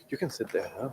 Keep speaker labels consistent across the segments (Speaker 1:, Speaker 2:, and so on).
Speaker 1: You can sit there. Huh?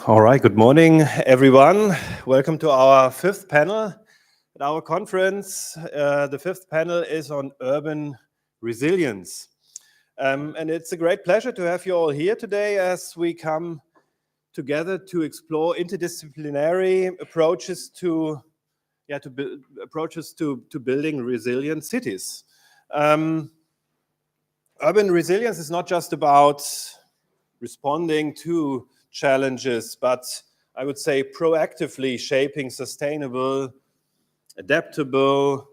Speaker 1: All right, good morning, everyone. Welcome to our fifth panel at our conference. The fifth panel is on urban resilience. And it's a great pleasure to have you all here today as we come together to explore interdisciplinary approaches to building resilient cities. Urban resilience is not just about responding to challenges, but I would say proactively shaping sustainable, adaptable,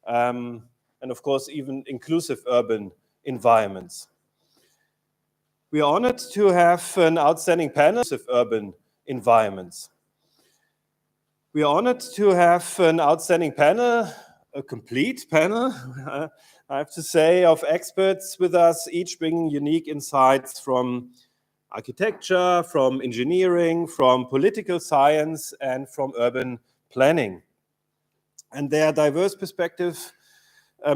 Speaker 1: and of course even inclusive urban environments. We are honored to have an outstanding panel of urban environments. We are honored to have an outstanding panel, a complete panel, I have to say, of experts with us, each bringing unique insights from architecture, from engineering, from political science, and from urban planning. And their diverse perspective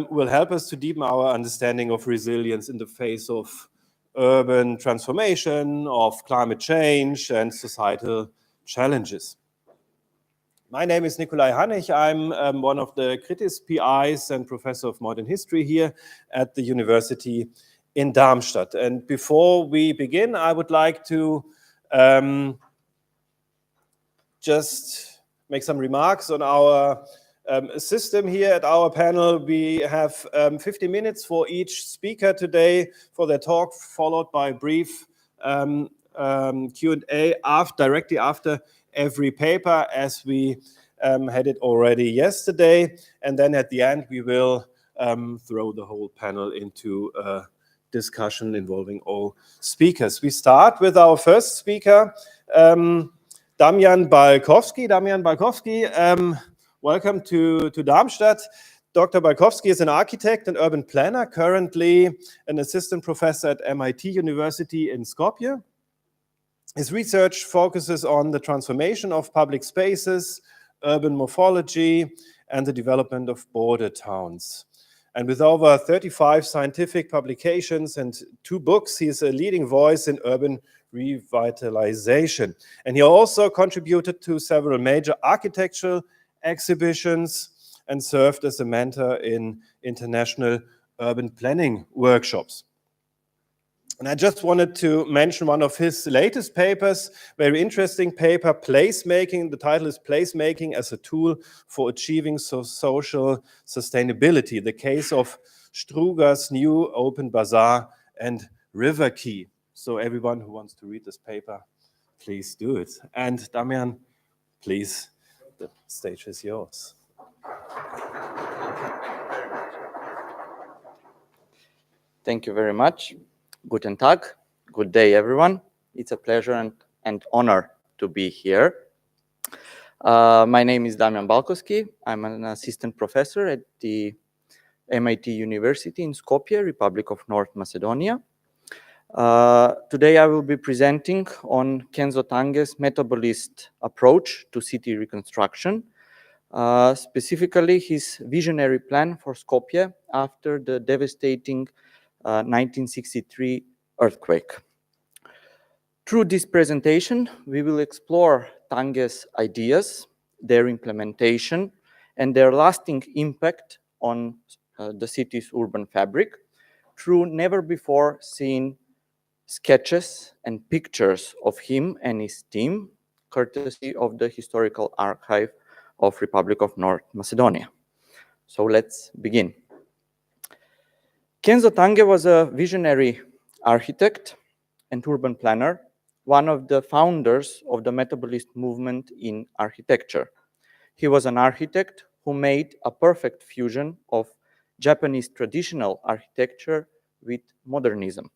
Speaker 1: will help us to deepen our understanding of resilience in the face of urban transformation, of climate change, and societal challenges. My name is Nikolai Hannig. I'm one of the KRITIS PIs and professor of modern history here at the University in Darmstadt. And before we begin, I would like to just make some remarks on our system here at our panel. We have 50 minutes for each speaker today for their talk, followed by a brief Q&A directly after every paper, as we had it already yesterday. And then at the end, we will throw the whole panel into a discussion involving all speakers. We start with our first speaker, Damian Balkowski. Damian Balkowski, welcome to Darmstadt. Dr. Balkowski is an architect and urban planner, currently an assistant professor at MIT University in Skopje. His research focuses on the transformation of public spaces, urban morphology, and the development of border towns. And with over 35 scientific publications and 2 books, he is a leading voice in urban revitalization. And he also contributed to several major architectural exhibitions and served as a mentor in international urban planning workshops. And I just wanted to mention one of his latest papers, very interesting paper, Placemaking. The title is Placemaking as a Tool for Achieving Social Sustainability, the case of Struga's new open bazaar and River Quay. So everyone who wants to read this paper, please do it. And Damian, please, the stage is yours.
Speaker 2: Thank you very much. Guten Tag. Good day, everyone. It's a pleasure and honor to be here. My name is Damian Balkowski. I'm an assistant professor at the MIT University in Skopje, Republic of North Macedonia. Today I will be presenting on Kenzo Tange's metabolist approach to city reconstruction, specifically his visionary plan for Skopje after the devastating 1963 earthquake. Through this presentation, we will explore Tange's ideas, their implementation, and their lasting impact on the city's urban fabric through never-before-seen sketches and pictures of him and his team, courtesy of the Historical Archive of Republic of North Macedonia. So let's begin. Kenzo Tange was a visionary architect and urban planner, one of the founders of the metabolist movement in architecture. He was an architect who made a perfect fusion of Japanese traditional architecture with modernism.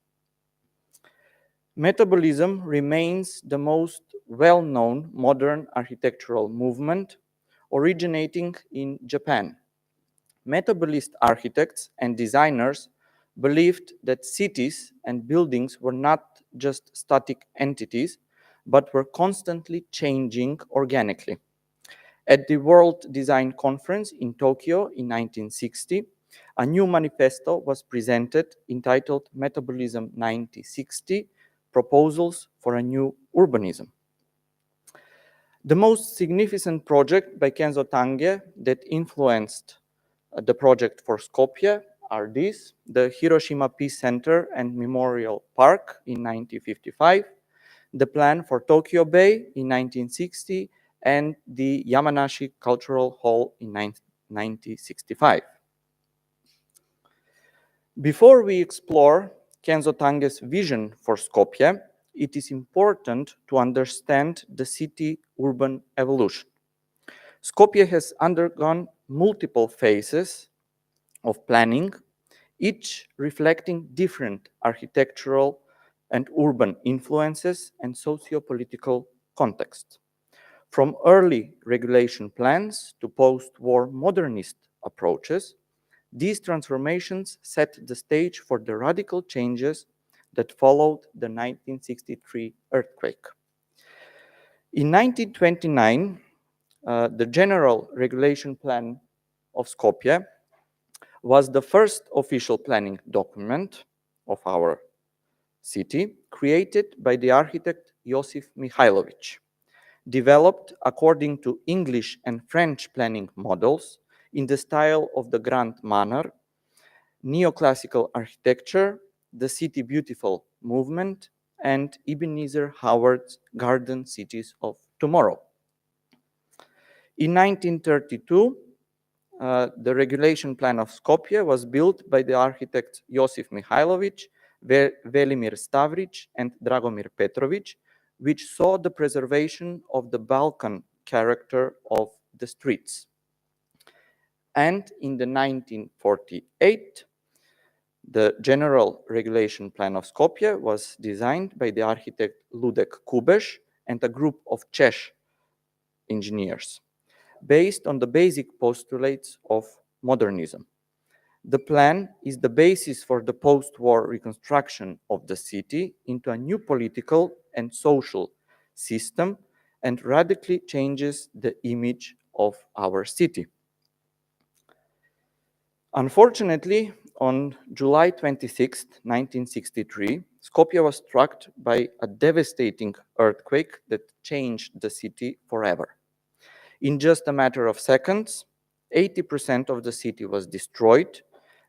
Speaker 2: Metabolism remains the most well-known modern architectural movement originating in Japan. Metabolist architects and designers believed that cities and buildings were not just static entities, but were constantly changing organically. At the World Design Conference in Tokyo in 1960, a new manifesto was presented entitled Metabolism 1960, Proposals for a New Urbanism. The most significant project by Kenzo Tange that influenced the project for Skopje are these: the Hiroshima Peace Center and Memorial Park in 1955, the plan for Tokyo Bay in 1960, and the Yamanashi Cultural Hall in 1965. Before we explore Kenzo Tange's vision for Skopje, it is important to understand the city-urban evolution. Skopje has undergone multiple phases of planning, each reflecting different architectural and urban influences and socio-political contexts. From early regulation plans to post-war modernist approaches, these transformations set the stage for the radical changes that followed the 1963 earthquake. In 1929, the General Regulation Plan of Skopje was the first official planning document of our city, created by the architect Josif Mihailovic, developed according to English and French planning models in the style of the Grand Manner, neoclassical architecture, the City Beautiful movement, and Ebenezer Howard's Garden Cities of Tomorrow. In 1932, the regulation plan of Skopje was built by the architects Josif Mihailovic, Velimir Stavric, and Dragomir Petrovic, which saw the preservation of the Balkan character of the streets. And in the 1948, the General Regulation Plan of Skopje was designed by the architect Ludek Kubeš and a group of Czech engineers, based on the basic postulates of modernism. The plan is the basis for the post-war reconstruction of the city into a new political and social system and radically changes the image of our city. Unfortunately, on July 26, 1963, Skopje was struck by a devastating earthquake that changed the city forever. In just a matter of seconds, 80% of the city was destroyed,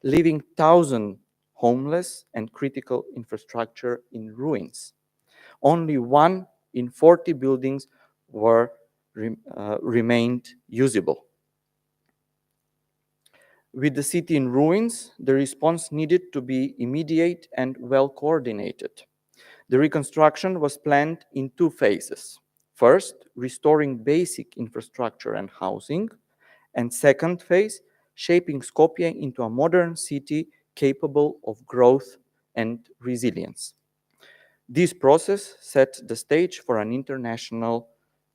Speaker 2: leaving thousands homeless and critical infrastructure in ruins. Only 1 in 40 buildings remained usable. With the city in ruins, the response needed to be immediate and well coordinated. The reconstruction was planned in 2 phases. First, restoring basic infrastructure and housing, and second phase, shaping Skopje into a modern city capable of growth and resilience. This process set the stage for an international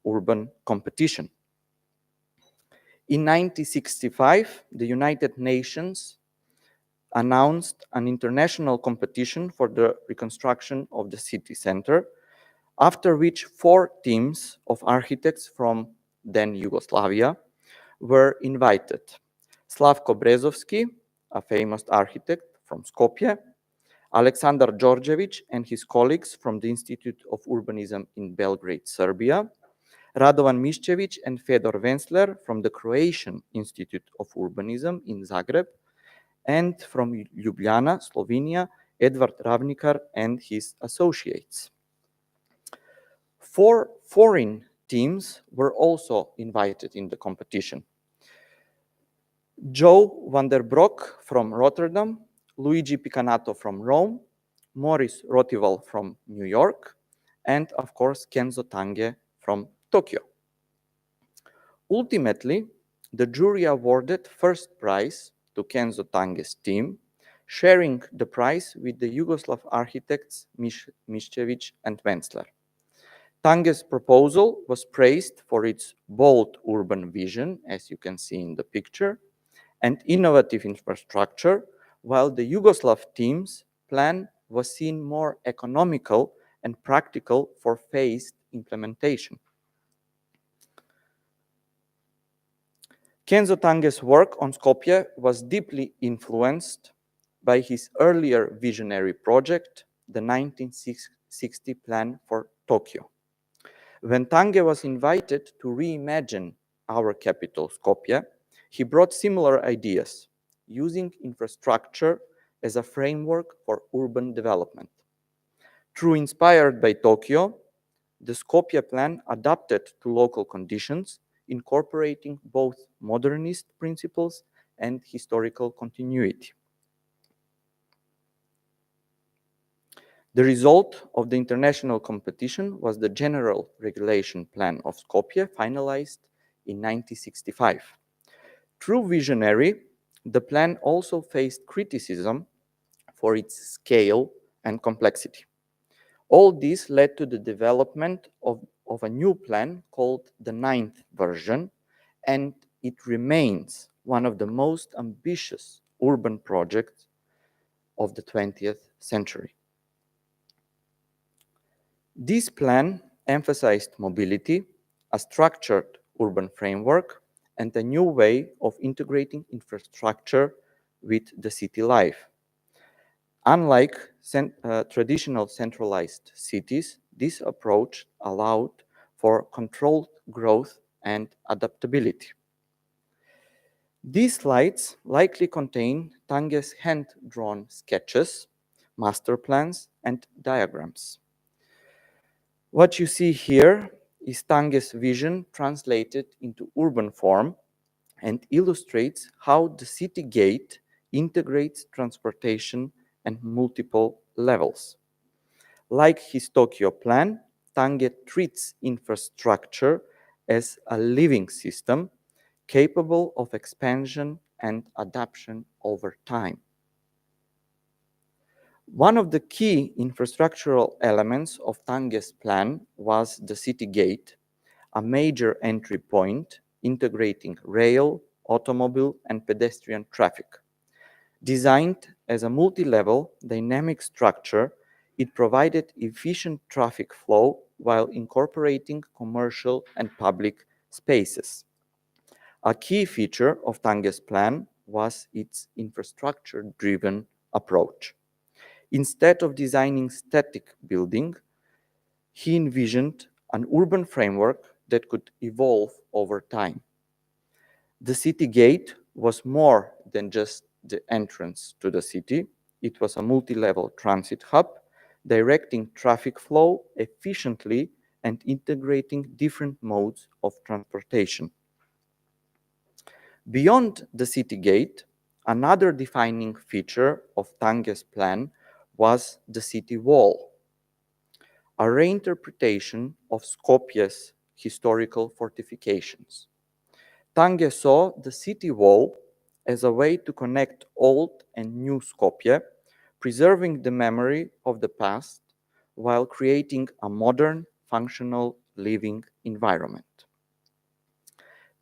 Speaker 2: urban competition. In 1965, the United Nations announced an international competition for the reconstruction of the city center, after which 4 teams of architects from then Yugoslavia were invited. Slavko Brezovski, a famous architect from Skopje, Aleksandar Đorđević and his colleagues from the Institute of Urbanism in Belgrade, Serbia, Radovan Miščević and Fedor Vensler from the Croatian Institute of Urbanism in Zagreb, and from Ljubljana, Slovenia, Edvard Ravnikar and his associates. 4 foreign teams were also invited in the competition. Joe van der Broek from Rotterdam, Luigi Picanato from Rome, Maurice Rotival from New York, and of course Kenzo Tange from Tokyo. Ultimately, the jury awarded first prize to Kenzo Tange's team, sharing the prize with the Yugoslav architects Miščević and Mencler. Tange's proposal was praised for its bold urban vision, as you can see in the picture, and innovative infrastructure, while the Yugoslav team's plan was seen more economical and practical for phased implementation. Kenzo Tange's work on Skopje was deeply influenced by his earlier visionary project, the 1960 plan for Tokyo. When Tange was invited to reimagine our capital, Skopje, he brought similar ideas, using infrastructure as a framework for urban development. True inspired by Tokyo, the Skopje plan adapted to local conditions, incorporating both modernist principles and historical continuity. The result of the international competition was the General Regulation Plan of Skopje, finalized in 1965. True visionary, the plan also faced criticism for its scale and complexity. All this led to the development of a new plan called the 9th version, and it remains one of the most ambitious urban projects of the 20th century. This plan emphasized mobility, a structured urban framework, and a new way of integrating infrastructure with the city life. Unlike traditional centralized cities, this approach allowed for controlled growth and adaptability. These slides likely contain Tange's hand-drawn sketches, master plans, and diagrams. What you see here is Tange's vision translated into urban form and illustrates how the city gate integrates transportation and multiple levels. Like his Tokyo plan, Tange treats infrastructure as a living system capable of expansion and adaptation over time. One of the key infrastructural elements of Tange's plan was the city gate, a major entry point integrating rail, automobile, and pedestrian traffic. Designed as a multi-level dynamic structure, it provided efficient traffic flow while incorporating commercial and public spaces. A key feature of Tange's plan was its infrastructure-driven approach. Instead of designing static building, he envisioned an urban framework that could evolve over time. The city gate was more than just the entrance to the city. It was a multi-level transit hub, directing traffic flow efficiently and integrating different modes of transportation. Beyond the city gate, another defining feature of Tange's plan was the city wall, a reinterpretation of Skopje's historical fortifications. Tange saw the city wall as a way to connect old and new Skopje, preserving the memory of the past while creating a modern, functional living environment.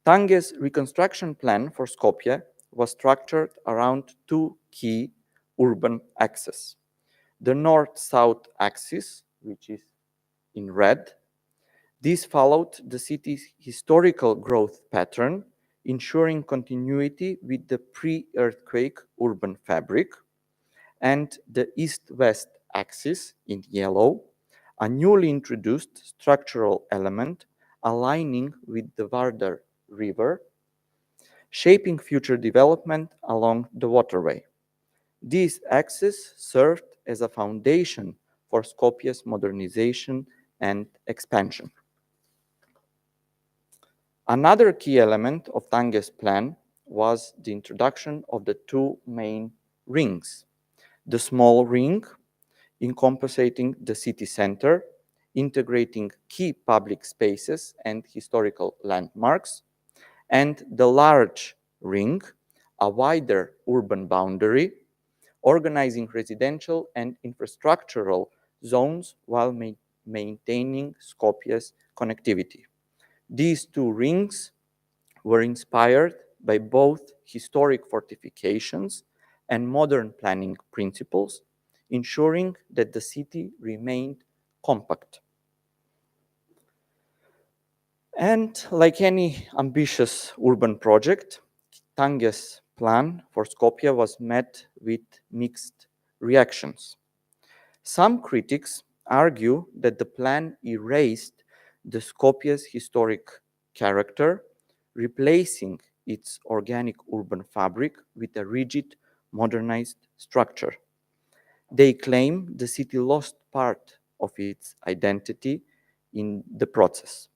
Speaker 2: Tange's reconstruction plan for Skopje was structured around two key urban axes. The north-south axis, which is in red. This followed the city's historical growth pattern, ensuring continuity with the pre-earthquake urban fabric, and the east-west axis in yellow, a newly introduced structural element aligning with the Vardar River, shaping future development along the waterway. This axis served as a foundation for Skopje's modernization and expansion. Another key element of Tange's plan was the introduction of the two main rings. The small ring, encompassing the city center, integrating key public spaces and historical landmarks, and the large ring, a wider urban boundary, organizing residential and infrastructural zones while maintaining Skopje's connectivity. These two rings were inspired by both historic fortifications and modern planning principles, ensuring that the city remained compact. And like any ambitious urban project, Tange's plan for Skopje was met with mixed reactions. Some critics argue that the plan erased the Skopje's historic character, replacing its organic urban fabric with a rigid, modernized structure. They claim the city lost part of its identity in the process.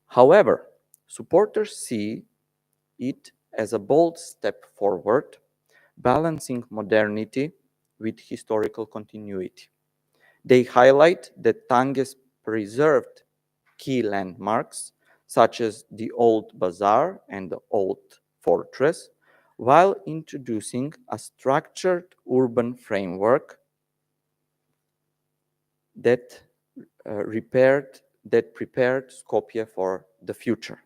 Speaker 2: However, supporters see it as a bold step forward, balancing modernity with historical continuity. They highlight that Tanges preserved key landmarks, such as the Old Bazaar and the Old Fortress, while introducing a structured urban framework that prepared Skopje for the future.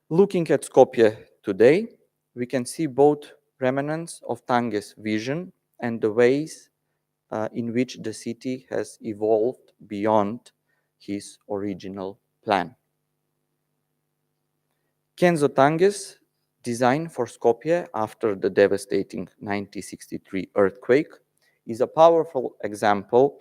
Speaker 2: Looking at Skopje today, we can see both remnants of Tange's vision and the ways in which the city has evolved beyond his original plan. Kenzo Tange's design for Skopje after the devastating 1963 earthquake is a powerful example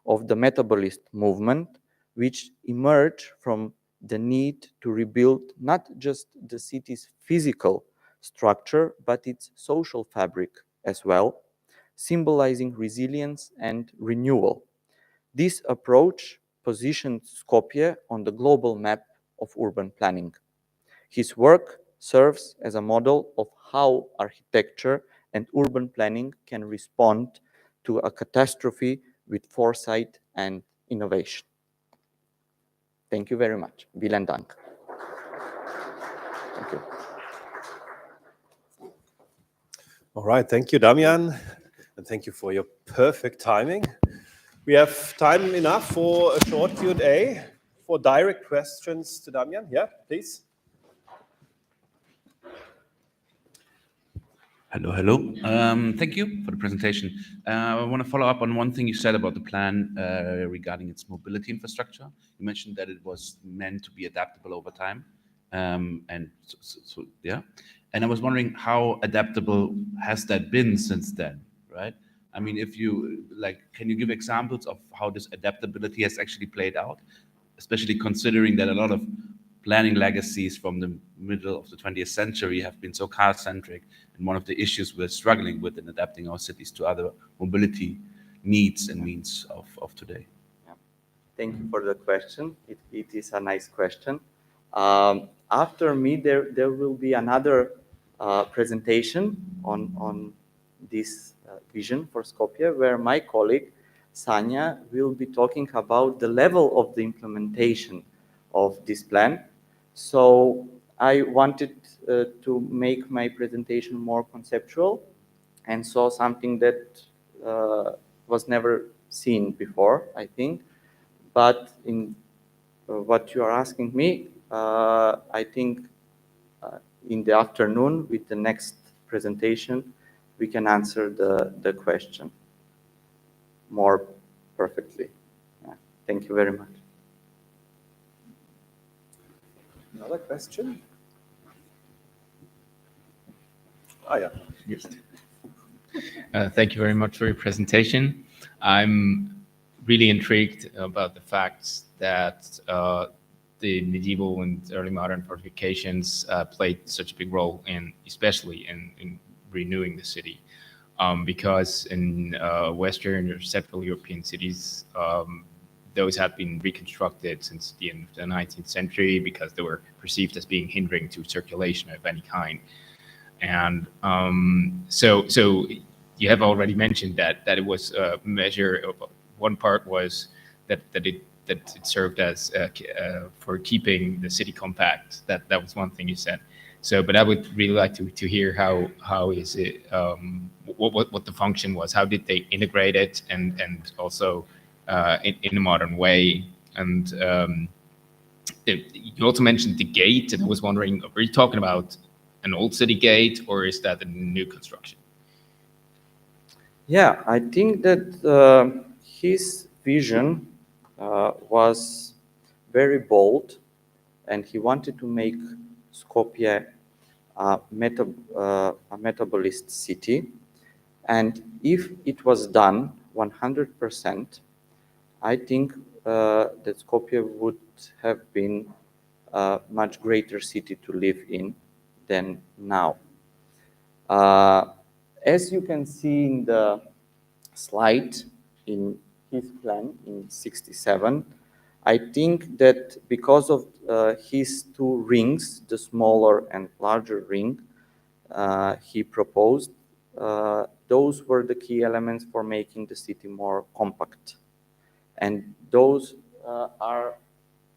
Speaker 2: of the metabolist movement, which emerged from the need to rebuild not just the city's physical structure, but its social fabric as well, symbolizing resilience and renewal. This approach positioned Skopje on the global map of urban planning. His work serves as a model of how architecture and urban planning can respond to a catastrophe with foresight and innovation. Thank you very much. Vielen Dank. Thank you.
Speaker 1: All right, thank you, Damian, and thank you for your perfect timing. We have time enough for a short Q&A, for direct questions to Damian. Yeah, please.
Speaker 3: Hello, hello. Thank you for the presentation. I want to follow up on one thing you said about the plan regarding its mobility infrastructure. You mentioned that it was meant to be adaptable over time. And I was wondering how adaptable has that been since then, right? I mean, if you can you give examples of how this adaptability has actually played out, especially considering that a lot of planning legacies from the middle of the 20th century have been so car-centric, and one of the issues we're struggling with in adapting our cities to other mobility needs and means of today.
Speaker 2: Yeah. Thank you for the question. It is a nice question. After me, there will be another presentation on this vision for Skopje, where my colleague Sanja will be talking about the level of the implementation of this plan. So I wanted to make my presentation more conceptual and saw something that was never seen before, I think. But in what you are asking me, I think in the afternoon with the next presentation, we can answer the question more perfectly. Yeah. Thank you very much.
Speaker 1: Another question? Yeah.
Speaker 4: Yes. Thank you very much for your presentation. I'm really intrigued about the fact that the medieval and early modern fortifications played such a big role especially in renewing the city. Because in Western or Central European cities, those had been reconstructed since the end of the 19th century because they were perceived as being hindering to circulation of any kind. And so you have already mentioned that it was a measure. One part was that it served as for keeping the city compact. That was one thing you said. So, but I would really like to hear how is it, what the function was, how did they integrate it, and also in a modern way. And you also mentioned the gate, and I was wondering, are you talking about an old city gate, or is that a new construction?
Speaker 2: Yeah, I think that his vision was very bold, and he wanted to make Skopje a metabolist city. And if it was done 100%, I think that Skopje would have been a much greater city to live in than now. As you can see in the slide in his plan in 67, I think that because of his two rings, the smaller and larger ring, he proposed, those were the key elements for making the city more compact. And those are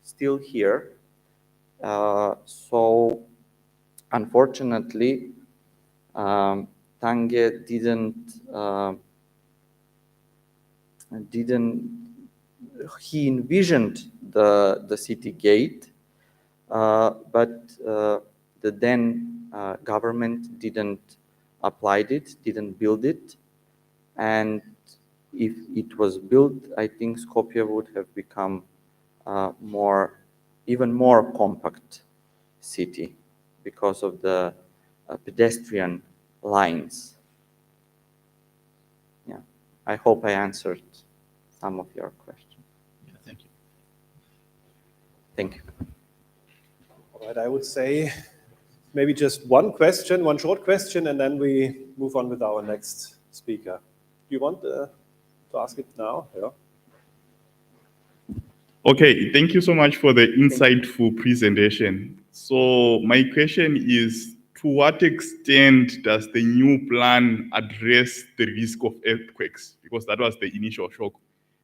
Speaker 2: still here. So unfortunately, Tange he envisioned the city gate, but the then government didn't apply it, didn't build it. And if it was built, I think Skopje would have become even more compact city because of the pedestrian lines. Yeah, I hope I answered some of your questions.
Speaker 3: Yeah, thank you.
Speaker 2: Thank you.
Speaker 1: All right, I would say maybe just one question, one short question, and then we move on with our next speaker. Do you want to ask it now? Yeah.
Speaker 5: Okay, thank you so much for the insightful presentation. So my question is, to what extent does the new plan address the risk of earthquakes? Because that was the initial shock.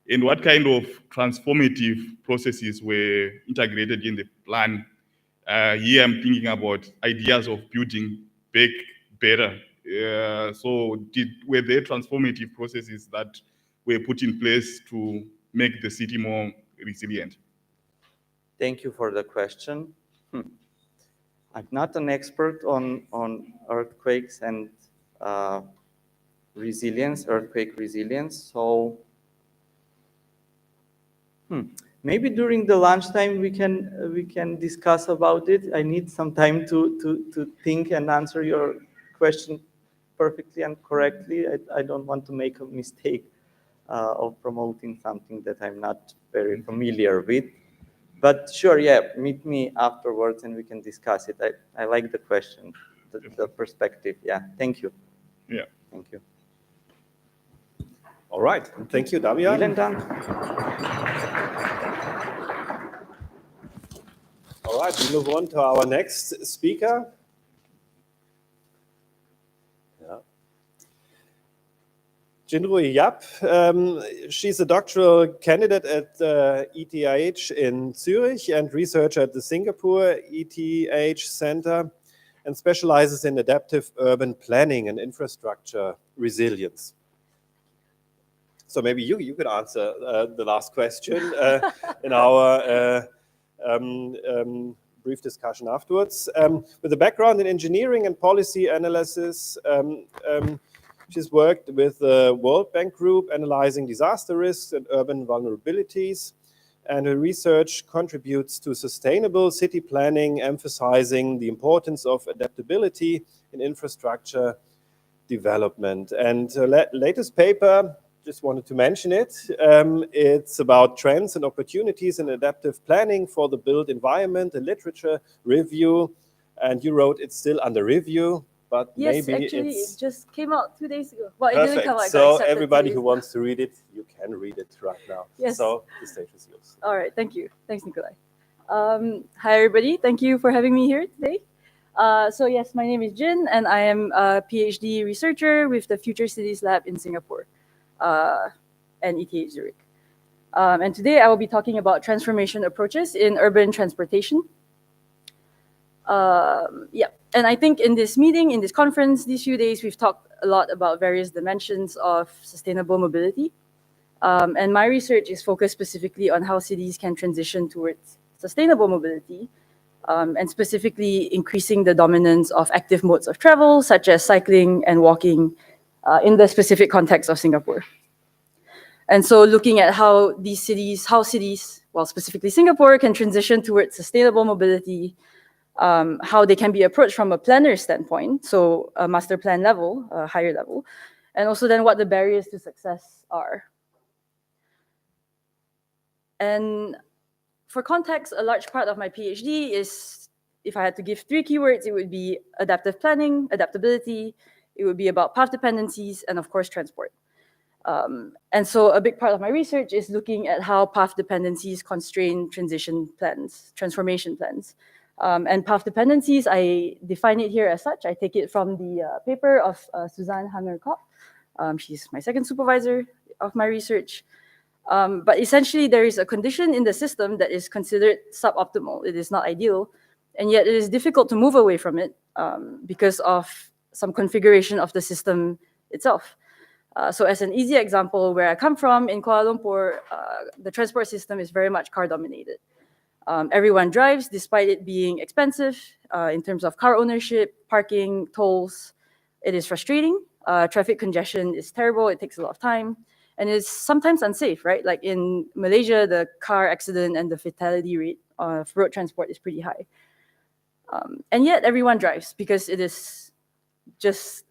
Speaker 5: And what kind of transformative processes were integrated in the plan? Here I'm thinking about ideas of building back better. So were there transformative processes that were put in place to make the city more resilient?
Speaker 2: Thank you for the question. I'm not an expert on earthquakes and earthquake resilience. So maybe during the lunchtime we can discuss about it. I need some time to think and answer your question perfectly and correctly. I don't want to make a mistake of promoting something that I'm not very familiar with. But sure, yeah, meet me afterwards and we can discuss it. I like the question, the perspective. Yeah, thank you.
Speaker 5: Yeah.
Speaker 2: Thank you.
Speaker 1: All right, thank you, Damian.
Speaker 2: Vielen Dank.
Speaker 1: All right, we move on to our next speaker. Yeah. Jinrui Yap, she's a doctoral candidate at ETH in Zurich and researcher at the Singapore ETH Center and specializes in adaptive urban planning and infrastructure resilience. So maybe you could answer the last question in our brief discussion afterwards. With a background in engineering and policy analysis, she's worked with the World Bank Group analyzing disaster risks and urban vulnerabilities, and her research contributes to sustainable city planning, emphasizing the importance of adaptability in infrastructure development. And her latest paper, just wanted to mention it, it's about trends and opportunities in adaptive planning for the built environment, a literature review, and you wrote it's still under review. But
Speaker 6: yes,
Speaker 1: maybe
Speaker 6: actually,
Speaker 1: it
Speaker 6: just came out 2 days ago. Well,
Speaker 1: perfect.
Speaker 6: It didn't come out.
Speaker 1: So everybody who wants to read it, you can read it right now.
Speaker 6: Yes.
Speaker 1: So the stage is yours.
Speaker 6: All right, thank you. Thanks, Nikolai. Hi, everybody. Thank you for having me here today. So yes, my name is Jin, and I am a PhD researcher with the Future Cities Lab in Singapore and ETH Zurich. And today I will be talking about transformation approaches in urban transportation. Yeah, and I think in this meeting, in this conference, these few days, we've talked a lot about various dimensions of sustainable mobility. And my research is focused specifically on how cities can transition towards sustainable mobility, and specifically increasing the dominance of active modes of travel, such as cycling and walking, in the specific context of Singapore. And so looking at how cities, well, specifically Singapore, can transition towards sustainable mobility, how they can be approached from a planner standpoint, so a master plan level, a higher level, and also then what the barriers to success are. And for context, a large part of my PhD is, if I had to give 3 keywords, it would be adaptive planning, adaptability, it would be about path dependencies, and of course, transport. And so a big part of my research is looking at how path dependencies constrain transformation plans. And path dependencies, I define it here as such. I take it from the paper of Suzanne Hanger-Kopp. She's my second supervisor of my research. But essentially, there is a condition in the system that is considered suboptimal. It is not ideal, and yet it is difficult to move away from it because of some configuration of the system itself. So as an easy example, where I come from in Kuala Lumpur, the transport system is very much car-dominated. Everyone drives, despite it being expensive in terms of car ownership, parking, tolls. It is frustrating. Traffic congestion is terrible. It takes a lot of time. And it's sometimes unsafe, right? Like in Malaysia, the car accident and the fatality rate of road transport is pretty high. And yet everyone drives because it is just,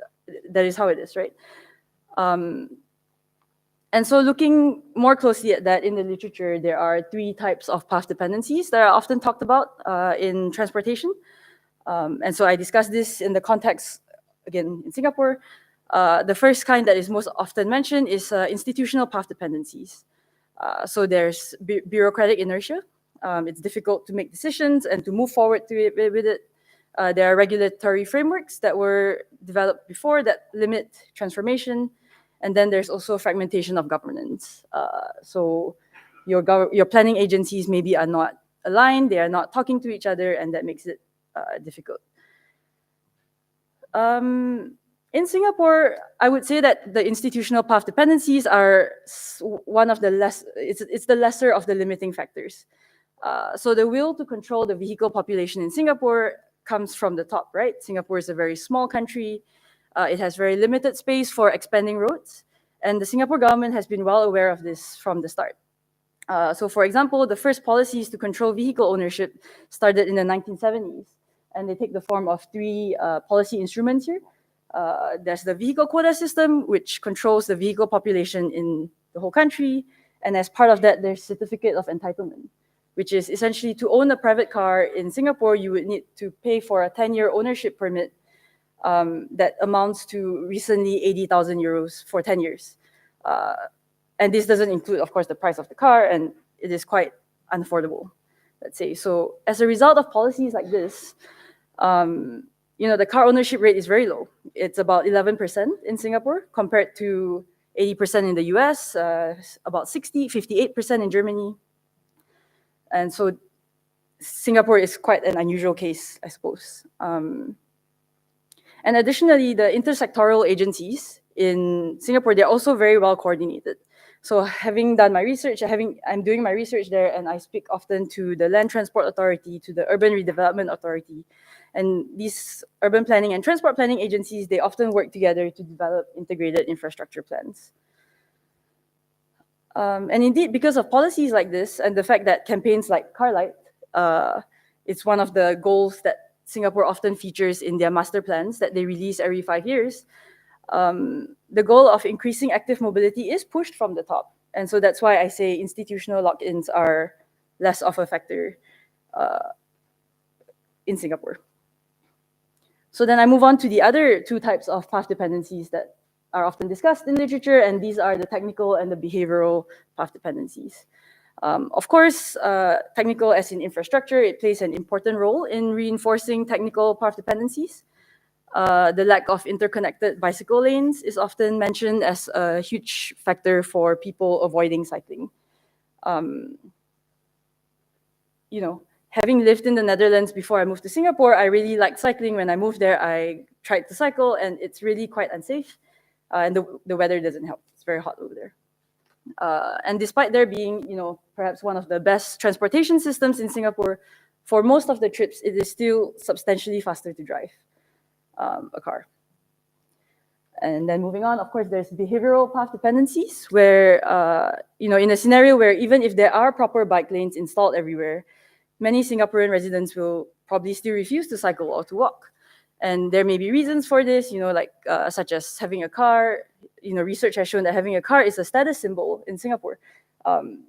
Speaker 6: that is how it is, right? And so looking more closely at that in the literature, there are 3 types of path dependencies that are often talked about in transportation. And so I discussed this in the context, again, in Singapore. The first kind that is most often mentioned is institutional path dependencies. So there's bureaucratic inertia. It's difficult to make decisions and to move forward with it. There are regulatory frameworks that were developed before that limit transformation. And then there's also fragmentation of governance. So your planning agencies maybe are not aligned, they are not talking to each other, and that makes it difficult. In Singapore, I would say that the institutional path dependencies are one of the it's the lesser of the limiting factors. So the will to control the vehicle population in Singapore comes from the top, right? Singapore is a very small country. It has very limited space for expanding roads. And the Singapore government has been well aware of this from the start. So for example, the first policies to control vehicle ownership started in the 1970s. And they take the form of 3 policy instruments here. There's the vehicle quota system, which controls the vehicle population in the whole country. And as part of that, there's certificate of entitlement, which is essentially to own a private car in Singapore, you would need to pay for a 10-year ownership permit that amounts to recently 80,000 euros for 10 years. And this doesn't include, of course, the price of the car, and it is quite unaffordable, let's say. So as a result of policies like this, the car ownership rate is very low. It's about 11% in Singapore compared to 80% in the US, about 58% in Germany. And so Singapore is quite an unusual case, I suppose. And additionally, the intersectoral agencies in Singapore, they're also very well coordinated. So having done my research, I'm doing my research there, and I speak often to the Land Transport Authority, to the Urban Redevelopment Authority. And these urban planning and transport planning agencies, they often work together to develop integrated infrastructure plans. And indeed, because of policies like this and the fact that campaigns like Carlight, it's one of the goals that Singapore often features in their master plans that they release every 5 years. The goal of increasing active mobility is pushed from the top. And so that's why I say institutional lock-ins are less of a factor in Singapore. So then I move on to the other 2 types of path dependencies that are often discussed in literature, and these are the technical and the behavioral path dependencies. Of course, technical as in infrastructure, it plays an important role in reinforcing technical path dependencies. The lack of interconnected bicycle lanes is often mentioned as a huge factor for people avoiding cycling. having lived in the Netherlands before I moved to Singapore, I really liked cycling. When I moved there, I tried to cycle, and it's really quite unsafe. And the weather doesn't help. It's very hot over there. And despite there being, perhaps one of the best transportation systems in Singapore, for most of the trips, it is still substantially faster to drive a car. And then moving on, of course, there's behavioral path dependencies, where, in a scenario where even if there are proper bike lanes installed everywhere, many Singaporean residents will probably still refuse to cycle or to walk. And there may be reasons for this, such as having a car. Research has shown that having a car is a status symbol in Singapore.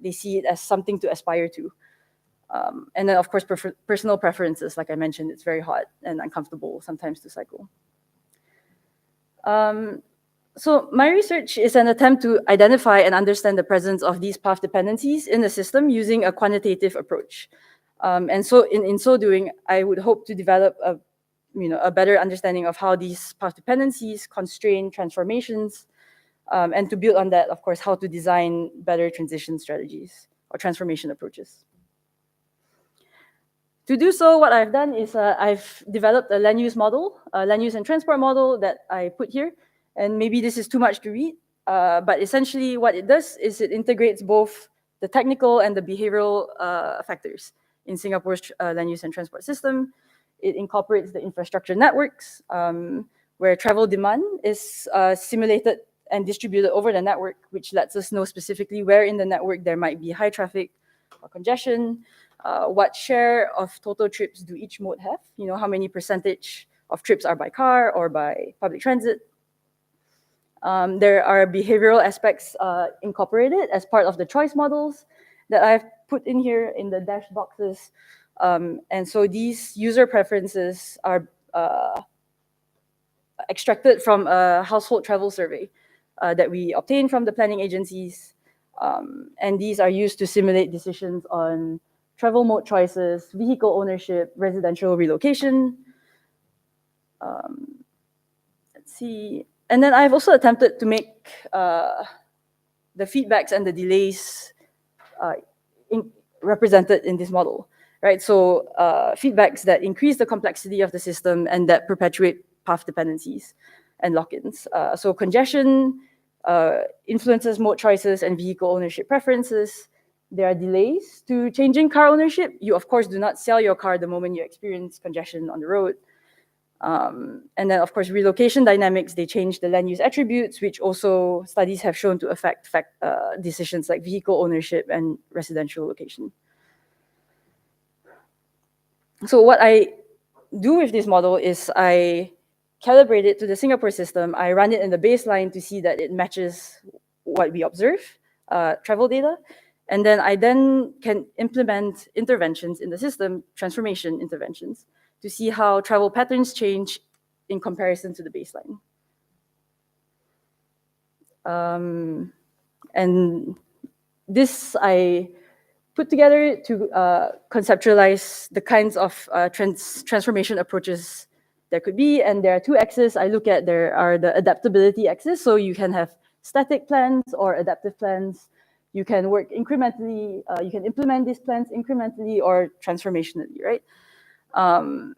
Speaker 6: They see it as something to aspire to. And then, of course, personal preferences. Like I mentioned, it's very hot and uncomfortable sometimes to cycle. So my research is an attempt to identify and understand the presence of these path dependencies in the system using a quantitative approach. And so in so doing, I would hope to develop a better understanding of how these path dependencies constrain transformations, and to build on that, of course, how to design better transition strategies or transformation approaches. To do so, what I've done is I've developed a land use model, a land use and transport model that I put here. And maybe this is too much to read, but essentially what it does is it integrates both the technical and the behavioral factors in Singapore's land use and transport system. It incorporates the infrastructure networks, where travel demand is simulated and distributed over the network, which lets us know specifically where in the network there might be high traffic or congestion. What share of total trips do each mode have? How many percentage of trips are by car or by public transit? There are behavioral aspects incorporated as part of the choice models that I've put in here in the dashed boxes. And so these user preferences are extracted from a household travel survey that we obtain from the planning agencies. And these are used to simulate decisions on travel mode choices, vehicle ownership, residential relocation. Let's see. And then I've also attempted to make the feedbacks and the delays represented in this model, right? So feedbacks that increase the complexity of the system and that perpetuate path dependencies and lock-ins. So congestion influences mode choices and vehicle ownership preferences. There are delays to changing car ownership. You, of course, do not sell your car the moment you experience congestion on the road. And then, of course, relocation dynamics, they change the land use attributes, which also studies have shown to affect decisions like vehicle ownership and residential location. So what I do with this model is I calibrate it to the Singapore system. I run it in the baseline to see that it matches what we observe, travel data. And then I can implement interventions in the system, transformation interventions, to see how travel patterns change in comparison to the baseline. And this I put together to conceptualize the kinds of transformation approaches there could be. And there are two axes I look at. There are the adaptability axis. So you can have static plans or adaptive plans. You can work incrementally. You can implement these plans incrementally or transformationally, right? And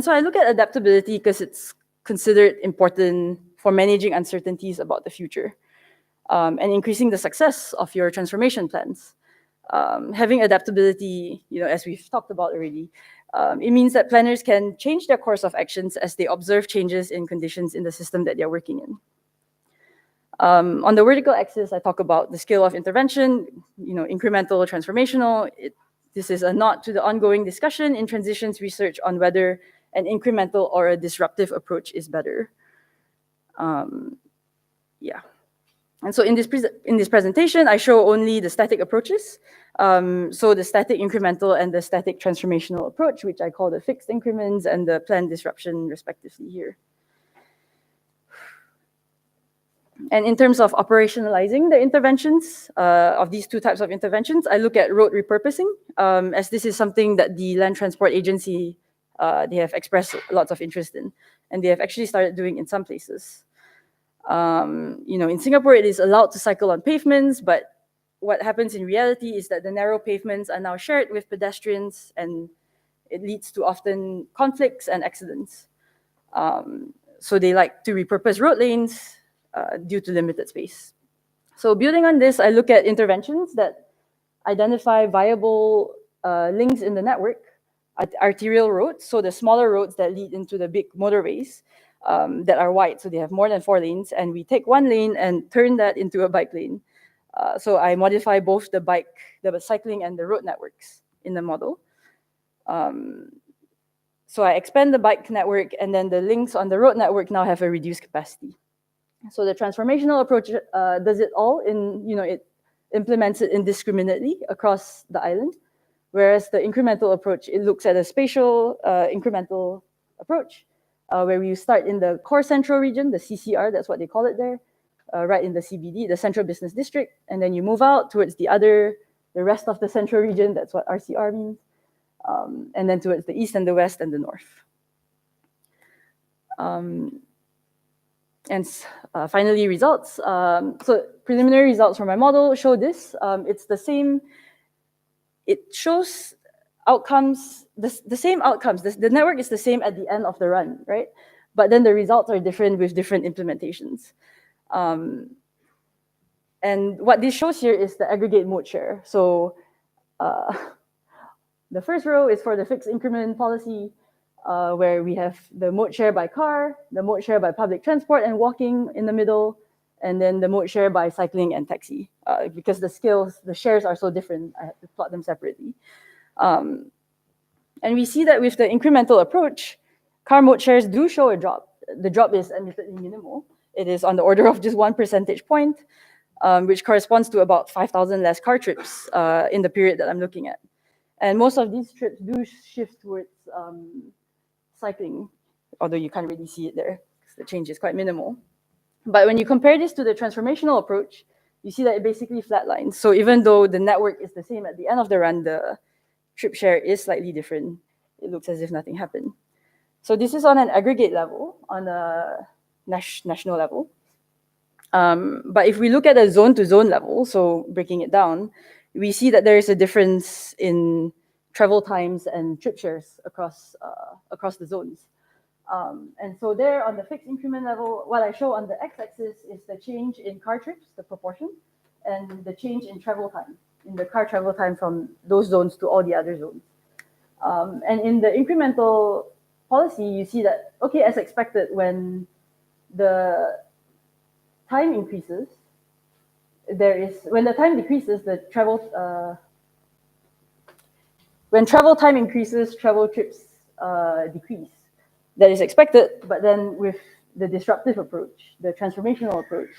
Speaker 6: so I look at adaptability because it's considered important for managing uncertainties about the future and increasing the success of your transformation plans. Having adaptability, as we've talked about already, it means that planners can change their course of actions as they observe changes in conditions in the system that they're working in. On the vertical axis, I talk about the scale of intervention, incremental, transformational. This is a nod to the ongoing discussion in transitions research on whether an incremental or a disruptive approach is better. Yeah. And so in this presentation, I show only the static approaches. So the static incremental and the static transformational approach, which I call the fixed increments and the planned disruption, respectively here. And in terms of operationalizing the interventions of these two types of interventions, I look at road repurposing, as this is something that the Land Transport Agency, they have expressed lots of interest in, and they have actually started doing in some places. In Singapore, it is allowed to cycle on pavements, but what happens in reality is that the narrow pavements are now shared with pedestrians, and it leads to often conflicts and accidents. So they like to repurpose road lanes due to limited space. So building on this, I look at interventions that identify viable links in the network, arterial roads, so the smaller roads that lead into the big motorways that are wide, so they have more than 4 lanes, and we take 1 lane and turn that into a bike lane. So I modify both the cycling and the road networks in the model. So I expand the bike network, and then the links on the road network now have a reduced capacity. So the transformational approach does it all it implements it indiscriminately across the island, whereas the incremental approach, it looks at a spatial incremental approach, where we start in the core central region, the CCR, that's what they call it there, right in the CBD, the Central Business District, and then you move out towards the rest of the central region, that's what RCR means, and then towards the east and the west and the north. And finally, results. So preliminary results from my model show this. It's the same. It shows outcomes, the same outcomes. The network is the same at the end of the run, right? But then the results are different with different implementations. And what this shows here is the aggregate mode share. So the first row is for the fixed increment policy, where we have the mode share by car, the mode share by public transport and walking in the middle, and then the mode share by cycling and taxi. Because the shares are so different, I have to plot them separately. And we see that with the incremental approach, car mode shares do show a drop. The drop is admittedly minimal. It is on the order of just 1 percentage point, which corresponds to about 5,000 less car trips in the period that I'm looking at. And most of these trips do shift towards cycling, although you can't really see it there because the change is quite minimal. But when you compare this to the transformational approach, you see that it basically flatlines. So even though the network is the same at the end of the run, the trip share is slightly different. It looks as if nothing happened. So this is on an aggregate level, on a national level. But if we look at a zone-to-zone level, so breaking it down, we see that there is a difference in travel times and trip shares across the zones. And so there on the fixed increment level, what I show on the x-axis is the change in car trips, the proportion, and the change in travel time, in the car travel time from those zones to all the other zones. And in the incremental policy, you see that, okay, as expected, when the time increases, when the time decreases, when travel time increases, travel trips decrease. That is expected, but then with the disruptive approach, the transformational approach,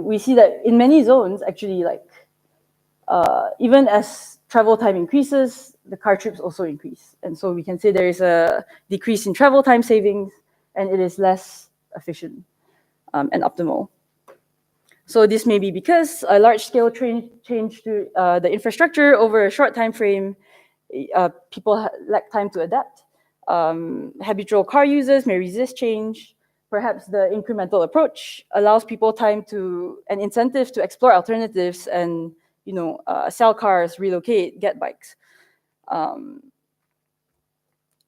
Speaker 6: we see that in many zones, actually, even as travel time increases, the car trips also increase. And so we can say there is a decrease in travel time savings, and it is less efficient and optimal. So this may be because a large-scale change to the infrastructure over a short time frame, people lack time to adapt. Habitual car users may resist change. Perhaps the incremental approach allows people time an incentive to explore alternatives and sell cars, relocate, get bikes.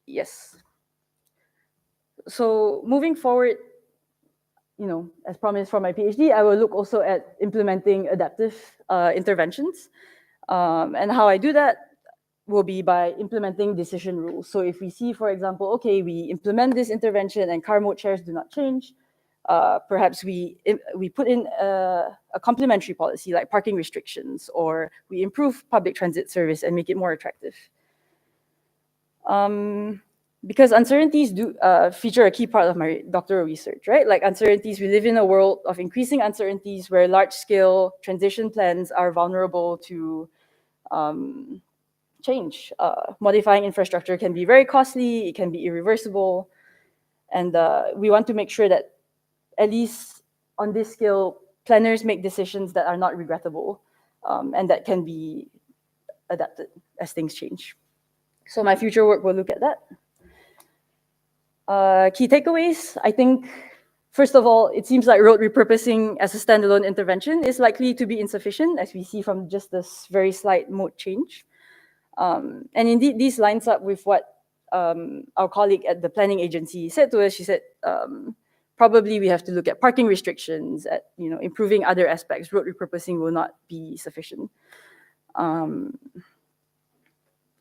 Speaker 6: Yes. So moving forward, as promised for my PhD, I will look also at implementing adaptive interventions. And how I do that will be by implementing decision rules. So if we see, for example, okay, we implement this intervention and car mode shares do not change, perhaps we put in a complementary policy like parking restrictions, or we improve public transit service and make it more attractive. Because uncertainties do feature a key part of my doctoral research, right? Like uncertainties, we live in a world of increasing uncertainties where large-scale transition plans are vulnerable to change. Modifying infrastructure can be very costly, it can be irreversible, and we want to make sure that at least on this scale, planners make decisions that are not regrettable and that can be adapted as things change. So my future work will look at that. Key takeaways, I think First of all, it seems like road repurposing as a standalone intervention is likely to be insufficient, as we see from just this very slight mode change. And indeed, this lines up with what our colleague at the planning agency said to us. She said, probably we have to look at parking restrictions, at improving other aspects. Road repurposing will not be sufficient.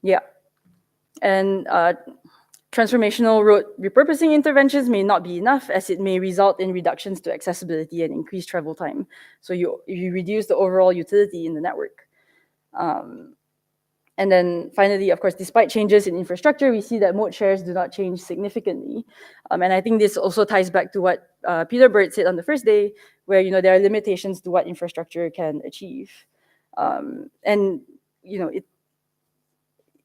Speaker 6: Yeah, and transformational road repurposing interventions may not be enough, as it may result in reductions to accessibility and increased travel time. So you reduce the overall utility in the network. And then finally, of course, despite changes in infrastructure, we see that mode shares do not change significantly. And I think this also ties back to what Peter Bird said on the first day, where there are limitations to what infrastructure can achieve. And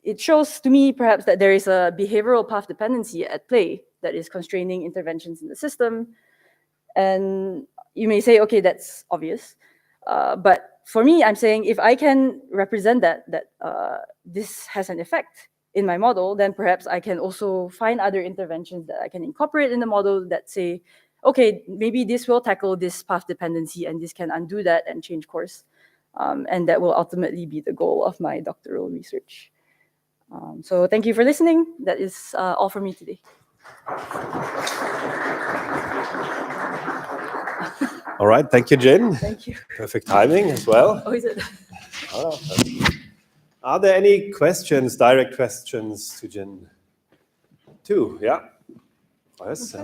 Speaker 6: it shows to me perhaps that there is a behavioral path dependency at play that is constraining interventions in the system. And you may say, okay, that's obvious. But for me, I'm saying if I can represent that this has an effect in my model, then perhaps I can also find other interventions that I can incorporate in the model that say, okay, maybe this will tackle this path dependency and this can undo that and change course. And that will ultimately be the goal of my doctoral research. So thank you for listening. That is all for me today.
Speaker 1: All right, thank you, Jin.
Speaker 6: Thank you.
Speaker 1: Perfect timing as well.
Speaker 6: Oh, is it?
Speaker 1: Are there any questions, direct questions to Jin? Two, yeah. Yes.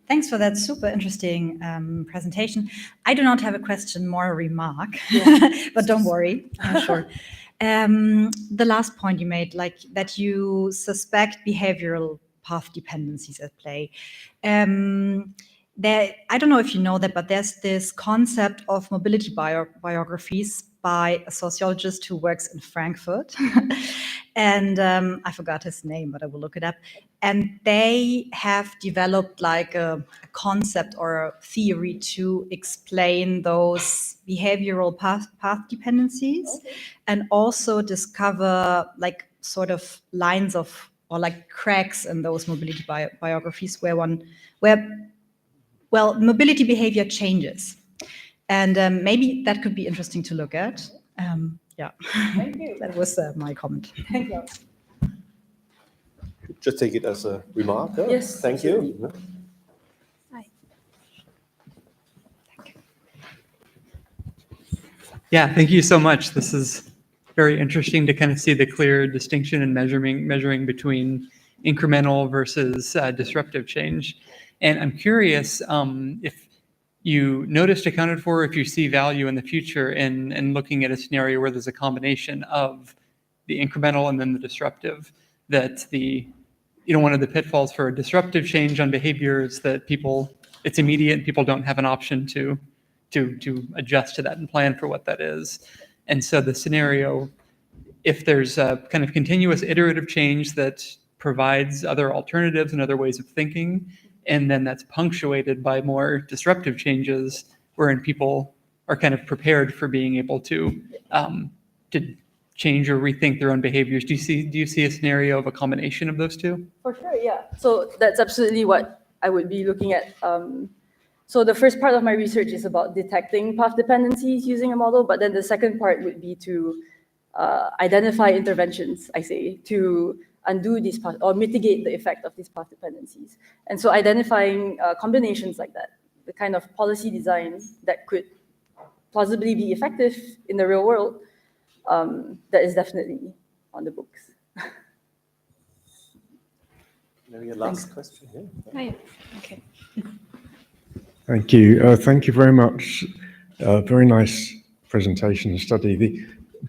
Speaker 7: Thanks for that super interesting presentation. I do not have a question, more a remark, but don't worry, I'm sure. The last point you made, like that you suspect behavioral path dependencies at play. I don't know if you know that, but there's this concept of mobility biographies by a sociologist who works in Frankfurt. And I forgot his name, but I will look it up. And they have developed like a concept or a theory to explain those behavioral path dependencies, and also discover like sort of lines of or like cracks in those mobility biographies where mobility behavior changes. And maybe that could be interesting to look at. Yeah,
Speaker 6: Thank you.
Speaker 7: That was my comment.
Speaker 6: Thank you.
Speaker 1: Just take it as a remark. Yeah?
Speaker 6: Yes,
Speaker 1: Thank you.
Speaker 7: Hi.
Speaker 8: Yeah, thank you so much. This is very interesting to kind of see the clear distinction in measuring between incremental versus disruptive change. And I'm curious if you noticed, accounted for, if you see value in the future in looking at a scenario where there's a combination of the incremental and then the disruptive, that one of the pitfalls for a disruptive change on behavior is that it's immediate and people don't have an option to adjust to that and plan for what that is. And so the scenario, if there's a kind of continuous iterative change that provides other alternatives and other ways of thinking, and then that's punctuated by more disruptive changes wherein people are kind of prepared for being able to change or rethink their own behaviors. Do you see a scenario of a combination of those two?
Speaker 6: For sure, yeah. So that's absolutely what I would be looking at. So the first part of my research is about detecting path dependencies using a model, but then the second part would be to identify interventions, I say, to undo these path or mitigate the effect of these path dependencies. And so identifying combinations like that, the kind of policy design that could plausibly be effective in the real world, that is definitely on the books.
Speaker 1: Maybe a last question here.
Speaker 7: Oh, yeah. Okay.
Speaker 9: Thank you. Thank you very much. Very nice presentation and study. The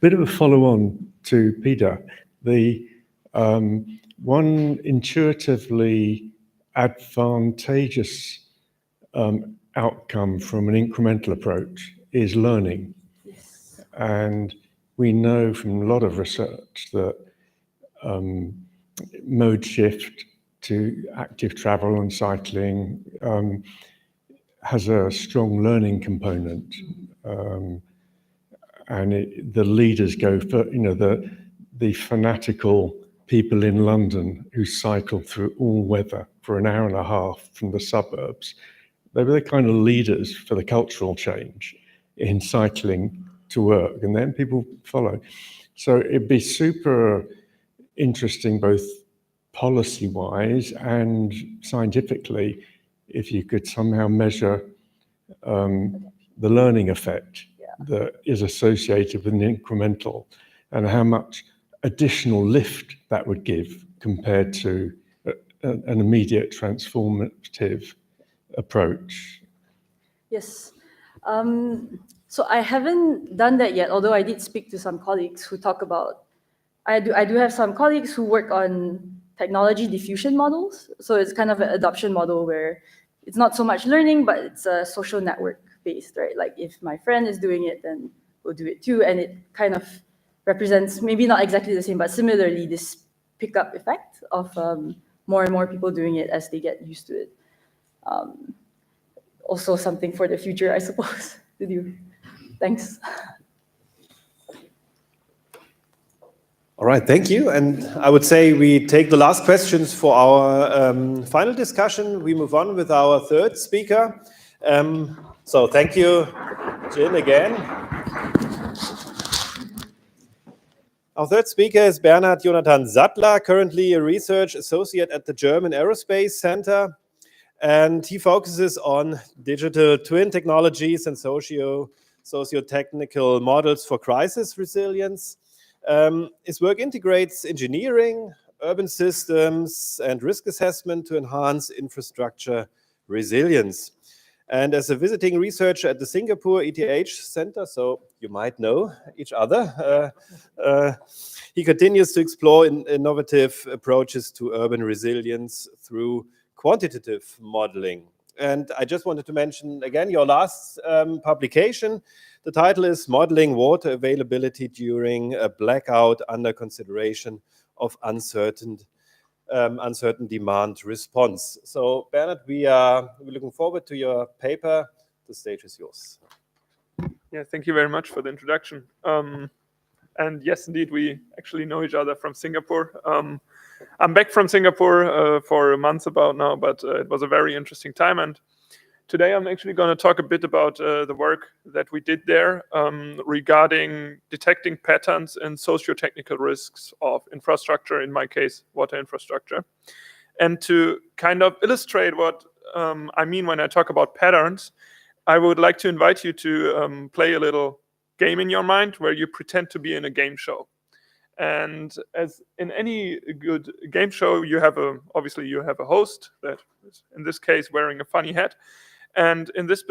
Speaker 9: bit of a follow-on to Peter. The one intuitively advantageous outcome from an incremental approach is learning.
Speaker 6: Yes.
Speaker 9: And we know from a lot of research that mode shift to active travel and cycling has a strong learning component. And the leaders go for, the fanatical people in London who cycle through all weather, for an hour and a half from the suburbs. They were the kind of leaders for the cultural change in cycling to work, and then people follow. So it'd be super interesting, both policy-wise and scientifically, if you could somehow measure the learning effect that is associated with an incremental, and how much additional lift that would give compared to an immediate transformative approach.
Speaker 6: Yes. So I haven't done that yet, although I did speak to some colleagues who talk about, I do have some colleagues who work on technology diffusion models. So it's kind of an adoption model where it's not so much learning, but it's a social network based, right? Like if my friend is doing it, then we'll do it too. And it kind of represents, maybe not exactly the same, but similarly, this pickup effect of more and more people doing it as they get used to it. Also something for the future, I suppose, to do. Thanks.
Speaker 1: All right, thank you. And I would say we take the last questions for our final discussion. We move on with our third speaker. So thank you, Jin, again. Our third speaker is Bernhard Jonathan Sattler, currently a research associate at the German Aerospace Center. And he focuses on digital twin technologies and socio-technical models for crisis resilience. His work integrates engineering, urban systems, and risk assessment to enhance infrastructure resilience. And as a visiting researcher at the Singapore ETH Center, so you might know each other, he continues to explore innovative approaches to urban resilience through quantitative modeling. And I just wanted to mention again your last publication. The title is Modeling Water Availability During a Blackout Under Consideration of Uncertain Demand Response. So Bernhard, we're looking forward to your paper. The stage is yours.
Speaker 10: Yeah, thank you very much for the introduction. And yes, indeed, we actually know each other from Singapore. I'm back from Singapore for a month about now, but it was a very interesting time. And today I'm actually going to talk a bit about the work that we did there regarding detecting patterns in socio-technical risks of infrastructure, in my case, water infrastructure. And to kind of illustrate what I mean when I talk about patterns, I would like to invite you to play a little game in your mind where you pretend to be in a game show. And as in any good game show, you have obviously you have a host that is in this case wearing a funny hat. And in this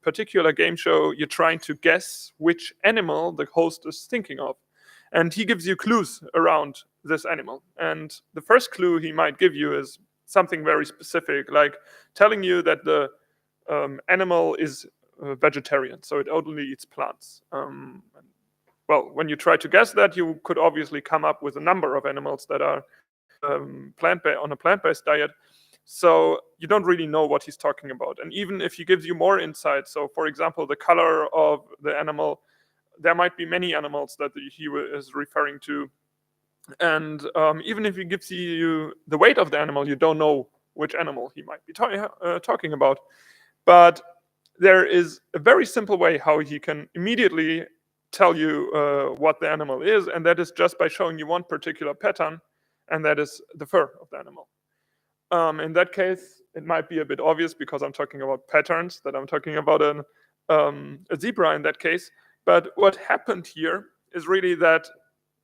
Speaker 10: particular game show, you're trying to guess which animal the host is thinking of. And he gives you clues around this animal. And the first clue he might give you is something very specific, like telling you that the animal is vegetarian, so it only eats plants. Well, when you try to guess that, you could obviously come up with a number of animals that are on a plant-based diet. So you don't really know what he's talking about. And even if he gives you more insight, so for example, the color of the animal, there might be many animals that he is referring to. And even if he gives you the weight of the animal, you don't know which animal he might be talking about. But there is a very simple way how he can immediately tell you what the animal is, and that is just by showing you one particular pattern, and that is the fur of the animal. In that case, it might be a bit obvious because I'm talking about patterns, that I'm talking about a zebra in that case. But what happened here is really that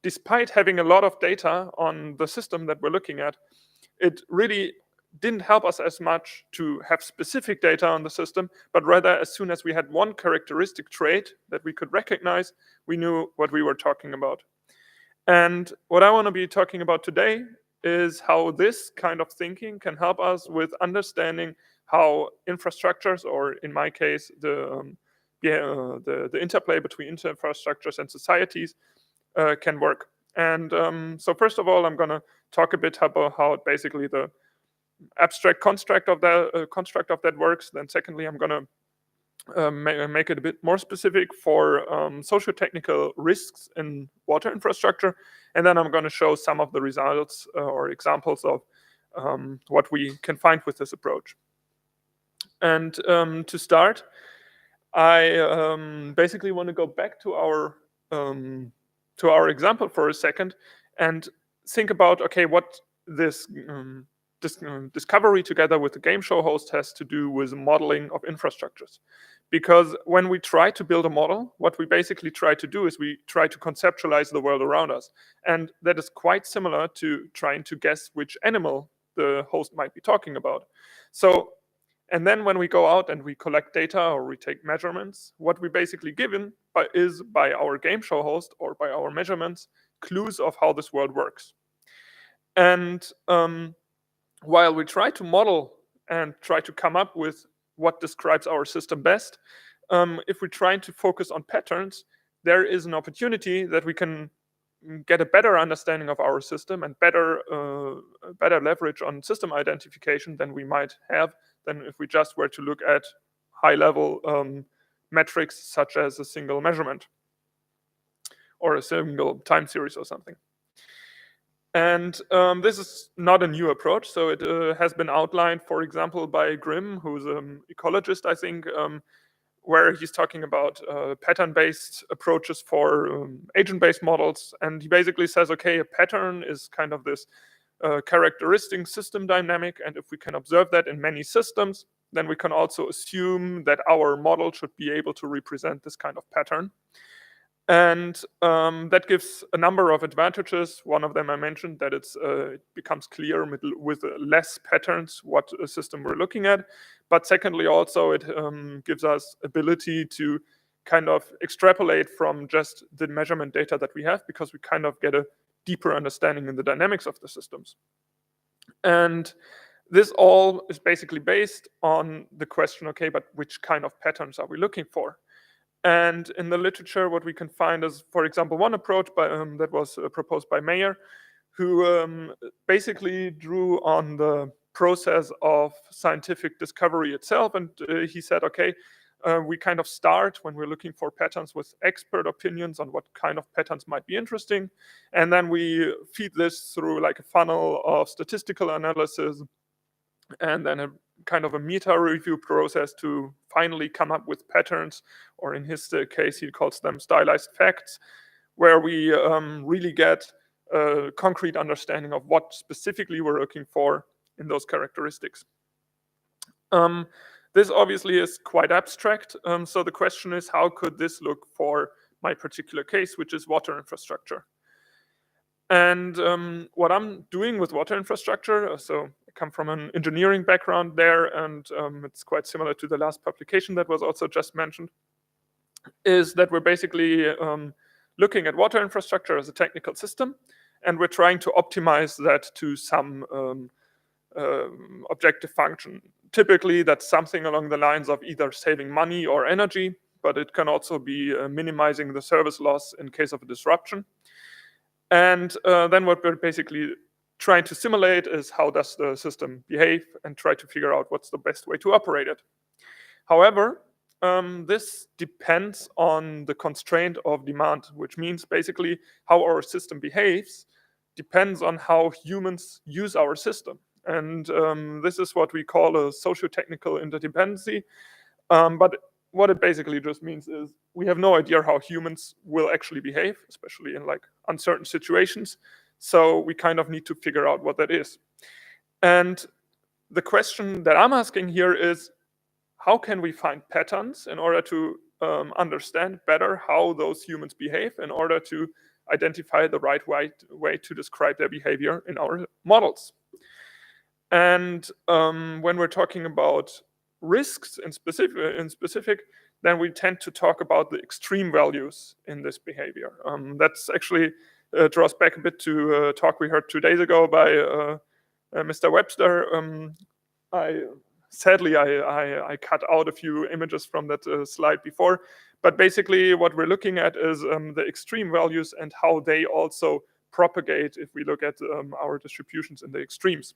Speaker 10: despite having a lot of data on the system that we're looking at, it really didn't help us as much to have specific data on the system, but rather as soon as we had one characteristic trait that we could recognize, we knew what we were talking about. And what I want to be talking about today is how this kind of thinking can help us with understanding how infrastructures, or in my case, the interplay between infrastructures and societies can work. And so first of all, I'm going to talk a bit about how basically the abstract construct of that works. Then secondly, I'm going to make it a bit more specific for socio-technical risks in water infrastructure. And then I'm going to show some of the results or examples of what we can find with this approach. And to start, I basically want to go back to our example for a second and think about, okay, what this discovery together with the game show host has to do with modeling of infrastructures. Because when we try to build a model, what we basically try to do is we try to conceptualize the world around us. And that is quite similar to trying to guess which animal the host might be talking about. So, and then when we go out and we collect data or we take measurements, what we basically given is by our game show host or by our measurements, clues of how this world works. And while we try to model and try to come up with what describes our system best, if we're trying to focus on patterns, there is an opportunity that we can get a better understanding of our system and better leverage on system identification than we might have than if we just were to look at high-level metrics such as a single measurement or a single time series or something. And this is not a new approach. So it has been outlined, for example, by Grimm, who's an ecologist, I think, where he's talking about pattern-based approaches for agent-based models. And he basically says, okay, a pattern is kind of this characteristic system dynamic. And if we can observe that in many systems, then we can also assume that our model should be able to represent this kind of pattern. And that gives a number of advantages. One of them I mentioned, that it becomes clear with less patterns what a system we're looking at. But secondly, also it gives us ability to kind of extrapolate from just the measurement data that we have, because we kind of get a deeper understanding in the dynamics of the systems. And this all is basically based on the question, okay, but which kind of patterns are we looking for? And in the literature, what we can find is, for example, one approach that was proposed by Mayer, who basically drew on the process of scientific discovery itself. And he said, okay, we kind of start when we're looking for patterns with expert opinions on what kind of patterns might be interesting. And then we feed this through like a funnel of statistical analysis and then a kind of a meta review process to finally come up with patterns, or in his case, he calls them stylized facts, where we really get a concrete understanding of what specifically we're looking for in those characteristics. This obviously is quite abstract. So the question is, how could this look for my particular case, which is water infrastructure? And what I'm doing with water infrastructure, so I come from an engineering background there, and it's quite similar to the last publication that was also just mentioned, is that we're basically looking at water infrastructure as a technical system, and we're trying to optimize that to some objective function. Typically, that's something along the lines of either saving money or energy, but it can also be minimizing the service loss in case of a disruption. And then what we're basically trying to simulate is how does the system behave and try to figure out what's the best way to operate it. However, this depends on the constraint of demand, which means basically how our system behaves depends on how humans use our system. And this is what we call a socio-technical interdependency. But what it basically just means is we have no idea how humans will actually behave, especially in like uncertain situations. So we kind of need to figure out what that is. And the question that I'm asking here is, how can we find patterns in order to understand better how those humans behave in order to identify the right way to describe their behavior in our models? And when we're talking about risks in specific, then we tend to talk about the extreme values in this behavior. That's actually draws back a bit to a talk we heard 2 days ago by Mr. Webster. Sadly, I cut out a few images from that slide before, but basically what we're looking at is the extreme values and how they also propagate if we look at our distributions in the extremes.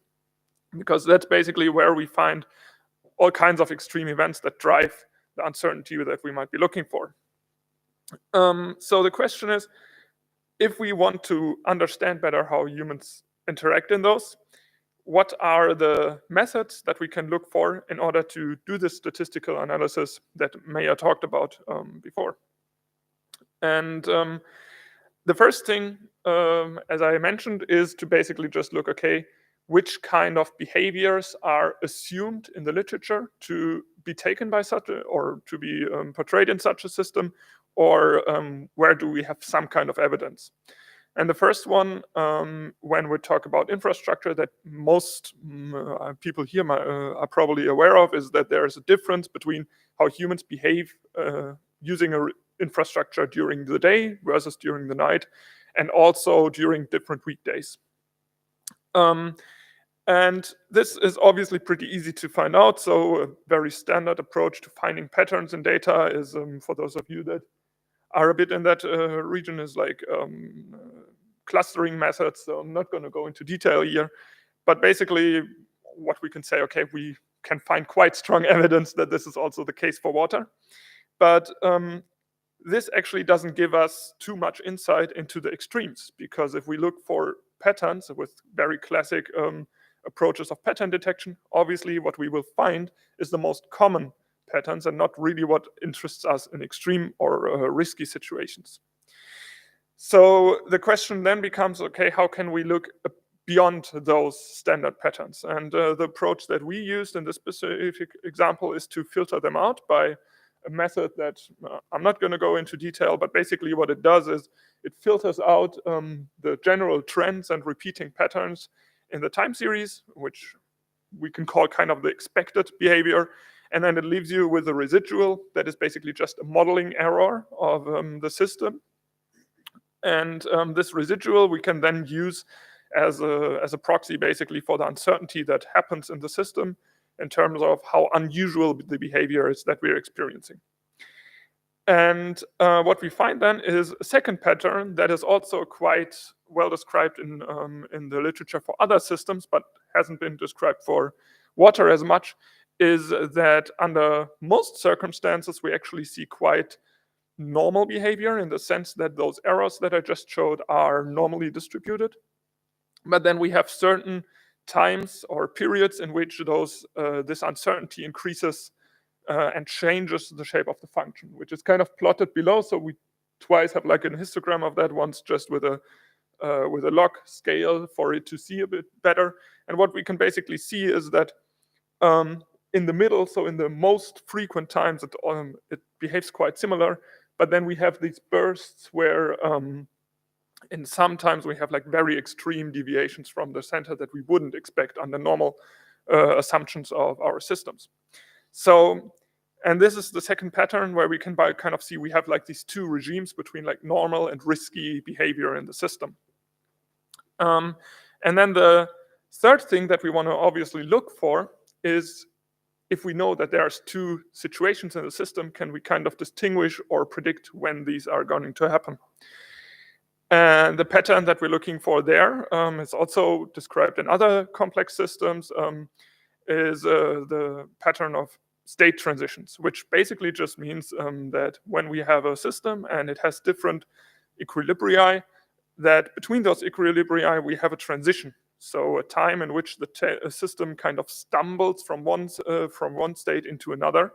Speaker 10: Because that's basically where we find all kinds of extreme events that drive the uncertainty that we might be looking for. So the question is, if we want to understand better how humans interact in those, what are the methods that we can look for in order to do this statistical analysis that Maya talked about before. And the first thing, as I mentioned, is to basically just look, okay, which kind of behaviors are assumed in the literature to be taken by such a, or to be portrayed in such a system, or where do we have some kind of evidence. And the first one, when we talk about infrastructure, that most people here are probably aware of, is that there is a difference between how humans behave using an infrastructure during the day versus during the night, and also during different weekdays. And this is obviously pretty easy to find out. So a very standard approach to finding patterns in data is, for those of you that are a bit in that region, is like clustering methods. So I'm not going to go into detail here, but basically what we can say, okay, we can find quite strong evidence that this is also the case for water. But this actually doesn't give us too much insight into the extremes, because if we look for patterns with very classic approaches of pattern detection, obviously what we will find is the most common patterns and not really what interests us in extreme or risky situations. So the question then becomes, okay, how can we look beyond those standard patterns? And the approach that we used in this specific example is to filter them out by a method that I'm not going to go into detail, but basically what it does is it filters out the general trends and repeating patterns in the time series, which we can call kind of the expected behavior. And then it leaves you with a residual that is basically just a modeling error of the system. And this residual we can then use as a proxy basically for the uncertainty that happens in the system in terms of how unusual the behavior is that we're experiencing. And what we find then is a second pattern that is also quite well described in the literature for other systems, but hasn't been described for water as much, is that under most circumstances, we actually see quite normal behavior in the sense that those errors that I just showed are normally distributed. But then we have certain times or periods in which this uncertainty increases and changes the shape of the function, which is kind of plotted below. So we twice have like a histogram of that, once just with a log scale for it to see a bit better. And what we can basically see is that in the middle, so in the most frequent times, it behaves quite similar. But then we have these bursts where in sometimes we have like very extreme deviations from the center that we wouldn't expect under normal assumptions of our systems. So, and this is the second pattern where we can kind of see we have like these two regimes between like normal and risky behavior in the system. And then the third thing that we want to obviously look for is, if we know that there's two situations in the system, can we kind of distinguish or predict when these are going to happen? And the pattern that we're looking for there is also described in other complex systems, is the pattern of state transitions, which basically just means that when we have a system and it has different equilibria, that between those equilibria we have a transition. So a time in which the system kind of stumbles from one state into another,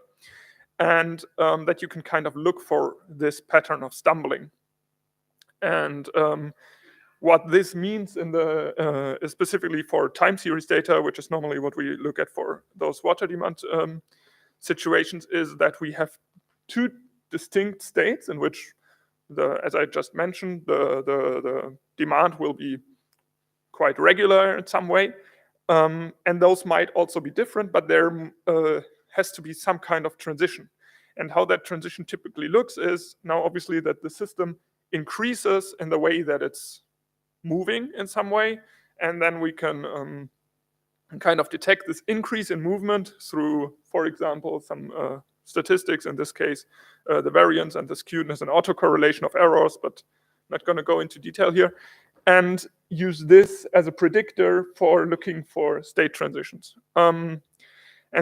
Speaker 10: and that you can kind of look for this pattern of stumbling. And what this means in the specifically for time series data, which is normally what we look at for those water demand situations, is that we have two distinct states in which, as I just mentioned, the demand will be quite regular in some way, and those might also be different, but there has to be some kind of transition. And how that transition typically looks is now obviously that the system increases in the way that it's moving in some way, and then we can kind of detect this increase in movement through, for example, some statistics, in this case, the variance and the skewedness and autocorrelation of errors, but I'm not going to go into detail here, and use this as a predictor for looking for state transitions. And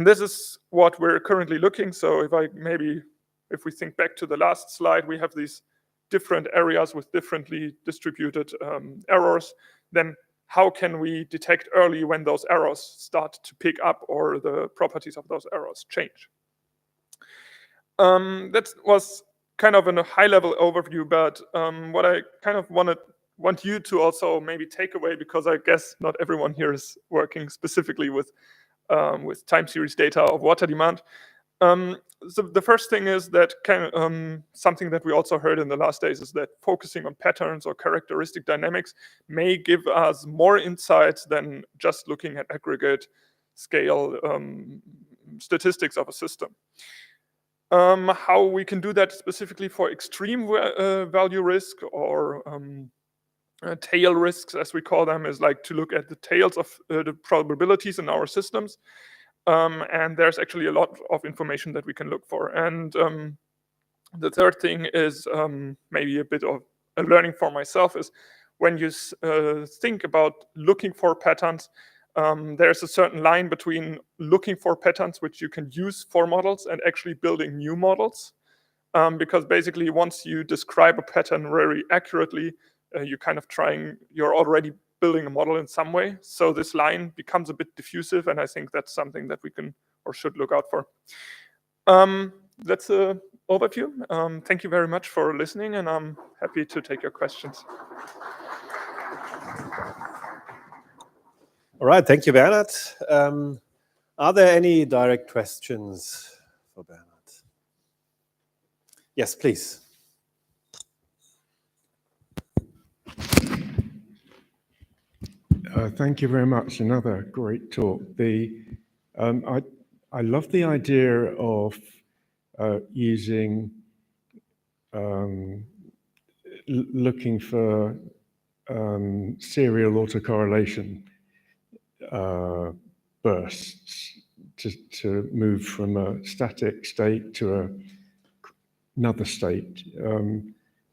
Speaker 10: this is what we're currently looking. So if we think back to the last slide, we have these different areas with differently distributed errors. Then how can we detect early when those errors start to pick up or the properties of those errors change? That was kind of in a high-level overview, but what I kind of want you to also maybe take away, because I guess not everyone here is working specifically with time series data of water demand. So the first thing is that something that we also heard in the last days is that focusing on patterns or characteristic dynamics may give us more insights than just looking at aggregate scale statistics of a system. How we can do that specifically for extreme value risk or tail risks, as we call them, is like to look at the tails of the probabilities in our systems. And there's actually a lot of information that we can look for. And the third thing is maybe a bit of a learning for myself is when you think about looking for patterns, there's a certain line between looking for patterns which you can use for models and actually building new models. Because basically once you describe a pattern very accurately, you're already building a model in some way. So this line becomes a bit diffusive, and I think that's something that we can or should look out for. That's an overview. Thank you very much for listening, and I'm happy to take your questions.
Speaker 1: All right, thank you, Bernhard. Are there any direct questions for Bernhard? Yes, please.
Speaker 9: Thank you very much. Another great talk. I love the idea of using looking for serial autocorrelation bursts to move from a static state to another state.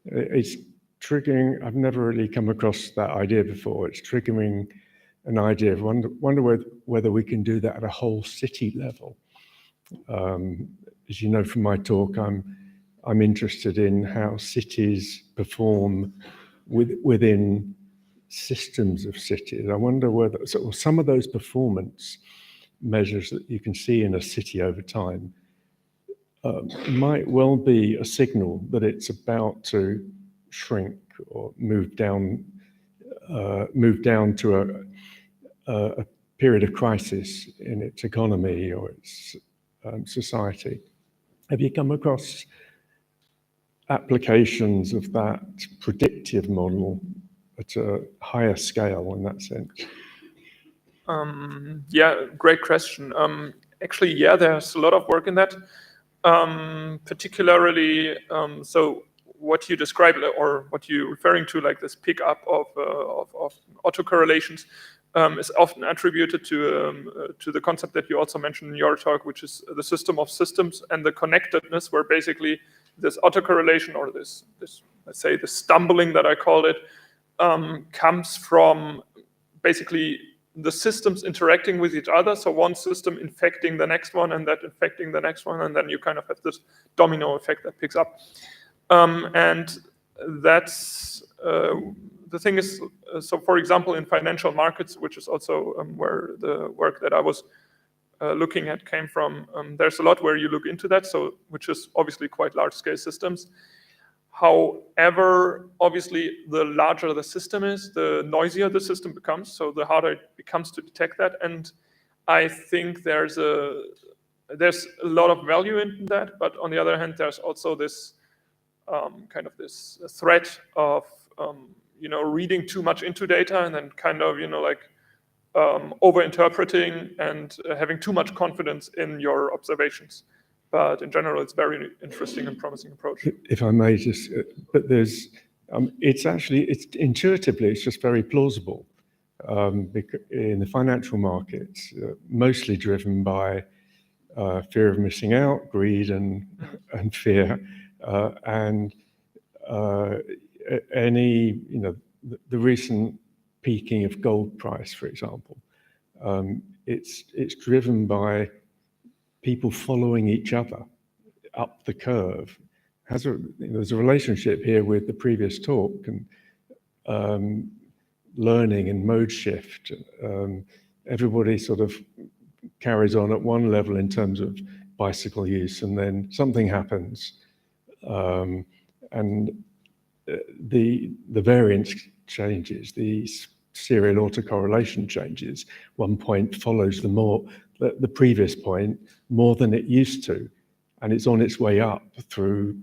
Speaker 9: It's triggering. I've never really come across that idea before. It's triggering an idea of wonder whether we can do that at a whole city level. As you know from my talk, I'm interested in how cities perform within systems of cities. I wonder whether some of those performance measures that you can see in a city over time might well be a signal that it's about to shrink or move down to a period of crisis in its economy or its society. Have you come across applications of that predictive model at a higher scale in that sense?
Speaker 10: Yeah, great question. Actually, yeah, there's a lot of work in that. Particularly, so what you described or what you're referring to, like this pickup of autocorrelations, is often attributed to the concept that you also mentioned in your talk, which is the system of systems and the connectedness, where basically this autocorrelation or this let's say the stumbling that I called it comes from basically the systems interacting with each other. So one system infecting the next one and that infecting the next one, and then you kind of have this domino effect that picks up. And that's the thing is, so for example, in financial markets, which is also where the work that I was looking at came from, there's a lot where you look into that, so which is obviously quite large-scale systems. However, obviously, the larger the system is, the noisier the system becomes, so the harder it becomes to detect that. And I think there's a lot of value in that, but on the other hand, there's also this kind of this threat of reading too much into data and then kind of over-interpreting and having too much confidence in your observations. But in general, it's very interesting and promising approach.
Speaker 9: If I may just, but there's, it's intuitively, it's just very plausible in the financial markets, mostly driven by fear of missing out, greed and fear, and the recent peaking of gold price, for example, it's driven by people following each other up the curve. There's a relationship here with the previous talk, and learning and mode shift. Everybody sort of carries on at one level in terms of bicycle use, and then something happens, and the variance changes, the serial autocorrelation changes. One point follows the previous point more than it used to, and it's on its way up through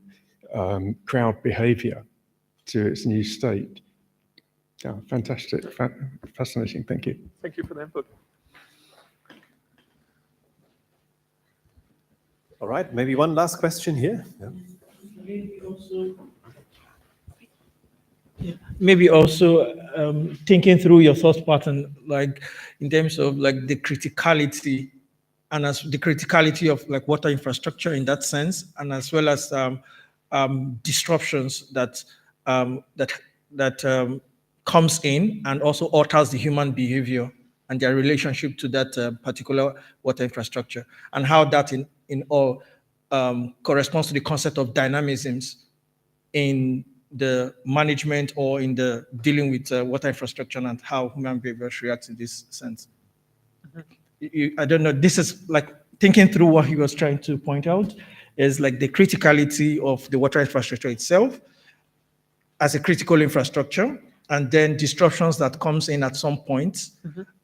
Speaker 9: crowd behavior to its new state. Yeah, fantastic, fascinating. Thank you.
Speaker 10: Thank you for the input.
Speaker 1: All right, maybe one last question here. Yeah.
Speaker 11: Maybe also thinking through your thought pattern, like in terms of like the criticality, and as the criticality of like water infrastructure in that sense, and as well as disruptions that comes in and also alters the human behavior and their relationship to that particular water infrastructure, and how that in all corresponds to the concept of dynamisms in the management or in the dealing with water infrastructure, and how human behaviors react in this sense. I don't know, this is like thinking through what he was trying to point out is like the criticality of the water infrastructure itself as a critical infrastructure, and then disruptions that comes in at some point,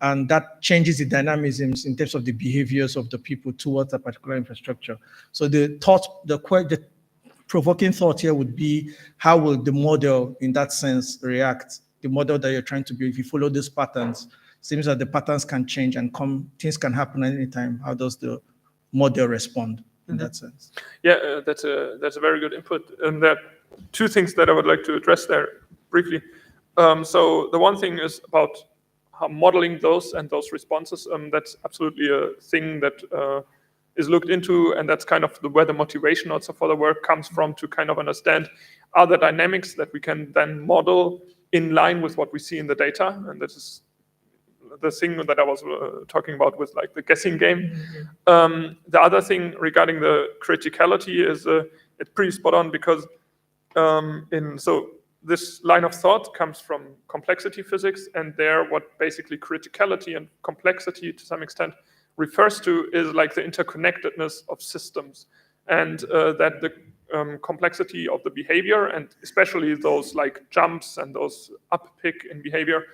Speaker 11: and that changes the dynamisms in terms of the behaviors of the people towards a particular infrastructure. So the provoking thought here would be, how will the model in that sense react? The model that you're trying to build, if you follow these patterns, seems that the patterns can change and things can happen at any time. How does the model respond in that sense?
Speaker 10: Yeah, that's a very good input. And there are two things that I would like to address there briefly. So the one thing is about how modeling those and those responses. That's absolutely a thing that is looked into, and that's kind of where the motivation also for the work comes from, to kind of understand other dynamics that we can then model in line with what we see in the data. And this is the thing that I was talking about with like the guessing game. The other thing regarding the criticality is it's pretty spot on, because so this line of thought comes from complexity physics, and there what basically criticality and complexity to some extent refers to is like the interconnectedness of systems, and that the complexity of the behavior, and especially those like jumps and those uppick in behavior,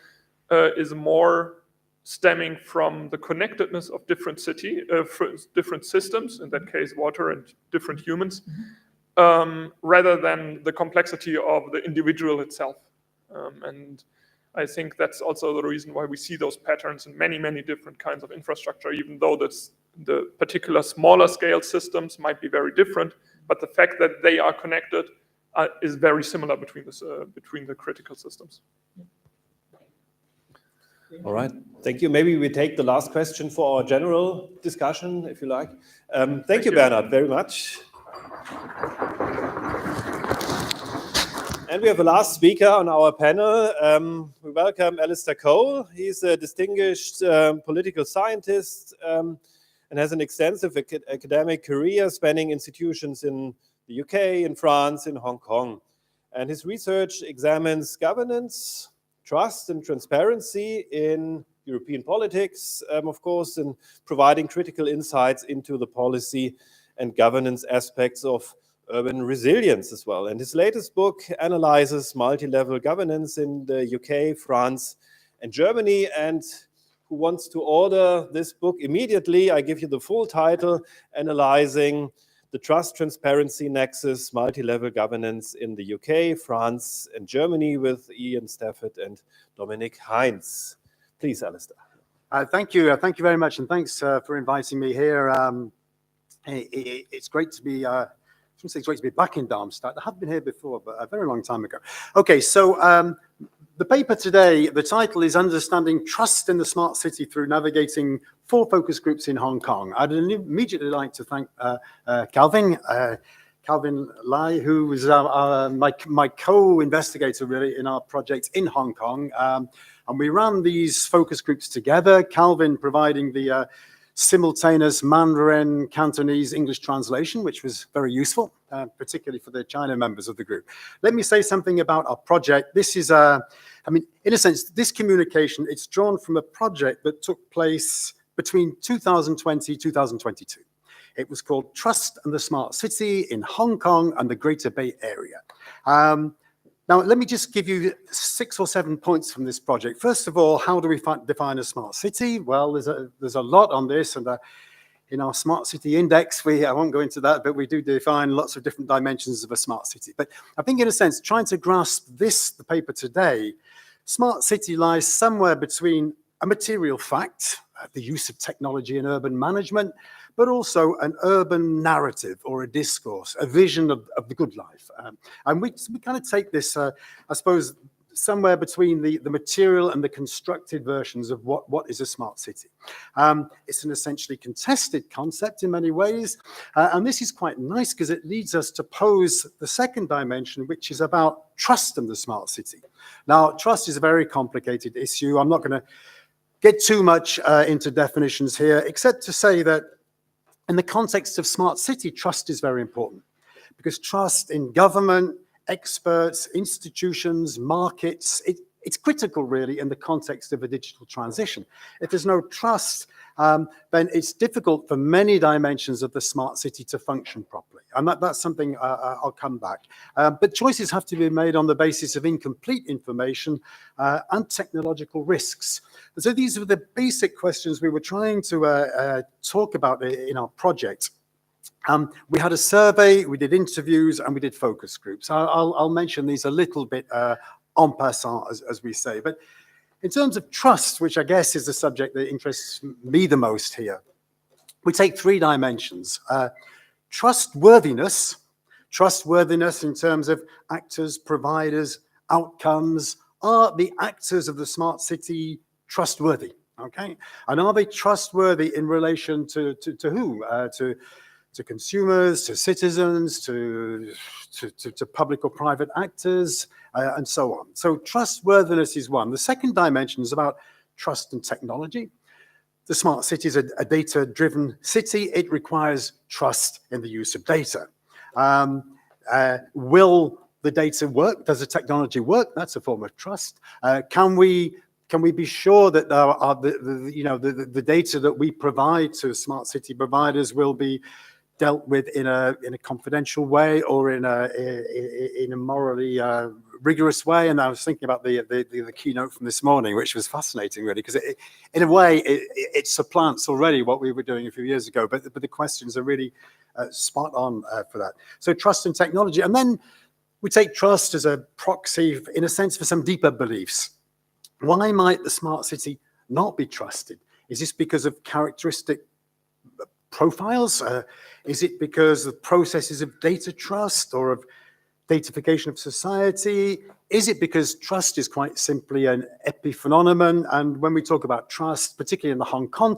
Speaker 10: is more stemming from the connectedness of different different systems, in that case water and different humans, rather than the complexity of the individual itself. And I think that's also the reason why we see those patterns in many, many different kinds of infrastructure, even though the particular smaller scale systems might be very different, but the fact that they are connected is very similar between the critical systems.
Speaker 1: All right, thank you. Maybe we take the last question for our general discussion, if you like. Thank you, Bernhard, very much. And we have a last speaker on our panel. We welcome Alistair Cole. He's a distinguished political scientist and has an extensive academic career spanning institutions in the UK, in France, in Hong Kong. And his research examines governance, trust and transparency in European politics, of course, and providing critical insights into the policy and governance aspects of urban resilience as well. And his latest book analyzes multi-level governance in the UK, France, and Germany. And who wants to order this book immediately? I give you the full title: Analyzing the Trust Transparency Nexus, Multi-Level Governance in the UK, France, and Germany, with Ian Stafford and Dominic Heinz. Please, Alistair.
Speaker 12: Thank you very much, and thanks for inviting me here. It's great to be. I shouldn't say it's great to be back in Darmstadt. I have been here before, but a very long time ago. Okay, so the paper today, the title is Understanding Trust in the Smart City Through Navigating 4 Focus Groups in Hong Kong. I'd immediately like to thank Calvin Lai, who was my co-investigator really in our project in Hong Kong. And we ran these focus groups together, Calvin providing the simultaneous Mandarin, Cantonese, English translation, which was very useful, particularly for the China members of the group. Let me say something about our project. This is a I mean, in a sense, this communication, it's drawn from a project that took place between 2020, 2022. It was called Trust and the Smart City in Hong Kong and the Greater Bay Area. Now, let me just give you 6 or 7 points from this project. First of all, how do we define a smart city? Well, there's a lot on this, and in our smart city index, I won't go into that, but we do define lots of different dimensions of a smart city. But I think in a sense, trying to grasp the paper today, smart city lies somewhere between a material fact, the use of technology in urban management, but also an urban narrative or a discourse, a vision of the good life. And we kind of take this, I suppose, somewhere between the material and the constructed versions of what is a smart city. It's an essentially contested concept in many ways, and this is quite nice because it leads us to pose the second dimension, which is about trust in the smart city. Now, trust is a very complicated issue. I'm not going to get too much into definitions here, except to say that in the context of smart city, trust is very important, because trust in government, experts, institutions, markets, it's critical really in the context of a digital transition. If there's no trust, then it's difficult for many dimensions of the smart city to function properly. And that's something I'll come back. But choices have to be made on the basis of incomplete information and technological risks. And so these were the basic questions we were trying to talk about in our project. We had a survey, we did interviews, and we did focus groups. I'll mention these a little bit en passant, as we say. But in terms of trust, which I guess is the subject that interests me the most here, we take 3 dimensions. Trustworthiness in terms of actors, providers, outcomes. Are the actors of the smart city trustworthy? Okay, and are they trustworthy in relation to who? To consumers, to citizens, to public or private actors, and so on. So trustworthiness is one. The second dimension is about trust and technology. The smart city is a data-driven city. It requires trust in the use of data. Will the data work? Does the technology work? That's a form of trust. Can we be sure that the data that we provide to smart city providers will be dealt with in a confidential way or in a morally rigorous way? And I was thinking about the keynote from this morning, which was fascinating, really, because in a way it supplants already what we were doing a few years ago. But the questions are really spot on for that. So trust in technology, and then we take trust as a proxy, in a sense, for some deeper beliefs. Why might the smart city not be trusted? Is this because of characteristic profiles? Is it because of processes of data trust or of datafication of society? Is it because trust is quite simply an epiphenomenon? And when we talk about trust, particularly in the Hong Kong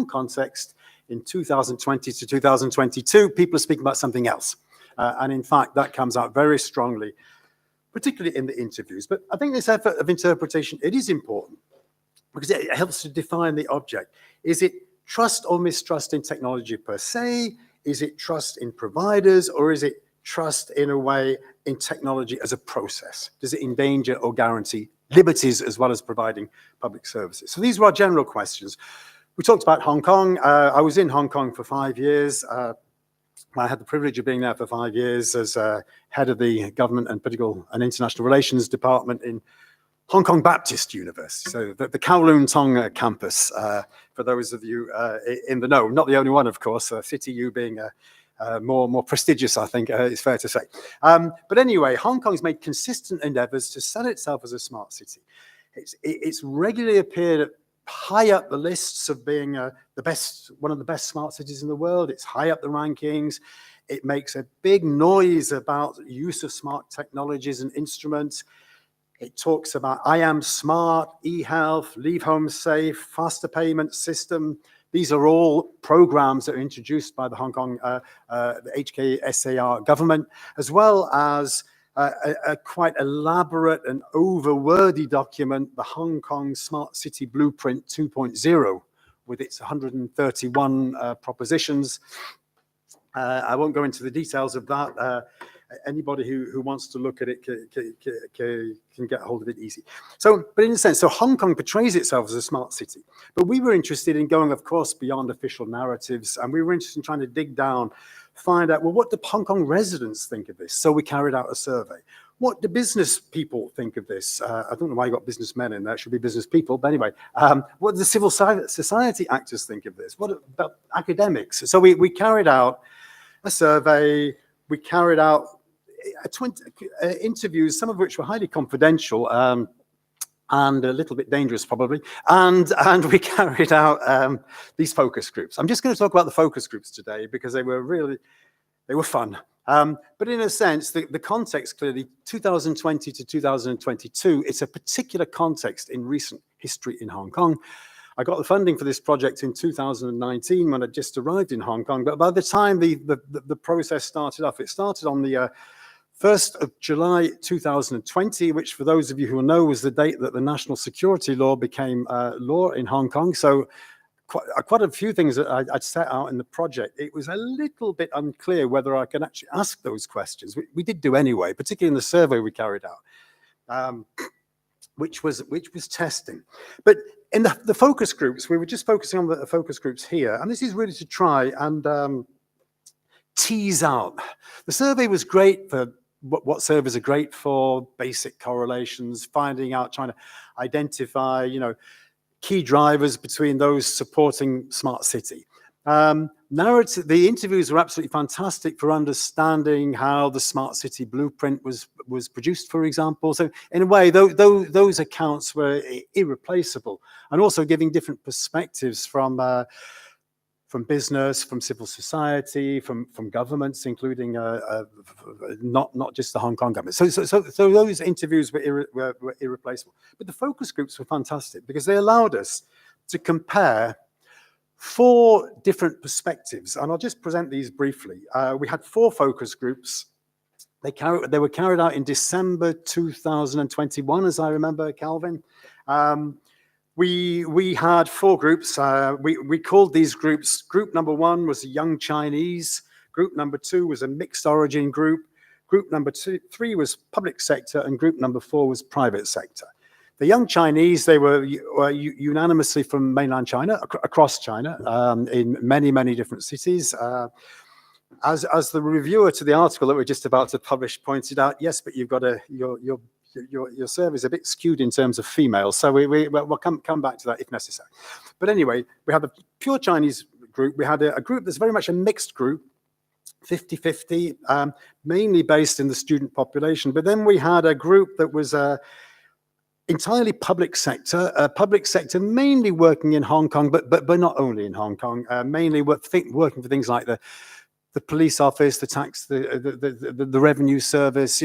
Speaker 12: context, in 2020 to 2022, people are speaking about something else. And in fact, that comes out very strongly, particularly in the interviews. But I think this effort of interpretation, it is important because it helps to define the object. Is it trust or mistrust in technology per se? Is it trust in providers, or is it trust in a way in technology as a process? Does it endanger or guarantee liberties as well as providing public services? So these were our general questions. We talked about Hong Kong. I was in Hong Kong for 5 years. I had the privilege of being there for 5 years as head of the Government and Political and International Relations Department in Hong Kong Baptist University, so the Kowloon Tong campus, for those of you in the know. Not the only one, of course, CityU being more prestigious, I think it's fair to say. But anyway, Hong Kong's made consistent endeavors to sell itself as a smart city. It's regularly appeared high up the lists of being one of the best smart cities in the world. It's high up the rankings. It makes a big noise about use of smart technologies and instruments. It talks about I Am Smart, eHealth, Leave Home Safe, faster payment system. These are all programs that are introduced by the Hong Kong the HKSAR government, as well as a quite elaborate and over-wordy document, the Hong Kong Smart City Blueprint 2.0, with its 131 propositions. I won't go into the details of that. anybody who wants to look at it can get hold of it easy. So, but in a sense, so Hong Kong portrays itself as a smart city. But we were interested in going, of course, beyond official narratives, and we were interested in trying to dig down, find out, well, what do Hong Kong residents think of this? So we carried out a survey. What do business people think of this? I don't know why you got businessmen in there. It should be business people. But anyway, what do the civil society actors think of this? What about academics? So we carried out a survey. We carried out 20 interviews, some of which were highly confidential and a little bit dangerous probably. And we carried out these focus groups. I'm just going to talk about the focus groups today because they were fun. But in a sense, the context clearly, 2020 to 2022, it's a particular context in recent history in Hong Kong. I got the funding for this project in 2019 when I just arrived in Hong Kong. But by the time the process started off, it started on the 1st of July 2020, which for those of you who know was the date that the national security law became law in Hong Kong. So quite a few things that I'd set out in the project. It was a little bit unclear whether I could actually ask those questions. We did do anyway, particularly in the survey we carried out, which was testing. But in the focus groups, we were just focusing on the focus groups here, and this is really to try and tease out. The survey was great for what surveys are great for: basic correlations, finding out, trying to identify, key drivers between those supporting smart city. Narrative, the interviews were absolutely fantastic for understanding how the smart city blueprint was produced, for example. So in a way, those accounts were irreplaceable, and also giving different perspectives from business, from civil society, from governments, including not just the Hong Kong government. So those interviews were irreplaceable. But the focus groups were fantastic because they allowed us to compare 4 different perspectives, and I'll just present these briefly. We had 4 focus groups. They were carried out in December 2021, as I remember, Calvin. We had 4 groups. We called these groups. Group number 1 was young Chinese. Group number 2 was a mixed origin group. Group number 3 was public sector, and group number 4 was private sector. The young Chinese, they were unanimously from mainland China, across China, in many, many different cities. As the reviewer to the article that we're just about to publish pointed out, yes, but you've got your survey is a bit skewed in terms of females, so we'll come back to that if necessary. But anyway, we had the pure Chinese group. We had a group that's very much a mixed group, 50-50, mainly based in the student population. But then we had a group that was entirely public sector mainly working in Hong Kong, but not only in Hong Kong, mainly working for things like the police office, the tax, the revenue service,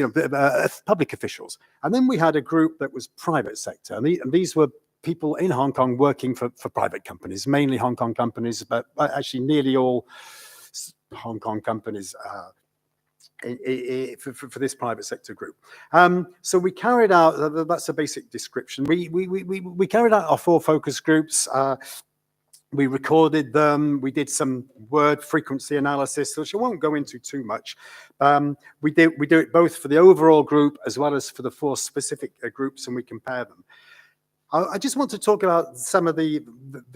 Speaker 12: public officials. And then we had a group that was private sector, and these were people in Hong Kong working for private companies, mainly Hong Kong companies, but actually nearly all Hong Kong companies for this private sector group. So we carried out, that's a basic description. We carried out our 4 focus groups. We recorded them. We did some word frequency analysis, which I won't go into too much. We do it both for the overall group as well as for the 4 specific groups, and we compare them. I just want to talk about some of the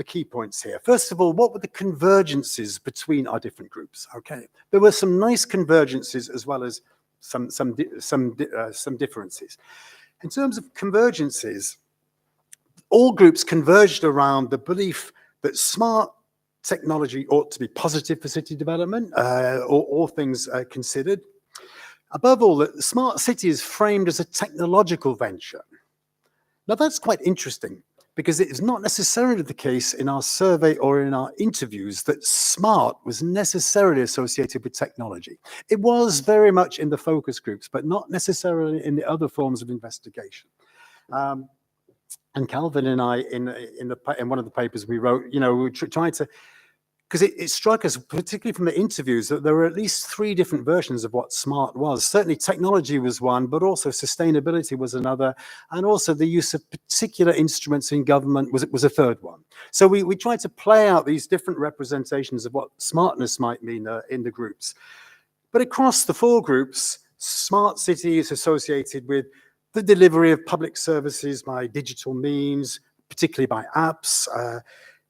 Speaker 12: key points here. First of all, what were the convergences between our different groups? Okay, there were some nice convergences as well as some differences. In terms of convergences, all groups converged around the belief that smart technology ought to be positive for city development, all things considered. Above all, that the smart city is framed as a technological venture. Now, that's quite interesting because it is not necessarily the case in our survey or in our interviews that smart was necessarily associated with technology. It was very much in the focus groups, but not necessarily in the other forms of investigation. And Calvin and I, in one of the papers we wrote, we tried to, because it struck us, particularly from the interviews, that there were at least 3 different versions of what smart was. Certainly technology was one, but also sustainability was another, and also the use of particular instruments in government was a third one. So we tried to play out these different representations of what smartness might mean in the groups. But across the 4 groups, smart city is associated with the delivery of public services by digital means, particularly by apps.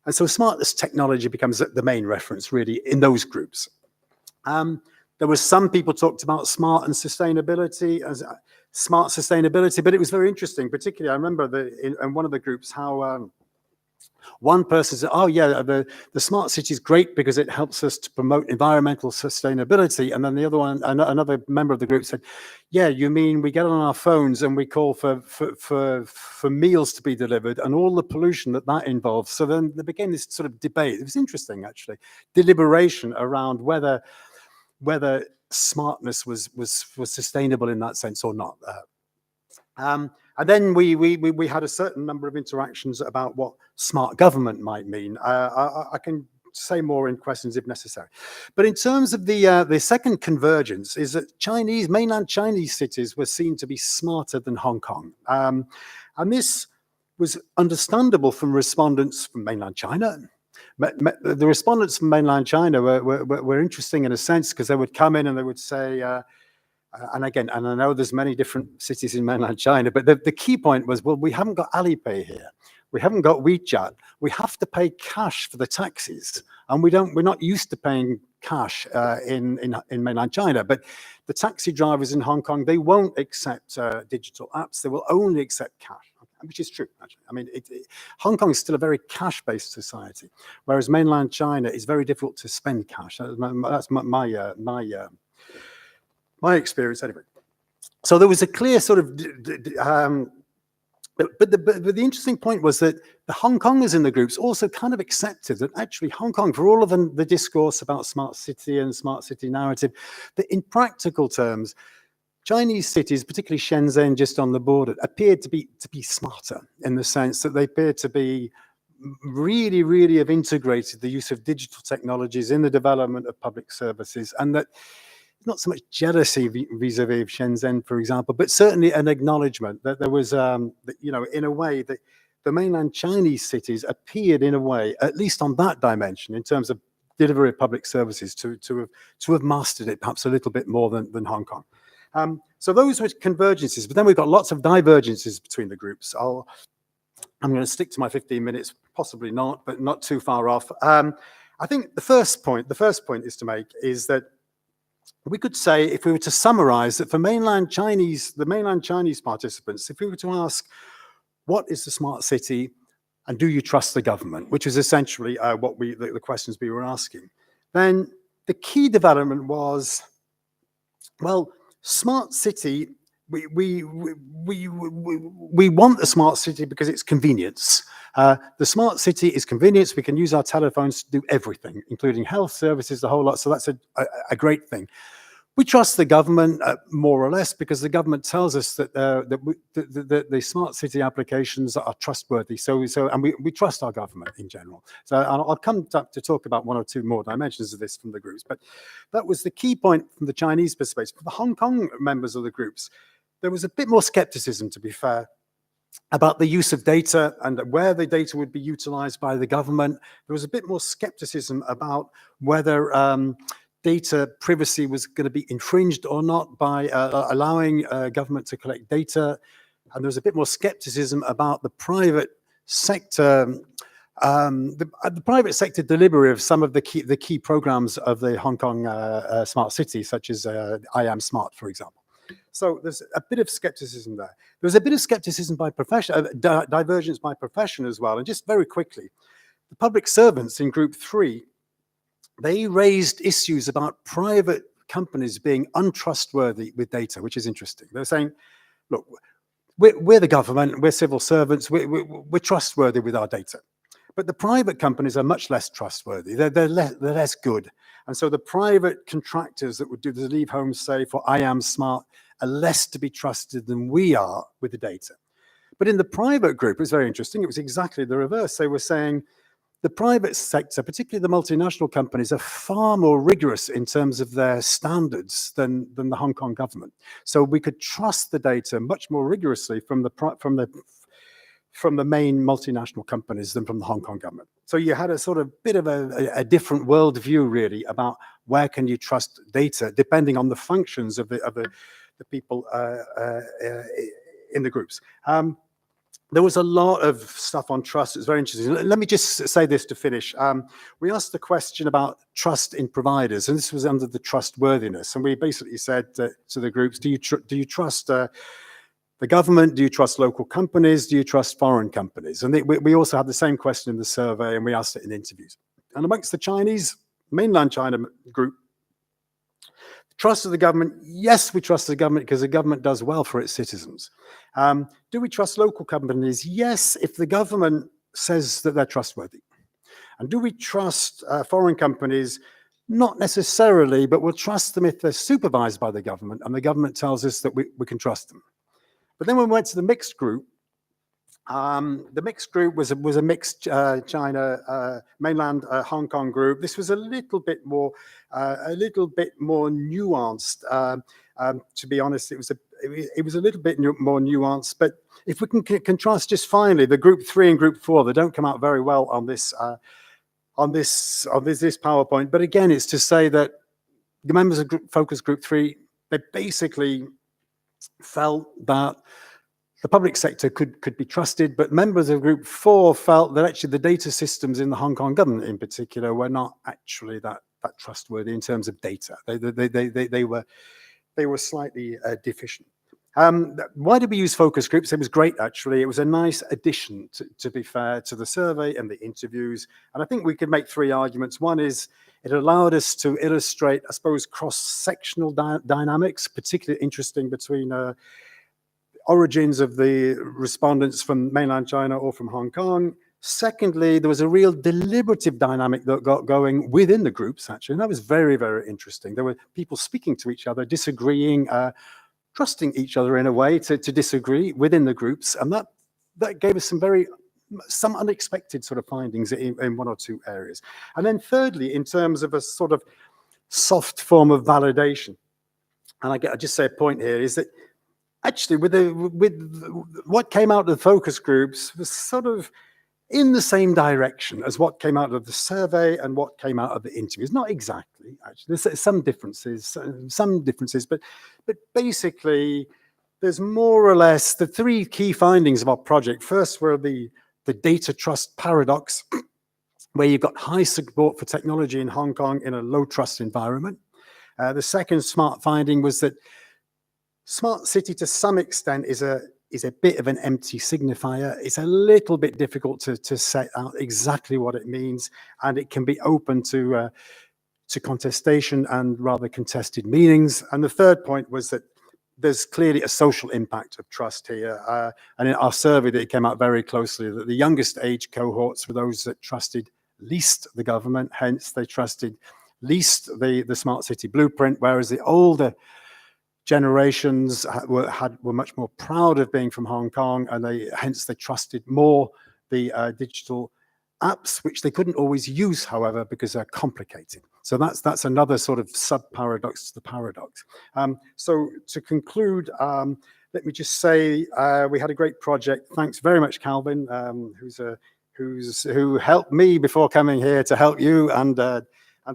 Speaker 12: And so smartness technology becomes the main reference really in those groups. There was some people talked about smart and sustainability as smart sustainability, but it was very interesting. Particularly, I remember in one of the groups how one person said, "Oh yeah, the smart city is great because it helps us to promote environmental sustainability." And then the other one, another member of the group said, "Yeah, you mean we get on our phones and we call for meals to be delivered and all the pollution that involves." So then there became this sort of debate. It was interesting actually, deliberation around whether smartness was sustainable in that sense or not. And then we had a certain number of interactions about what smart government might mean. I can say more in questions if necessary. But in terms of the second convergence is that mainland Chinese cities were seen to be smarter than Hong Kong. And this was understandable from respondents from mainland China. The respondents from mainland China were interesting in a sense because they would come in and they would say, and again, and I know there's many different cities in mainland China, but the key point was, well, we haven't got Alipay here. We haven't got WeChat. We have to pay cash for the taxis. And we're not used to paying cash in mainland China. But the taxi drivers in Hong Kong, they won't accept digital apps. They will only accept cash, which is true, actually. I mean, Hong Kong is still a very cash-based society, whereas mainland China is very difficult to spend cash. That's my experience anyway. So there was a clear sort of, but the interesting point was that the Hong Kongers in the groups also kind of accepted that actually Hong Kong, for all of the discourse about smart city and smart city narrative, that in practical terms, Chinese cities, particularly Shenzhen just on the border, appeared to be smarter in the sense that they appeared to be really have integrated the use of digital technologies in the development of public services, and that not so much jealousy vis-a-vis Shenzhen, for example, but certainly an acknowledgement that there was, in a way that the mainland Chinese cities appeared in a way, at least on that dimension, in terms of delivery of public services, to have mastered it perhaps a little bit more than Hong Kong. So those were convergences, but then we've got lots of divergences between the groups. I'm going to stick to my 15 minutes, possibly not, but not too far off. I think the first point is to make is that we could say, if we were to summarize, that for the mainland Chinese participants, if we were to ask, what is the smart city and do you trust the government, which is essentially the questions we were asking, then the key development was, well, smart city, we want the smart city because it's convenience. The smart city is convenience. We can use our telephones to do everything, including health services, the whole lot. So that's a great thing. We trust the government more or less because the government tells us that the smart city applications are trustworthy. And we trust our government in general. So I'll come to talk about one or two more dimensions of this from the groups. But that was the key point from the Chinese perspective. For the Hong Kong members of the groups, there was a bit more skepticism, to be fair, about the use of data and where the data would be utilized by the government. There was a bit more skepticism about whether data privacy was going to be infringed or not by allowing government to collect data. And there was a bit more skepticism about the private sector, the private sector delivery of some of the key programs of the Hong Kong smart city, such as I Am Smart, for example. So there's a bit of skepticism there. There's a bit of skepticism by profession, divergence by profession as well. And just very quickly, the public servants in group 3, they raised issues about private companies being untrustworthy with data, which is interesting. They're saying, look, we're the government, we're civil servants, we're trustworthy with our data. But the private companies are much less trustworthy. They're less good. And so the private contractors that would do the Leave Home Safe or I Am Smart are less to be trusted than we are with the data. But in the private group, it was very interesting. It was exactly the reverse. They were saying the private sector, particularly the multinational companies, are far more rigorous in terms of their standards than the Hong Kong government. So we could trust the data much more rigorously from the from the main multinational companies than from the Hong Kong government. So you had a sort of bit of a different worldview, really, about where can you trust data, depending on the functions of the people in the groups. There was a lot of stuff on trust. It's very interesting. Let me just say this to finish. We asked the question about trust in providers, and this was under the trustworthiness. And we basically said to the groups, do you trust the government? Do you trust local companies? Do you trust foreign companies? And we also had the same question in the survey, and we asked it in interviews. And amongst the Chinese, mainland China group, trust of the government, yes, we trust the government because the government does well for its citizens. Do we trust local companies? Yes, if the government says that they're trustworthy. And do we trust foreign companies? Not necessarily, but we'll trust them if they're supervised by the government and the government tells us that we can trust them. But then when we went to the mixed group, the mixed group was a mixed China, mainland Hong Kong group. This was a little bit more nuanced. To be honest, it was a little bit more nuanced. But if we can contrast just finally the group 3 and group 4, they don't come out very well on this PowerPoint. But again, it's to say that the members of focus group 3, they basically felt that the public sector could be trusted, but members of group 4 felt that actually the data systems in the Hong Kong government in particular were not actually that trustworthy in terms of data. They were slightly deficient. Why did we use focus groups? It was great, actually. It was a nice addition, to be fair, to the survey and the interviews. And I think we could make 3 arguments. One is it allowed us to illustrate, I suppose, cross-sectional dynamics, particularly interesting between origins of the respondents from mainland China or from Hong Kong. Secondly, there was a real deliberative dynamic that got going within the groups, actually, and that was very, very interesting. There were people speaking to each other, disagreeing, trusting each other in a way to disagree within the groups, and that gave us some unexpected sort of findings in 1 or 2 areas. And then thirdly, in terms of a sort of soft form of validation, and I just say a point here, is that actually with what came out of the focus groups was sort of in the same direction as what came out of the survey and what came out of the interviews. Not exactly, actually. There's some differences, but basically there's more or less the 3 key findings of our project. First were the data trust paradox, where you've got high support for technology in Hong Kong in a low trust environment. The second smart finding was that smart city to some extent is a bit of an empty signifier. It's a little bit difficult to set out exactly what it means, and it can be open to contestation and rather contested meanings. And the third point was that there's clearly a social impact of trust here. And in our survey, that it came out very closely that the youngest age cohorts were those that trusted least the government, hence they trusted least the smart city blueprint, whereas the older generations were much more proud of being from Hong Kong, and hence they trusted more the digital apps, which they couldn't always use, however, because they're complicated. So that's another sort of sub-paradox to the paradox. So to conclude, let me just say we had a great project. Thanks very much, Calvin, who helped me before coming here to help you, and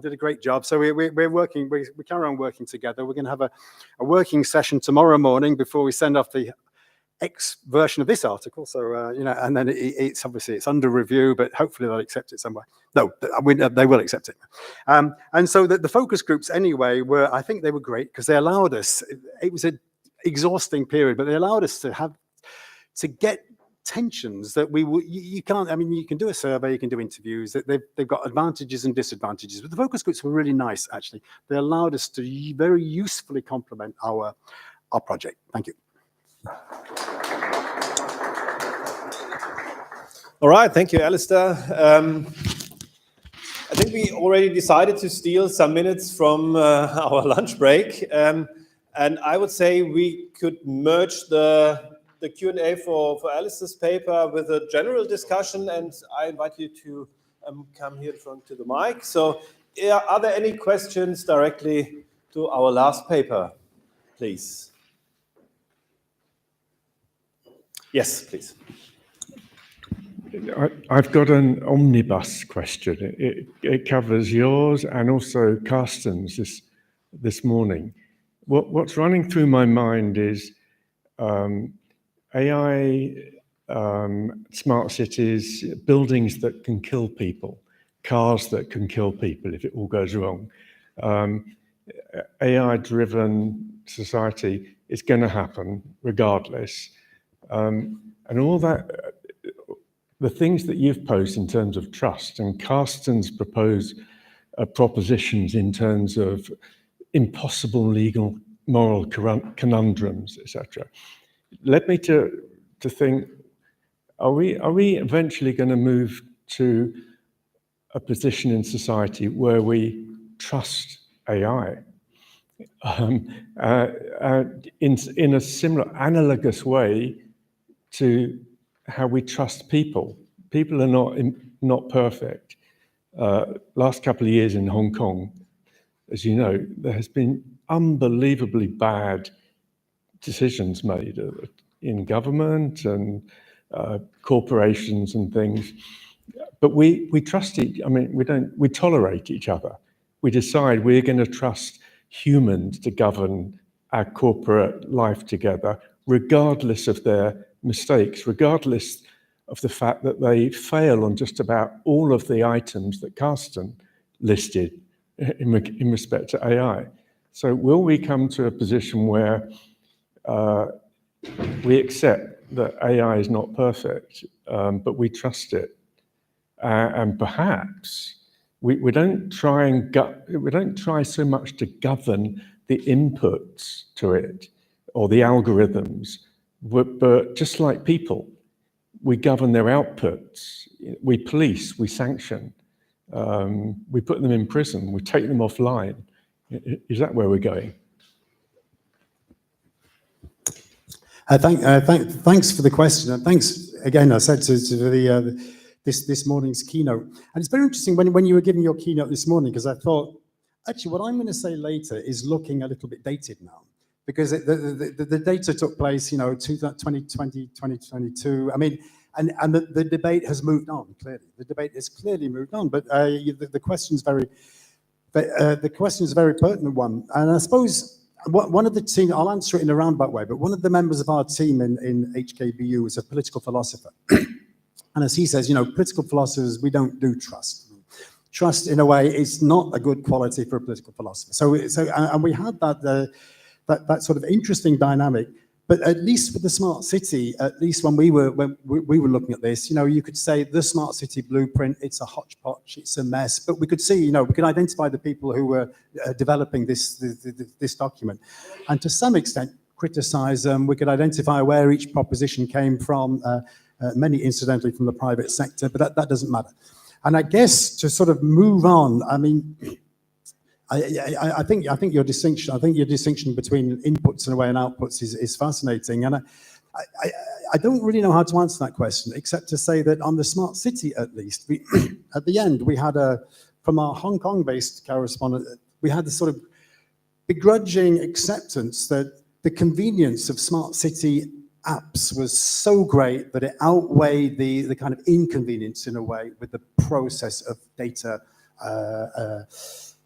Speaker 12: did a great job. So we're working, we carry on working together. We're going to have a working session tomorrow morning before we send off the X version of this article. So, and then it's obviously it's under review, but hopefully they'll accept it somewhere. No, they will accept it. And so the focus groups anyway I think they were great because they allowed us, it was an exhausting period, but they allowed us to get tensions that you can't. I mean, you can do a survey, you can do interviews. They've got advantages and disadvantages, but the focus groups were really nice. Actually, they allowed us to very usefully complement our project. Thank you.
Speaker 1: All right, thank you, Alistair. I think we already decided to steal some minutes from our lunch break, and I would say we could merge the Q&A for Alistair's paper with a general discussion, and I invite you to come here in front to the mic. So are there any questions directly to our last paper, please? Yes, please.
Speaker 9: I've got an omnibus question. It covers yours and also Carsten's this morning. What's running through my mind is AI, smart cities, buildings that can kill people, cars that can kill people if it all goes wrong. AI-driven society is going to happen regardless. And all that, the things that you've posed in terms of trust and Carsten's proposed propositions in terms of impossible legal moral conundrums, etc., led me to think, are we eventually going to move to a position in society where we trust AI in a similar analogous way to how we trust people? People are not perfect. Last couple of years in Hong Kong, as you know, there has been unbelievably bad decisions made in government and corporations and things. But we trust we tolerate each other. We decide we're going to trust humans to govern our corporate life together, regardless of their mistakes, regardless of the fact that they fail on just about all of the items that Carsten listed in respect to AI. So will we come to a position where we accept that AI is not perfect, but we trust it, and perhaps we don't try so much to govern the inputs to it or the algorithms, but just like people, we govern their outputs. We police, we sanction, we put them in prison, we take them offline. Is that where we're going?
Speaker 12: Thanks for the question, and thanks again. I said to this morning's keynote, and it's very interesting when you were giving your keynote this morning, because I thought actually what I'm going to say later is looking a little bit dated now, because the data took place, 2020, 2022. I mean, and the debate has moved on. Clearly, the debate has clearly moved on. But the question's very pertinent one, and I suppose. One of the team, I'll answer it in a roundabout way, but one of the members of our team in HKBU is a political philosopher. And as he says, political philosophers, we don't do trust. Trust, in a way, is not a good quality for a political philosopher. And we had that sort of interesting dynamic. But at least with the smart city, at least when we were looking at this, you could say the smart city blueprint, it's a hodgepodge, it's a mess. But we could see, we could identify the people who were developing this document, and to some extent criticize them. We could identify where each proposition came from, many incidentally from the private sector, but that doesn't matter. And I guess to sort of move on, I mean. I think your distinction between inputs in a way and outputs is fascinating, and I don't really know how to answer that question except to say that on the smart city, at least, at the end we had from our Hong Kong-based correspondent, we had this sort of begrudging acceptance that the convenience of smart city apps was so great that it outweighed the kind of inconvenience in a way with the process of data.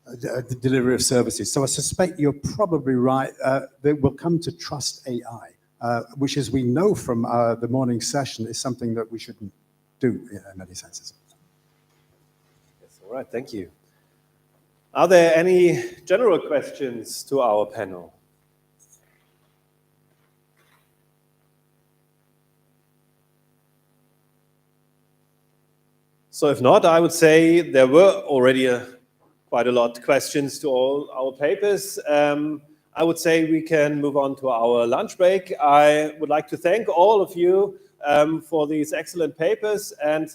Speaker 12: The delivery of services. So I suspect you're probably right. They will come to trust AI, which, as we know from the morning session, is something that we shouldn't do in many senses.
Speaker 1: Yes, all right, thank you. Are there any general questions to our panel? So if not, I would say there were already quite a lot of questions to all our papers. I would say we can move on to our lunch break. I would like to thank all of you for these excellent papers. And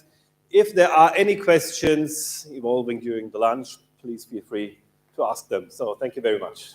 Speaker 1: if there are any questions evolving during the lunch, please feel free to ask them. So thank you very much.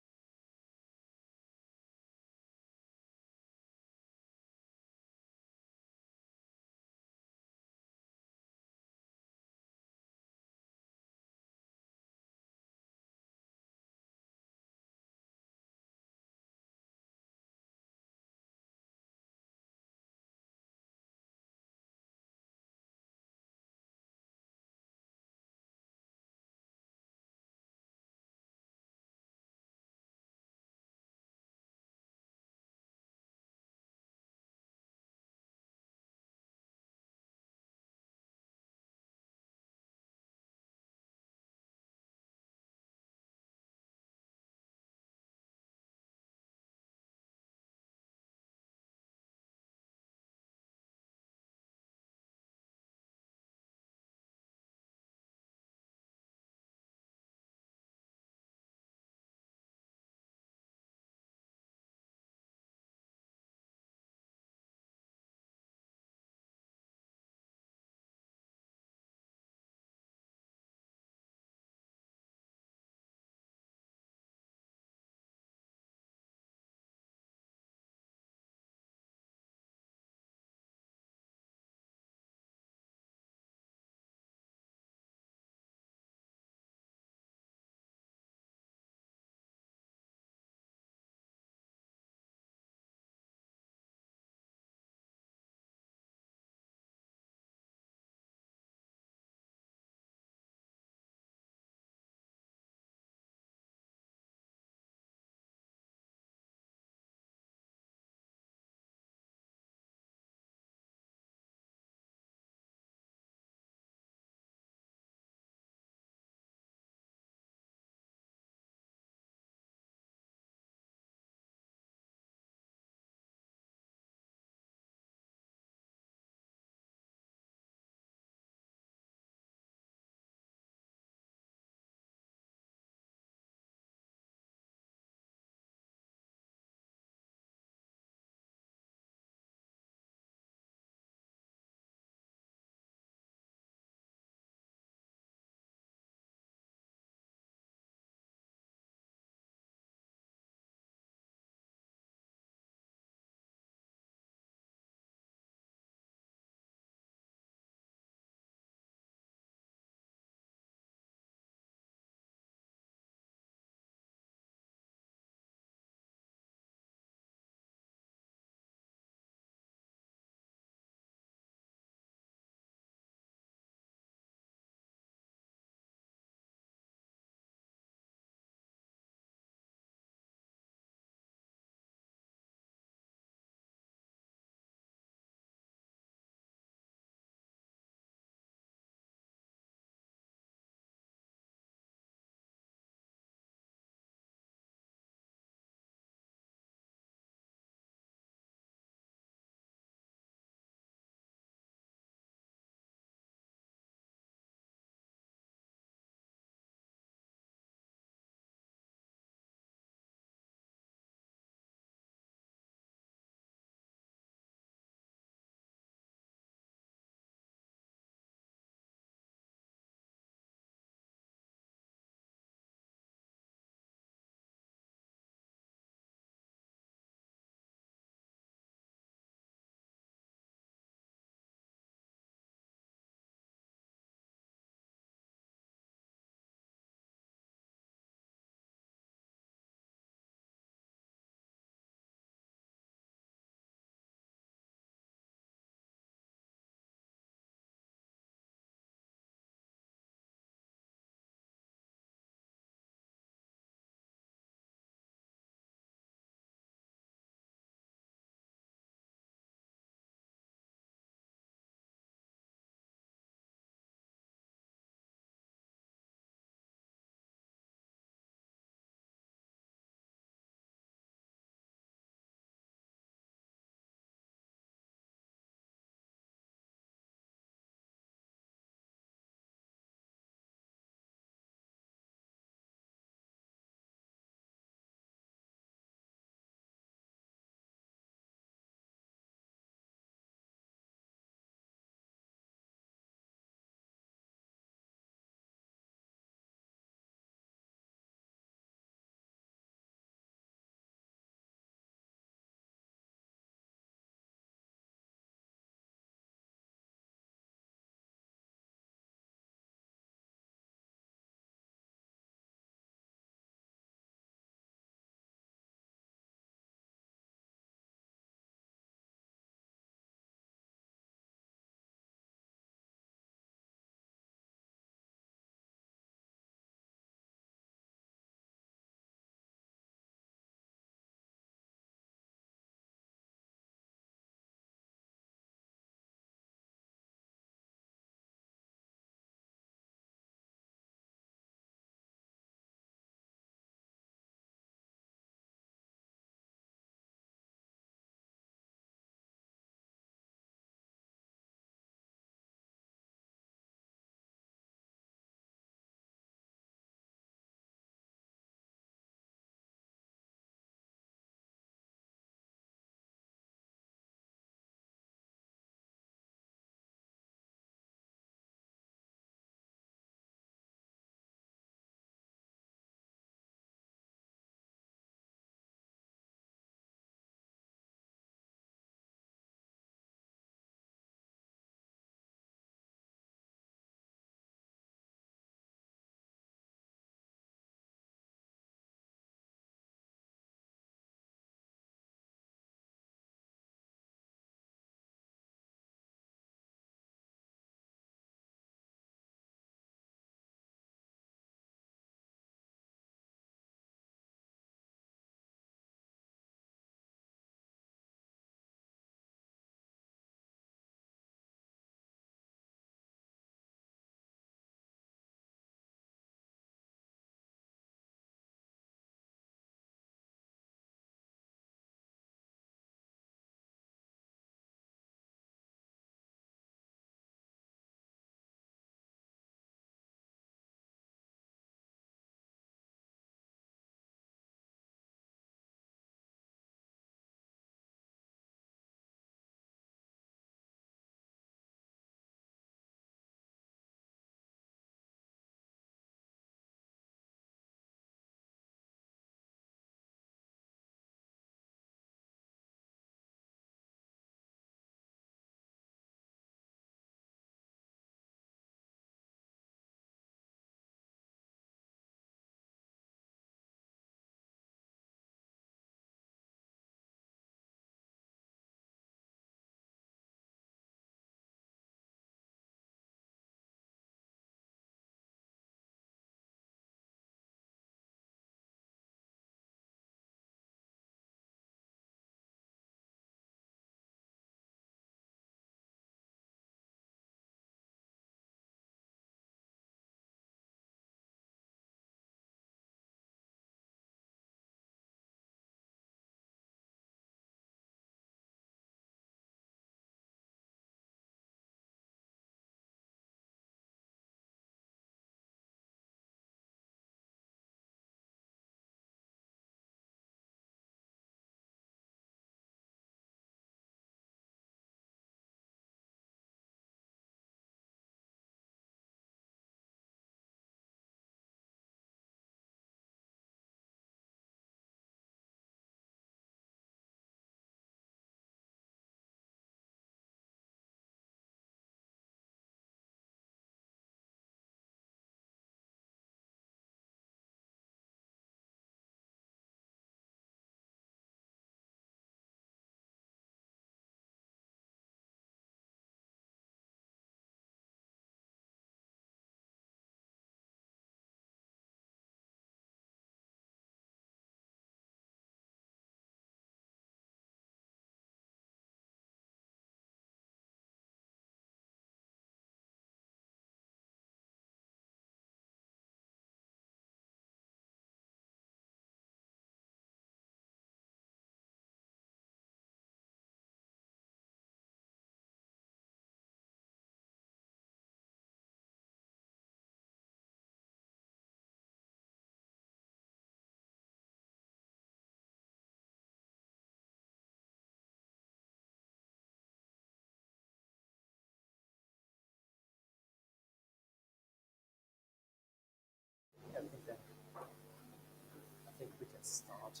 Speaker 13: start.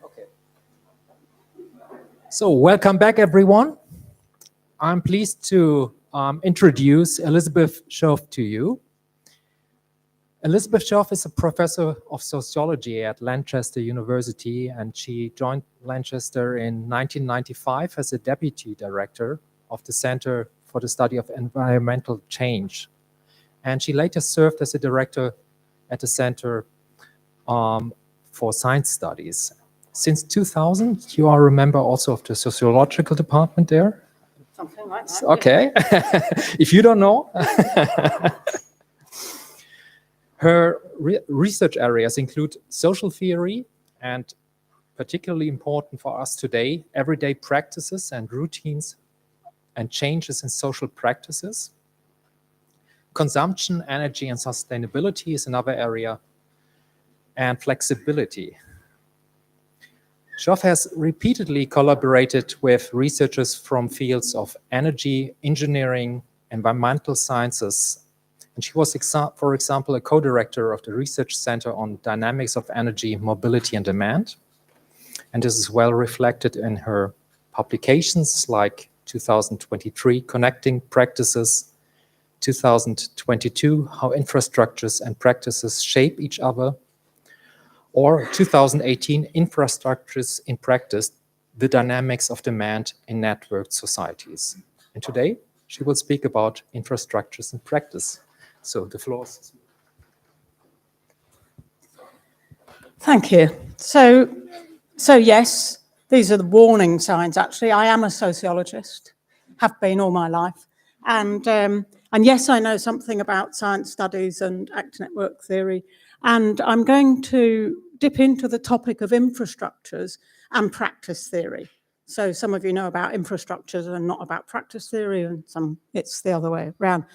Speaker 13: Okay. So welcome back, everyone. I'm pleased to introduce Elizabeth Schoaf to you. Elizabeth Schoaf is a professor of sociology at Lancaster University, and she joined Lancaster in 1995 as a deputy director of the Center for the Study of Environmental Change. And she later served as a director at the Center for Science Studies. Since 2000, you are a member also of the sociological department there?
Speaker 14: Something like that.
Speaker 13: Okay, if you don't know. Her research areas include social theory and, particularly important for us today, everyday practices and routines and changes in social practices. Consumption, energy, and sustainability is another area, and flexibility. Schoaf has repeatedly collaborated with researchers from fields of energy, engineering, environmental sciences, and she was, for example, a co-director of the Research Center on Dynamics of Energy, Mobility, and Demand. And this is well reflected in her publications like 2023, Connecting Practices, 2022, How Infrastructures and Practices Shape Each Other, or 2018, Infrastructures in Practice, The Dynamics of Demand in Networked Societies. And today, she will speak about infrastructures in practice. So the floor is.
Speaker 14: Thank you. So yes, these are the warning signs. Actually, I am a sociologist, have been all my life, and yes, I know something about science studies and active network theory, and I'm going to dip into the topic of infrastructures and practice theory. So some of you know about infrastructures and not about practice theory, and some it's the other way around.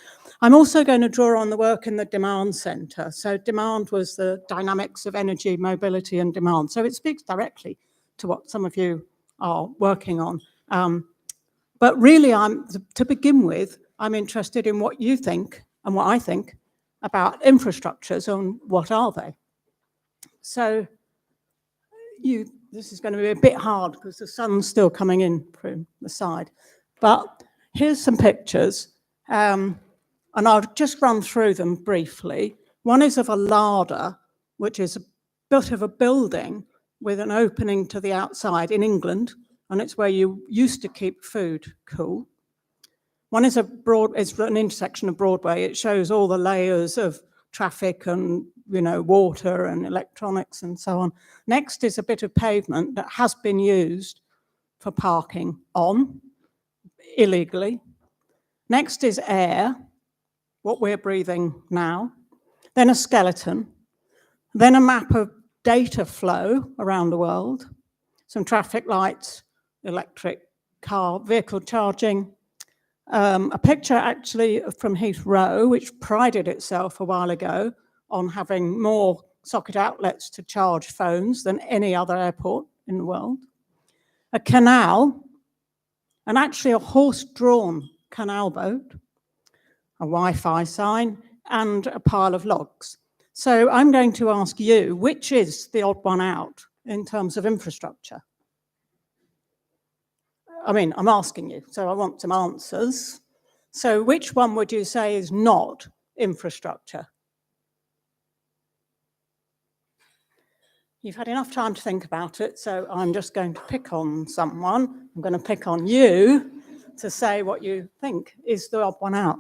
Speaker 14: I'm also going to draw on the work in the Demand Center. So demand was the dynamics of energy, mobility, and demand. So it speaks directly to what some of you are working on. But really, to begin with, I'm interested in what you think and what I think about infrastructures and what are they. So this is going to be a bit hard because the sun's still coming in from the side. But here's some pictures, and I'll just run through them briefly. One is of a larder, which is a bit of a building with an opening to the outside in England, and it's where you used to keep food cool. One is it's an intersection of Broadway. It shows all the layers of traffic and water and electronics and so on. Next is a bit of pavement that has been used for parking on illegally. Next is air, what we're breathing now. Then a skeleton. Then a map of data flow around the world. Some traffic lights, electric car, vehicle charging. A picture actually from Heathrow, which prided itself a while ago on having more socket outlets to charge phones than any other airport in the world. A canal, and actually a horse-drawn canal boat, a Wi-Fi sign, and a pile of logs. So I'm going to ask you, which is the odd one out in terms of infrastructure? I mean, I'm asking you, so I want some answers. So which one would you say is not infrastructure? You've had enough time to think about it, so I'm just going to pick on someone. I'm going to pick on you to say what you think is the odd one out.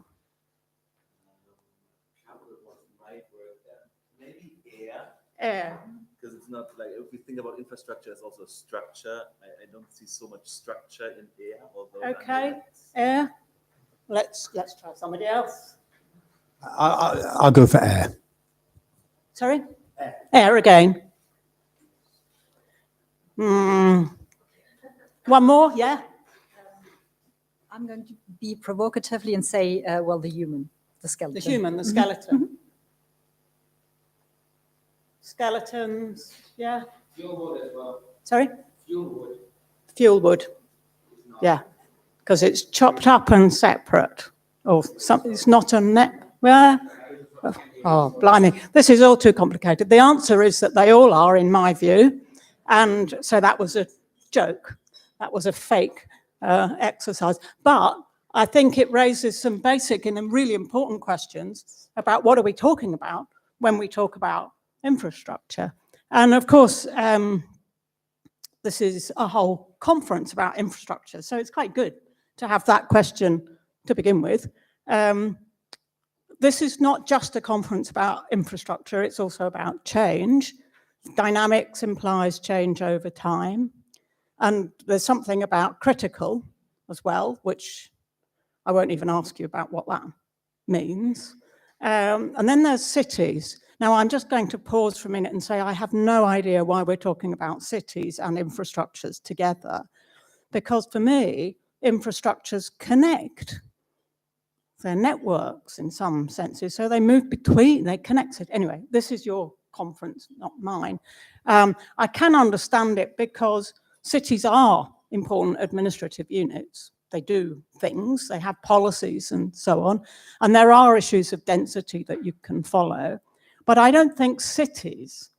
Speaker 3: Maybe air.
Speaker 14: Air.
Speaker 3: Because it's not like, if we think about infrastructure, it's also structure. I don't see so much structure in air.
Speaker 14: Okay, air. Let's try somebody else.
Speaker 12: I'll go for air.
Speaker 14: Sorry? Air again. One more, yeah?
Speaker 7: I'm going to be provocatively and say, well, the human, the skeleton.
Speaker 14: The human, the skeleton. Skeletons, yeah?
Speaker 15: Fuel wood as well.
Speaker 14: Sorry?
Speaker 15: Fuel wood.
Speaker 14: Fuel wood, yeah. Because it's chopped up and separate. Or something, it's not a net, well, Oh, blimey. This is all too complicated. The answer is that they all are, in my view. And so that was a joke. That was a fake exercise. But I think it raises some basic and really important questions about what are we talking about when we talk about infrastructure. And of course, this is a whole conference about infrastructure. So it's quite good to have that question to begin with. This is not just a conference about infrastructure, it's also about change. Dynamics implies change over time. And there's something about critical as well, which I won't even ask you about what that means. And then there's cities. Now, I'm just going to pause for a minute and say I have no idea why we're talking about cities and infrastructures together. Because for me, infrastructures connect. They're networks in some senses, so they move between, they connect it. Anyway, this is your conference, not mine. I can understand it because cities are important administrative units. They do things, they have policies and so on, and there are issues of density that you can follow. But I don't think cities,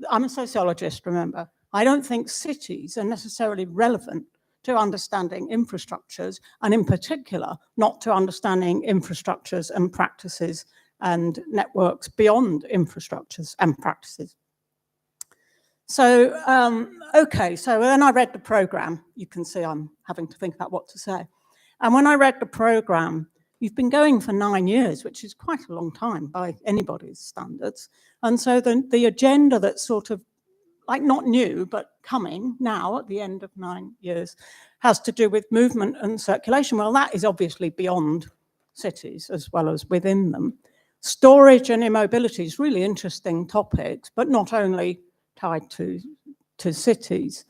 Speaker 14: I'm a sociologist, remember, I don't think cities are necessarily relevant to understanding infrastructures, and in particular, not to understanding infrastructures and practices and networks beyond infrastructures and practices. So, okay, so then I read the program. You can see I'm having to think about what to say. And when I read the program, you've been going for 9 years, which is quite a long time by anybody's standards. And so the agenda that's sort of like not new, but coming now at the end of 9 years, has to do with movement and circulation. Well, that is obviously beyond cities as well as within them. Storage and immobility is really interesting topics, but not only tied to cities.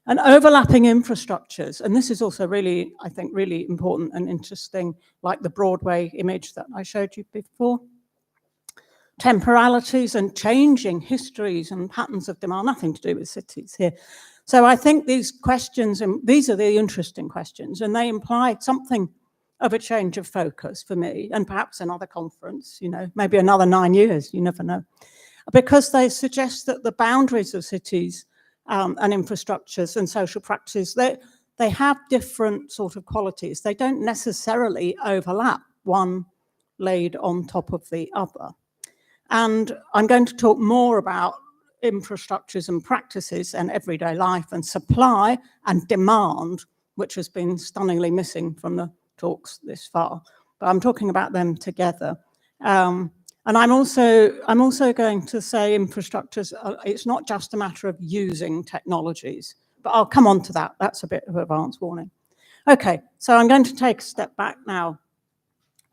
Speaker 14: And overlapping infrastructures, and this is also really, I think, really important and interesting, like the Broadway image that I showed you before. Temporalities and changing histories and patterns of demand, nothing to do with cities here. So I think these questions, and these are the interesting questions, and they imply something of a change of focus for me, and perhaps another conference, you know, maybe another 9 years, you never know. Because they suggest that the boundaries of cities and infrastructures and social practices, they have different sort of qualities. They don't necessarily overlap, one laid on top of the other. And I'm going to talk more about infrastructures and practices and everyday life and supply and demand, which has been stunningly missing from the talks this far. But I'm talking about them together. And I'm also going to say infrastructures, it's not just a matter of using technologies, but I'll come on to that. That's a bit of advance warning. Okay, so I'm going to take a step back now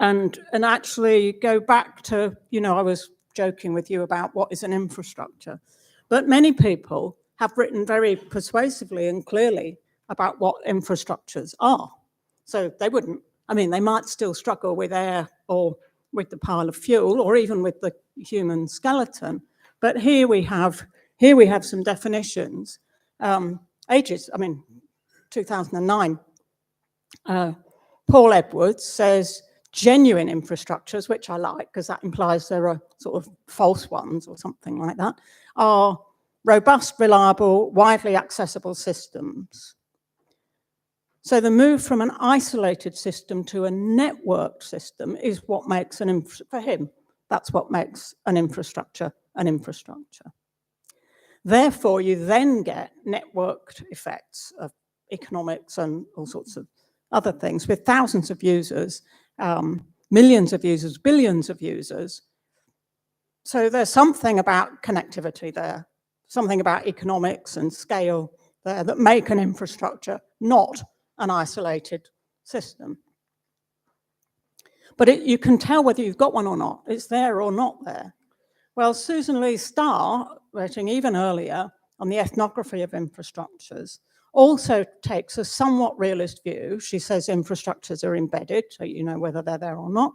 Speaker 14: and actually go back to, you know, I was joking with you about what is an infrastructure, but many people have written very persuasively and clearly about what infrastructures are. So they wouldn't, I mean, they might still struggle with air or with the pile of fuel or even with the human skeleton. But here we have some definitions. 2009, Paul Edwards says, genuine infrastructures, which I like because that implies there are sort of false ones or something like that, are robust, reliable, widely accessible systems. So the move from an isolated system to a networked system is what makes for him, that's what makes an infrastructure an infrastructure. Therefore, you then get networked effects of economics and all sorts of other things with thousands of users, millions of users, billions of users. So there's something about connectivity there, something about economics and scale there that make an infrastructure not an isolated system. But you can tell whether you've got one or not. It's there or not there. Well, Susan Lee Starr, writing even earlier on the ethnography of infrastructures, also takes a somewhat realist view. She says infrastructures are embedded, so you know whether they're there or not.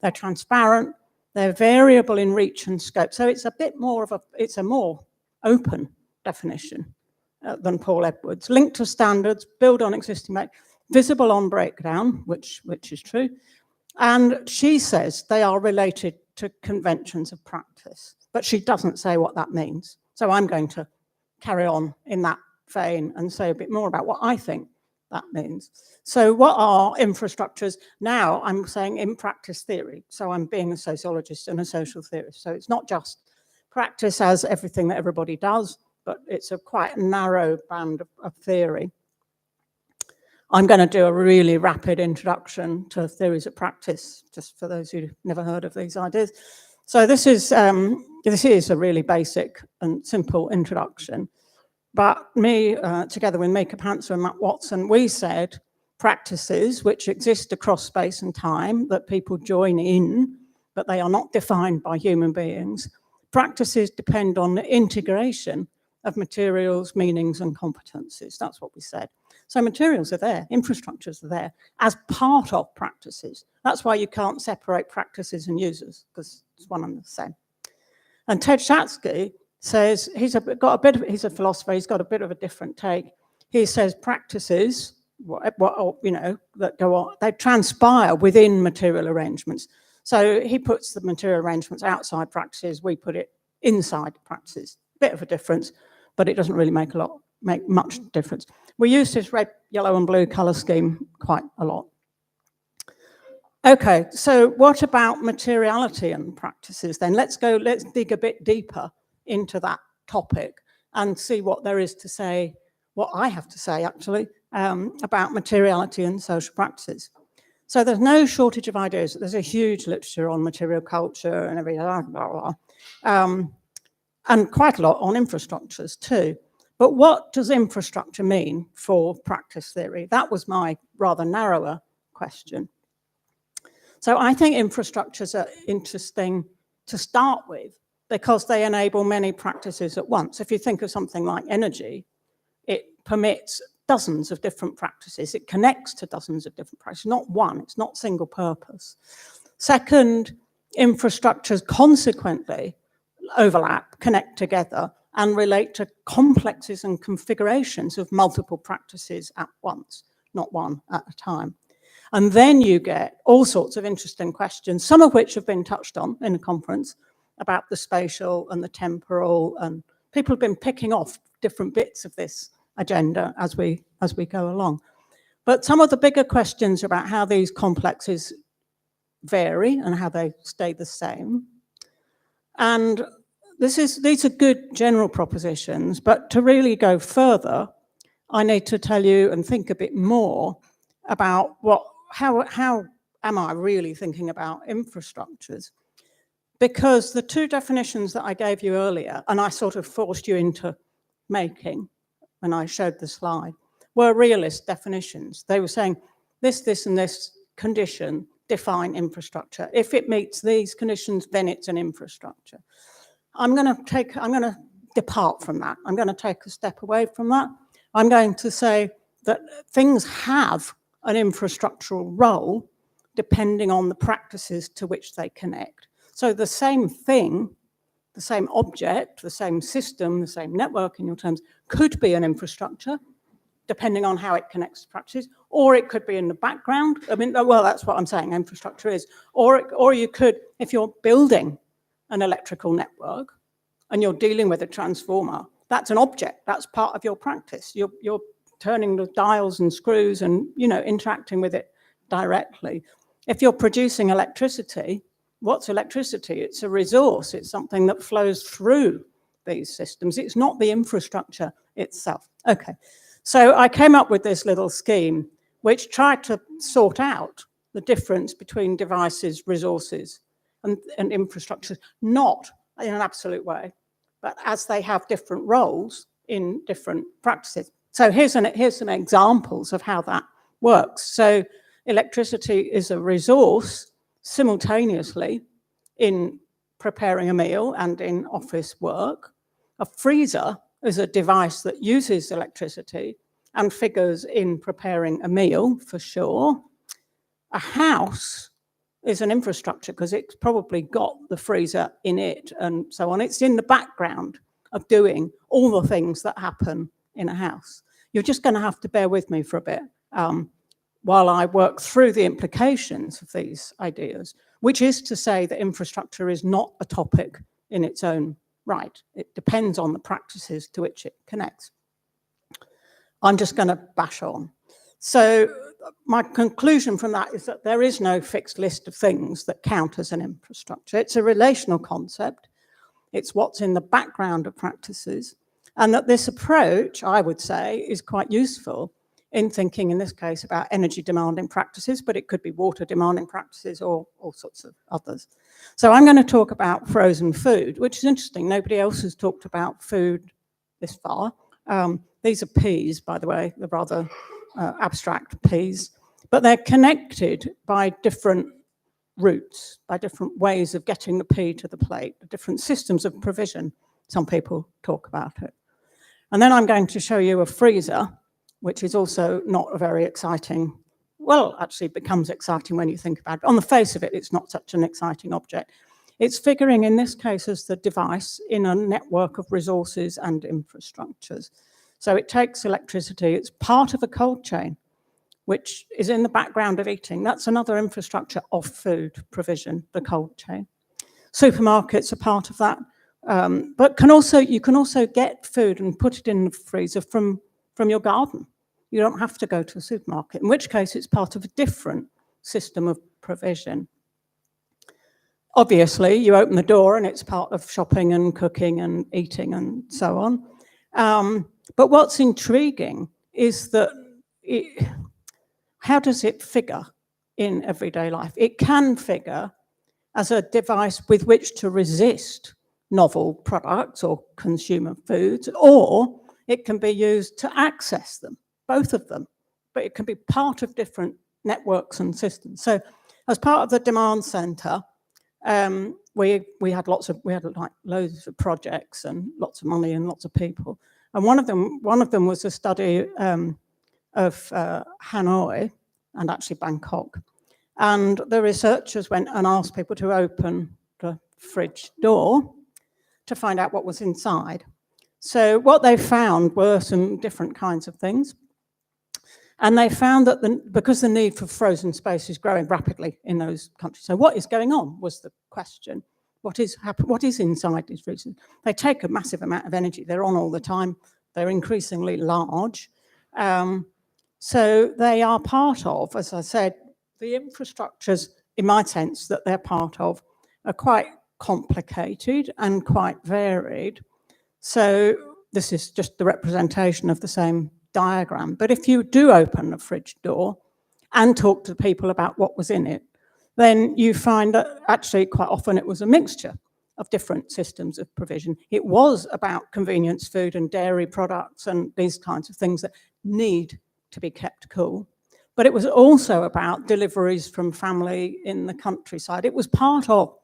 Speaker 14: They're transparent, they're variable in reach and scope. So it's a bit more of it's a more open definition than Paul Edwards. Linked to standards, build on existing, visible on breakdown, which is true. And she says they are related to conventions of practice. But she doesn't say what that means. So I'm going to carry on in that vein and say a bit more about what I think that means. So what are infrastructures? Now I'm saying in practice theory. So I'm being a sociologist and a social theorist. So it's not just practice as everything that everybody does, but it's a quite narrow band of theory. I'm going to do a really rapid introduction to theories of practice, just for those who've never heard of these ideas. So this is a really basic and simple introduction. But me, together with Mika Pantzer and Matt Watson, we said practices which exist across space and time that people join in, but they are not defined by human beings. Practices depend on the integration of materials, meanings, and competencies. That's what we said. So materials are there, infrastructures are there as part of practices. That's why you can't separate practices and users, because it's one and the same. And Ted Shatsky says, he's a philosopher, he's got a bit of a different take. He says practices, that go on, they transpire within material arrangements. So he puts the material arrangements outside practices, we put it inside practices. Bit of a difference, but it doesn't really make much difference. We use this red, yellow, and blue color scheme quite a lot. Okay, so what about materiality and practices then? Let's dig a bit deeper into that topic and see what there is to say, what I have to say actually, about materiality and social practices. So there's no shortage of ideas. There's a huge literature on material culture and everything, blah, blah, blah. And quite a lot on infrastructures too. But what does infrastructure mean for practice theory? That was my rather narrower question. So I think infrastructures are interesting to start with because they enable many practices at once. If you think of something like energy, it permits dozens of different practices. It connects to dozens of different practices, not one, it's not single purpose. Second, infrastructures consequently overlap, connect together, and relate to complexes and configurations of multiple practices at once, not one at a time. And then you get all sorts of interesting questions, some of which have been touched on in the conference, about the spatial and the temporal, and people have been picking off different bits of this agenda as we go along. But some of the bigger questions about how these complexes vary and how they stay the same. And these are good general propositions, but to really go further, I need to tell you and think a bit more about how am I really thinking about infrastructures? Because the two definitions that I gave you earlier, and I sort of forced you into making when I showed the slide, were realist definitions. They were saying this, and this condition define infrastructure. If it meets these conditions, then it's an infrastructure. I'm going to depart from that. I'm going to take a step away from that. I'm going to say that things have an infrastructural role depending on the practices to which they connect. So the same thing, the same object, the same system, the same network in your terms, could be an infrastructure depending on how it connects to practices, or it could be in the background. I mean, well, that's what I'm saying infrastructure is. Or you could, if you're building an electrical network and you're dealing with a transformer, that's an object, that's part of your practice. You're turning the dials and screws and, interacting with it directly. If you're producing electricity, what's electricity? It's a resource. It's something that flows through these systems. It's not the infrastructure itself. Okay, so I came up with this little scheme which tried to sort out the difference between devices, resources, and infrastructures, not in an absolute way, but as they have different roles in different practices. So here's some examples of how that works. So electricity is a resource simultaneously in preparing a meal and in office work. A freezer is a device that uses electricity and figures in preparing a meal for sure. A house is an infrastructure because it's probably got the freezer in it and so on. It's in the background of doing all the things that happen in a house. You're just going to have to bear with me for a bit while I work through the implications of these ideas, which is to say that infrastructure is not a topic in its own right. It depends on the practices to which it connects. I'm just going to bash on. So my conclusion from that is that there is no fixed list of things that count as an infrastructure. It's a relational concept. It's what's in the background of practices. And that this approach, I would say, is quite useful in thinking, in this case, about energy demanding practices, but it could be water demanding practices or all sorts of others. So I'm going to talk about frozen food, which is interesting. Nobody else has talked about food this far. These are peas, by the way. They're rather abstract peas, but they're connected by different routes, by different ways of getting the pea to the plate, different systems of provision. Some people talk about it. And then I'm going to show you a freezer, which is also not a very exciting, well, actually it becomes exciting when you think about it. On the face of it, it's not such an exciting object. It's figuring in this case as the device in a network of resources and infrastructures. So it takes electricity, it's part of a cold chain, which is in the background of eating. That's another infrastructure of food provision, the cold chain. Supermarkets are part of that, but you can also get food and put it in the freezer from your garden. You don't have to go to a supermarket, in which case it's part of a different system of provision. Obviously, you open the door and it's part of shopping and cooking and eating and so on. But what's intriguing is that how does it figure in everyday life? It can figure as a device with which to resist novel products or consumer foods, or it can be used to access them, both of them, but it can be part of different networks and systems. So as part of the demand center, we had like loads of projects and lots of money and lots of people. And one of them was a study of Hanoi and actually Bangkok. And the researchers went and asked people to open the fridge door to find out what was inside. So what they found were some different kinds of things. And they found that because the need for frozen space is growing rapidly in those countries. So what is going on was the question. What is inside these freezers? They take a massive amount of energy. They're on all the time. They're increasingly large. So they are part of, as I said, the infrastructures, in my sense, that they're part of are quite complicated and quite varied. So this is just the representation of the same diagram. But if you do open a fridge door and talk to people about what was in it, then you find that actually quite often it was a mixture of different systems of provision. It was about convenience food and dairy products and these kinds of things that need to be kept cool. But it was also about deliveries from family in the countryside. It was part of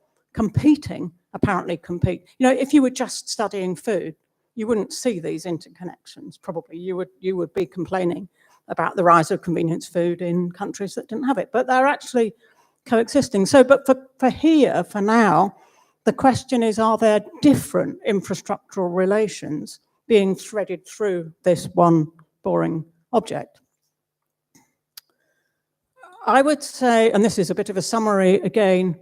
Speaker 14: apparently compete. You know, if you were just studying food, you wouldn't see these interconnections, probably. You would be complaining about the rise of convenience food in countries that didn't have it, but they're actually coexisting. So, but for now, the question is, are there different infrastructural relations being threaded through this one boring object? I would say, and this is a bit of a summary again,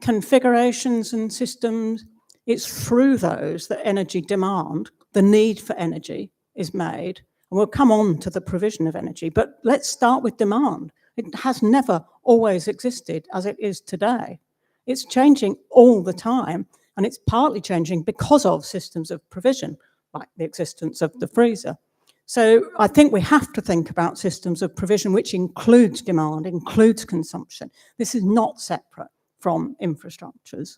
Speaker 14: configurations and systems, it's through those that energy demand, the need for energy is made. And we'll come on to the provision of energy, but let's start with demand. It has never always existed as it is today. It's changing all the time, and it's partly changing because of systems of provision, like the existence of the freezer. So I think we have to think about systems of provision, which includes demand, includes consumption. This is not separate from infrastructures.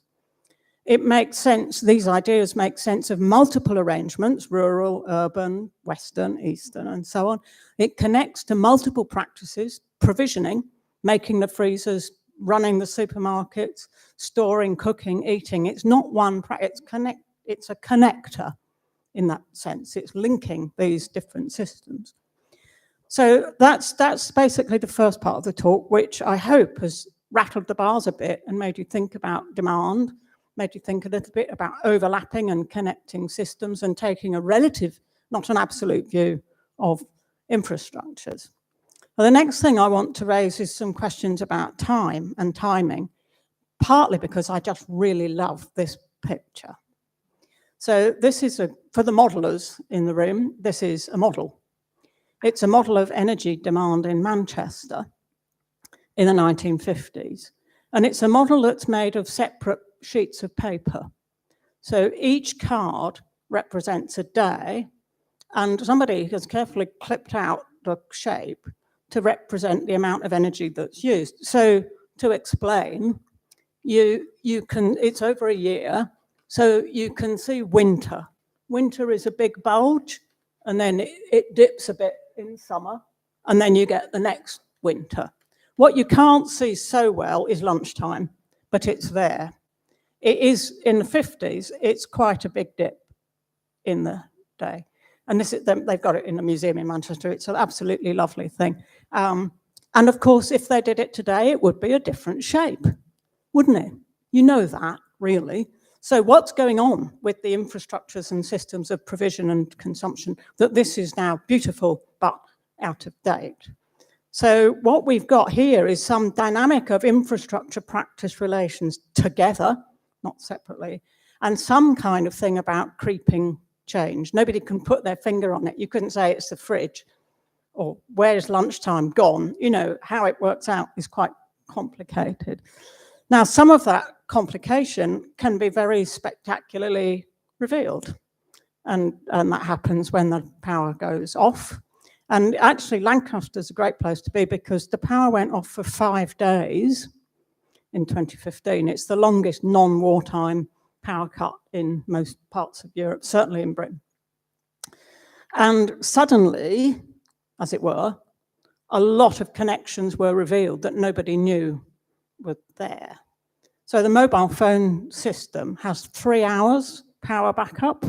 Speaker 14: It makes sense, these ideas make sense of multiple arrangements, rural, urban, Western, Eastern, and so on. It connects to multiple practices, provisioning, making the freezers, running the supermarkets, storing, cooking, eating. It's not one, it's a connector in that sense. It's linking these different systems. So that's basically the first part of the talk, which I hope has rattled the bars a bit and made you think about demand, made you think a little bit about overlapping and connecting systems and taking a relative, not an absolute view of infrastructures. Well, the next thing I want to raise is some questions about time and timing, partly because I just really love this picture. So this is for the modelers in the room, this is a model. It's a model of energy demand in Manchester in the 1950s. And it's a model that's made of separate sheets of paper. So each card represents a day, and somebody has carefully clipped out the shape to represent the amount of energy that's used. So to explain, you can, it's over a year, so you can see winter. Winter is a big bulge, and then it dips a bit in summer, and then you get the next winter. What you can't see so well is lunchtime, but it's there. It is, in the 50s, it's quite a big dip in the day. And this is, they've got it in the museum in Manchester. It's an absolutely lovely thing. And of course, if they did it today, it would be a different shape, wouldn't it? You know that, really. So what's going on with the infrastructures and systems of provision and consumption that this is now beautiful but out of date? So what we've got here is some dynamic of infrastructure practice relations together, not separately, and some kind of thing about creeping change. Nobody can put their finger on it. You couldn't say it's the fridge or where's lunchtime gone. You know, how it works out is quite complicated. Now, some of that complication can be very spectacularly revealed. And that happens when the power goes off. And actually, Lancaster's a great place to be because the power went off for 5 days in 2015. It's the longest non-wartime power cut in most parts of Europe, certainly in Britain. And suddenly, as it were, a lot of connections were revealed that nobody knew were there. So the mobile phone system has 3 hours power backup,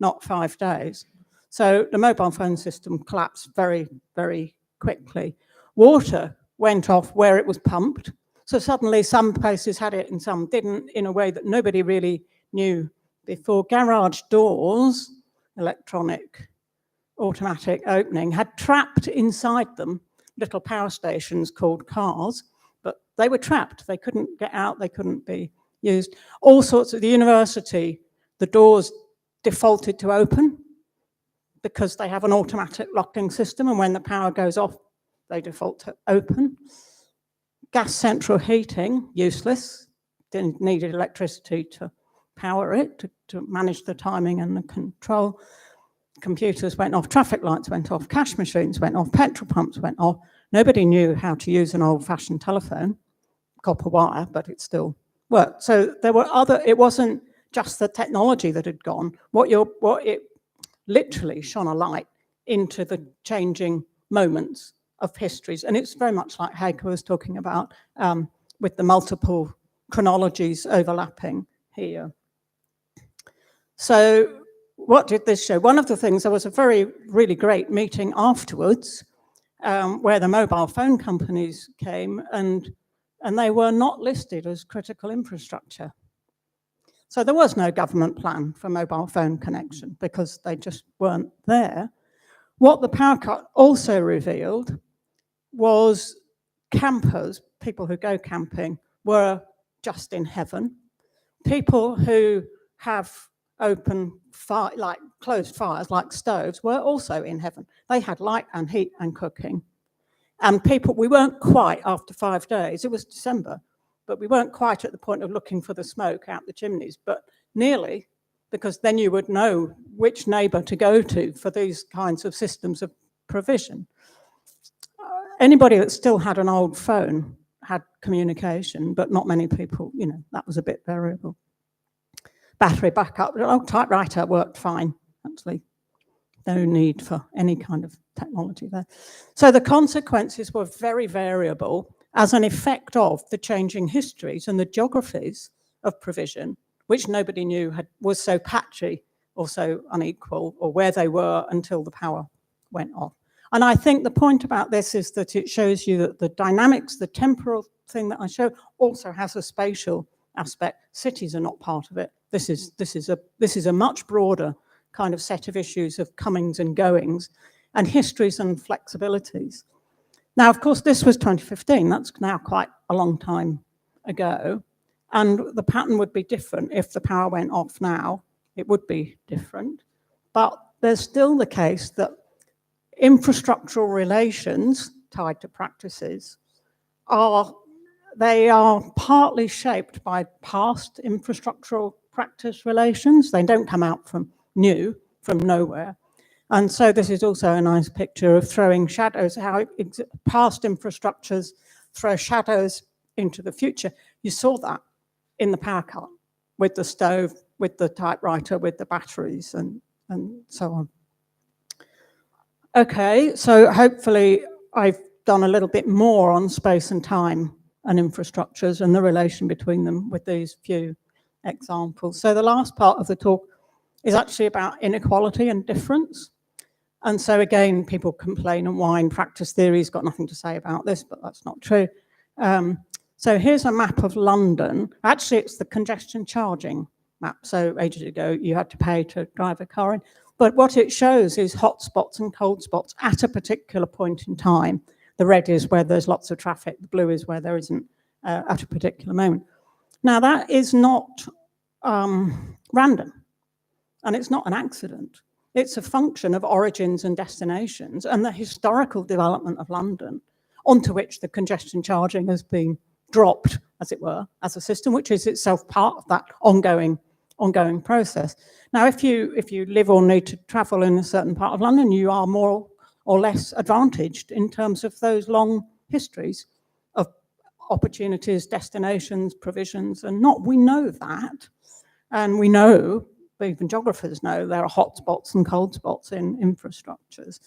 Speaker 14: not 5 days. So the mobile phone system collapsed very, very quickly. Water went off where it was pumped. So suddenly some places had it and some didn't in a way that nobody really knew before. Garage doors, electronic, automatic opening, had trapped inside them little power stations called cars, but they were trapped. They couldn't get out, they couldn't be used. All sorts of the university, the doors defaulted to open because they have an automatic locking system, and when the power goes off, they default to open. Gas central heating, useless, needed electricity to power it, to manage the timing and the control. Computers went off, traffic lights went off, cash machines went off, petrol pumps went off. Nobody knew how to use an old-fashioned telephone, copper wire, but it still worked. So there were other, it wasn't just the technology that had gone. It literally shone a light into the changing moments of histories. And it's very much like Heike was talking about with the multiple chronologies overlapping here. So what did this show? One of the things, there was a really great meeting afterwards where the mobile phone companies came and they were not listed as critical infrastructure. So there was no government plan for mobile phone connection because they just weren't there. What the power cut also revealed was campers, people who go camping, were just in heaven. People who have open fire, like closed fires, like stoves, were also in heaven. They had light and heat and cooking. And people, we weren't quite after 5 days, it was December, but we weren't quite at the point of looking for the smoke out the chimneys, but nearly, because then you would know which neighbour to go to for these kinds of systems of provision. Anybody that still had an old phone had communication, but not many people, you know, that was a bit variable. Battery backup, old typewriter worked fine, actually. No need for any kind of technology there. So the consequences were very variable as an effect of the changing histories and the geographies of provision, which nobody knew was so patchy or so unequal, or where they were until the power went off. And I think the point about this is that it shows you that the dynamics, the temporal thing that I show, also has a spatial aspect. Cities are not part of it. This is a much broader kind of set of issues of comings and goings, and histories and flexibilities. Now, of course, this was 2015. That's now quite a long time ago. And the pattern would be different if the power went off now. It would be different. But there's still the case that infrastructural relations tied to practices are partly shaped by past infrastructural practice relations. They don't come out from nowhere. And so this is also a nice picture of throwing shadows, how past infrastructures throw shadows into the future. You saw that in the power cut with the stove, with the typewriter, with the batteries, and so on. Okay, so hopefully I've done a little bit more on space and time and infrastructures and the relation between them with these few examples. So the last part of the talk is actually about inequality and difference. And so again, people complain and whine, practice theory's got nothing to say about this, but that's not true. So here's a map of London. Actually, it's the congestion charging map. So ages ago, you had to pay to drive a car in. But what it shows is hot spots and cold spots at a particular point in time. The red is where there's lots of traffic. The blue is where there isn't at a particular moment. Now, that is not random, and it's not an accident. It's a function of origins and destinations and the historical development of London, onto which the congestion charging has been dropped, as it were, as a system, which is itself part of that ongoing process. Now, if you live or need to travel in a certain part of London, you are more or less advantaged in terms of those long histories of opportunities, destinations, provisions, and not. We know that, and we know, even geographers know, there are hot spots and cold spots in infrastructures.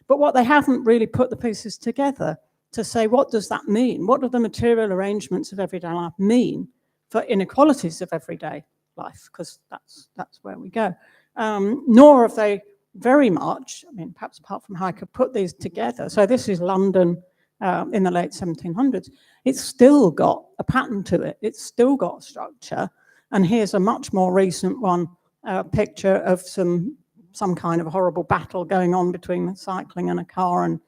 Speaker 14: But what they haven't really put the pieces together to say, what does that mean? What do the material arrangements of everyday life mean for inequalities of everyday life? Because that's where we go. Nor have they very much, I mean, perhaps apart from Heike, put these together. So this is London in the late 1700s. It's still got a pattern to it. It's still got structure. And here's a much more recent one, picture of some kind of horrible battle going on between cycling and a car and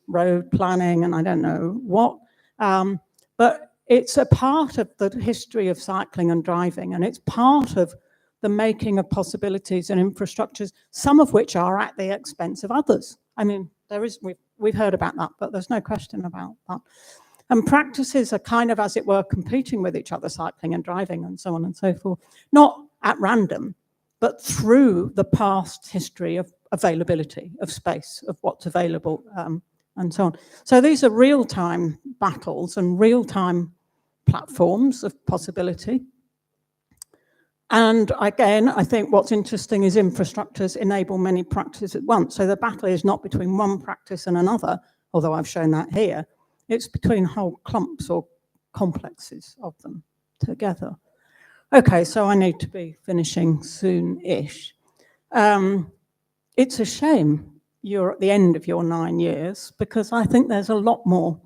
Speaker 14: road planning and I don't know what. But it's a part of the history of cycling and driving, and it's part of the making of possibilities and infrastructures, some of which are at the expense of others. I mean, we've heard about that, but there's no question about that. And practices are kind of, as it were, competing with each other, cycling and driving and so on and so forth, not at random, but through the past history of availability, of space, of what's available, and so on. So these are real-time battles and real-time platforms of possibility. And again, I think what's interesting is infrastructures enable many practices at once. So the battle is not between one practice and another, although I've shown that here. It's between whole clumps or complexes of them together. Okay, so I need to be finishing soon-ish. It's a shame you're at the end of your 9 years, because I think there's a lot more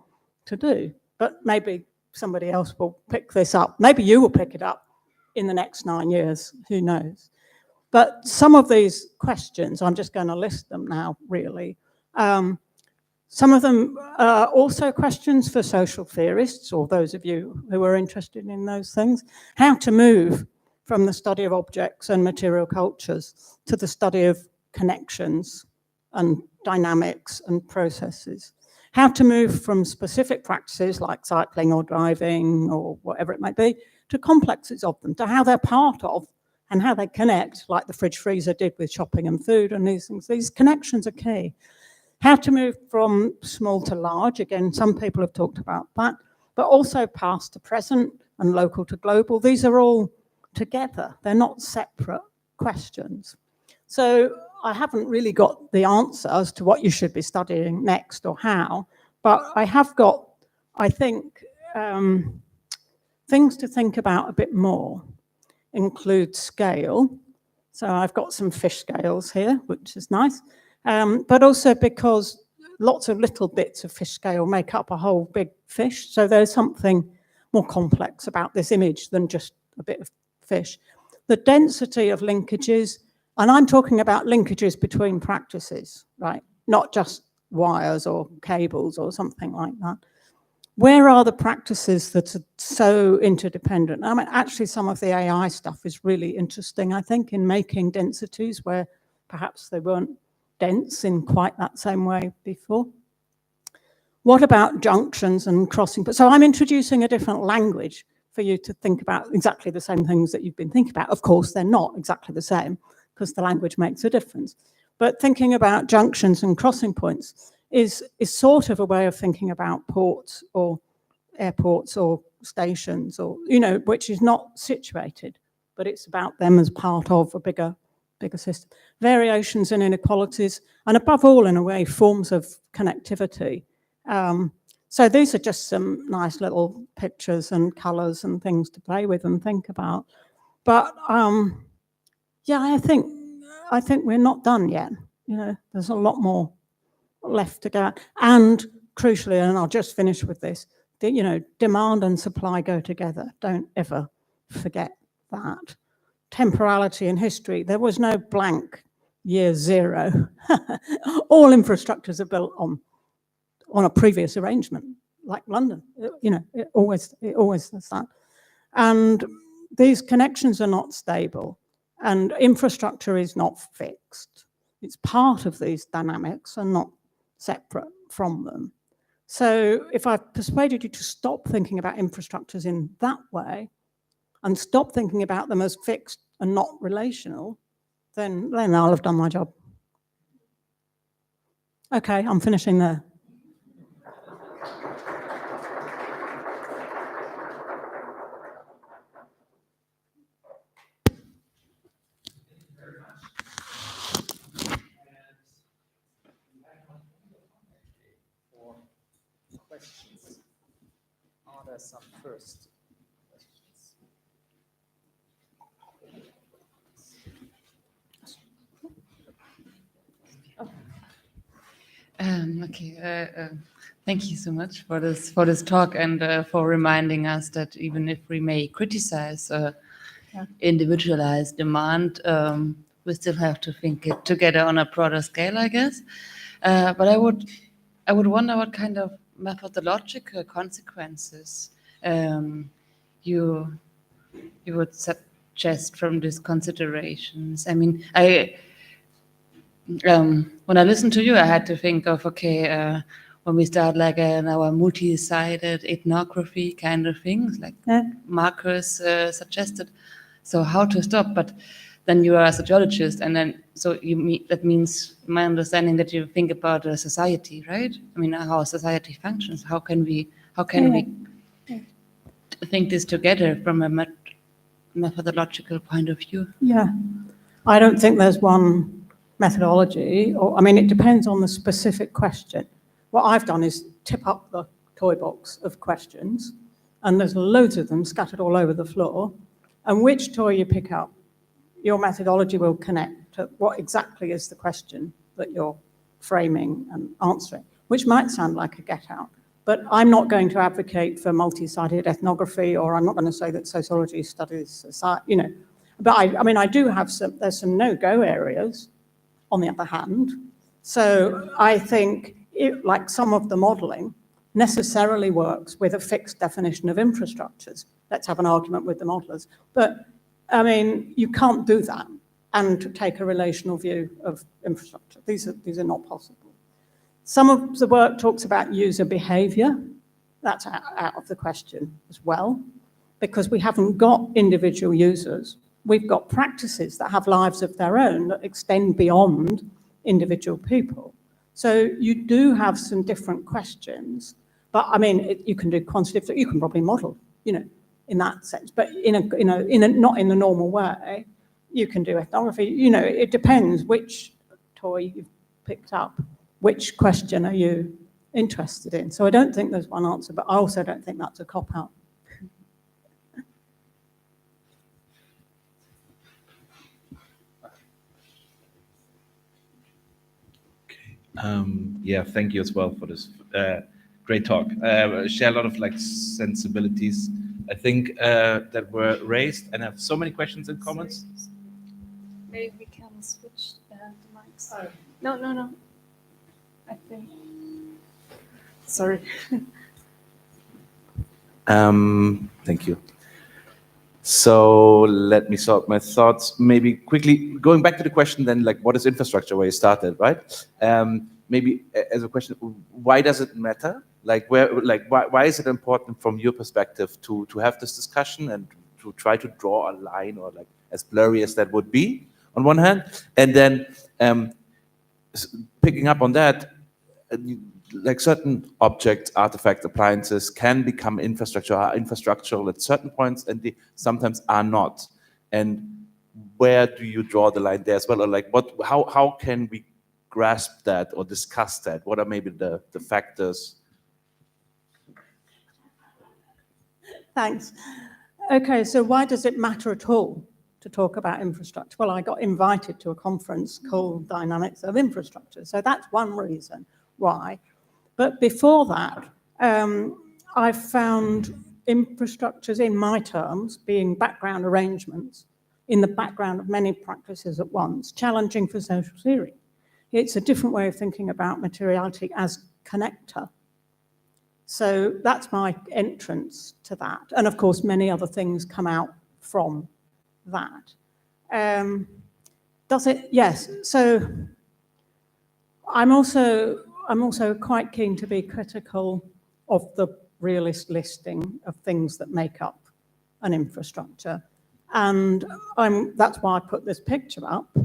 Speaker 14: to do. But maybe somebody else will pick this up. Maybe you will pick it up in the next 9 years, who knows? But some of these questions, I'm just going to list them now, really. Some of them are also questions for social theorists, or those of you who are interested in those things. How to move from the study of objects and material cultures to the study of connections and dynamics and processes. How to move from specific practices like cycling or driving or whatever it might be to complexes of them, to how they're part of and how they connect, like the fridge freezer did with shopping and food and these things. These connections are key. How to move from small to large, again, some people have talked about that, but also past to present and local to global. These are all together. They're not separate questions. So I haven't really got the answer as to what you should be studying next or how, but I have got, I think, things to think about a bit more. Include scale. So I've got some fish scales here, which is nice. But also because lots of little bits of fish scale make up a whole big fish. So there's something more complex about this image than just a bit of fish. The density of linkages, and I'm talking about linkages between practices, right? Not just wires or cables or something like that. Where are the practices that are so interdependent? I mean, actually, some of the AI stuff is really interesting, I think, in making densities where perhaps they weren't dense in quite that same way before. What about junctions and crossing? So I'm introducing a different language for you to think about exactly the same things that you've been thinking about. Of course, they're not exactly the same because the language makes a difference. But thinking about junctions and crossing points is sort of a way of thinking about ports or airports or stations or, you know, which is not situated, but it's about them as part of a bigger system. Variations and inequalities, and above all, in a way, forms of connectivity. So these are just some nice little pictures and colors and things to play with and think about. But yeah, I think we're not done yet. You know, there's a lot more left to go. And crucially, and I'll just finish with this, you know, demand and supply go together. Don't ever forget that. Temporality in history, there was no blank year zero. All infrastructures are built on a previous arrangement, like London. You know, it always does that. And these connections are not stable, and infrastructure is not fixed. It's part of these dynamics and not separate from them. So if I've persuaded you to stop thinking about infrastructures in that way and stop thinking about them as fixed and not relational, then I'll have done my job. Okay, I'm finishing there.
Speaker 13: Questions. Are there some first questions?
Speaker 16: Thank you so much for this talk and for reminding us that even if we may criticize individualized demand, we still have to think it together on a broader scale, I guess. But I would wonder what kind of methodological consequences you would suggest from these considerations. I mean, when I listened to you, I had to think of, okay, when we start like our multi-sided ethnography kind of things, like Marcus suggested, so how to stop, but then you are a sociologist, and then that means my understanding that you think about a society, right? I mean, how a society functions. How can we think this together from a methodological point of view?
Speaker 14: Yeah, I don't think there's one methodology, or I mean, it depends on the specific question. What I've done is tip up the toy box of questions, and there's loads of them scattered all over the floor, and which toy you pick up, your methodology will connect to what exactly is the question that you're framing and answering, which might sound like a get-out, but I'm not going to advocate for multi-sided ethnography, or I'm not going to say that sociology studies society, you know, but I mean, I do have there's some no-go areas, on the other hand. So I think like some of the modeling necessarily works with a fixed definition of infrastructures. Let's have an argument with the modelers. But I mean, you can't do that and take a relational view of infrastructure. These are not possible. Some of the work talks about user behavior. That's out of the question as well, because we haven't got individual users. We've got practices that have lives of their own that extend beyond individual people. So you do have some different questions, but I mean, you can do quantitative, you can probably model, you know, in that sense, but not in the normal way. You can do ethnography, you know, it depends which toy you've picked up, which question are you interested in. So I don't think there's one answer, but I also don't think that's a cop-out.
Speaker 3: Yeah, thank you as well for this great talk. Share a lot of like sensibilities, I think, that were raised, and I have so many questions and comments.
Speaker 6: Maybe we can switch the mics. Oh. No.
Speaker 16: I think. Sorry.
Speaker 3: Thank you. So let me sort my thoughts. Maybe quickly going back to the question then, like what is infrastructure where you started, right? Maybe as a question, why does it matter? Like why is it important from your perspective to have this discussion and to try to draw a line, or like as blurry as that would be on one hand, and then picking up on that, like certain objects, artifacts, appliances can become infrastructure, are infrastructural at certain points, and they sometimes are not. And where do you draw the line there as well? Or like how can we grasp that or discuss that? What are maybe the factors?
Speaker 14: Thanks. Okay, so why does it matter at all to talk about infrastructure? Well, I got invited to a conference called Dynamics of Infrastructure, so that's one reason why. But before that, I found infrastructures in my terms, being background arrangements, in the background of many practices at once, challenging for social theory. It's a different way of thinking about materiality as connector. So that's my entrance to that. And of course, many other things come out from that. Does it? Yes. So I'm also quite keen to be critical of the realist listing of things that make up an infrastructure. And that's why I put this picture up,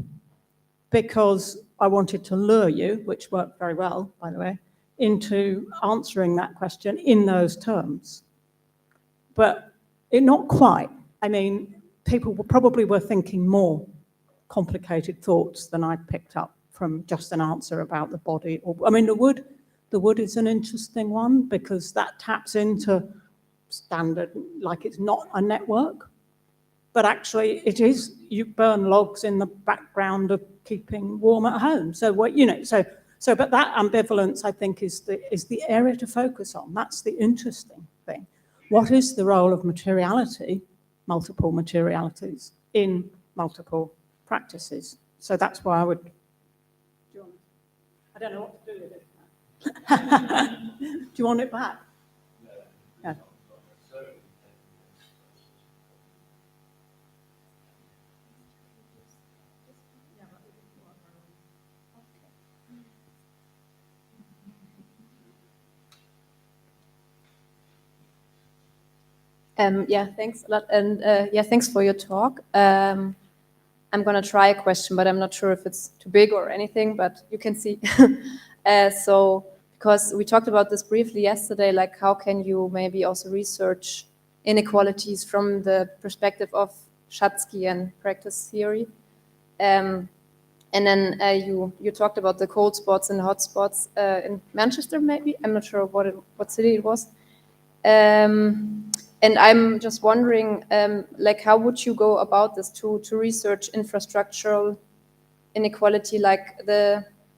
Speaker 14: because I wanted to lure you, which worked very well, by the way, into answering that question in those terms. But not quite. I mean, people probably were thinking more complicated thoughts than I picked up from just an answer about the body. I mean, the wood is an interesting one, because that taps into standard, like it's not a network, but actually it is. You burn logs in the background of keeping warm at home. So what, you know, so but that ambivalence, I think, is the area to focus on. That's the interesting thing. What is the role of materiality, multiple materialities, in multiple practices? So that's why I would. I don't know what to do with it. Do you want it back? Yeah.
Speaker 17: Yeah, thanks a lot. And yeah, thanks for your talk. I'm going to try a question, but I'm not sure if it's too big or anything, but you can see. So, because we talked about this briefly yesterday, like how can you maybe also research inequalities from the perspective of Schatzky and practice theory? And then you talked about the cold spots and hot spots in Manchester, maybe. I'm not sure what city it was. And I'm just wondering, like, how would you go about this to research infrastructural inequality, like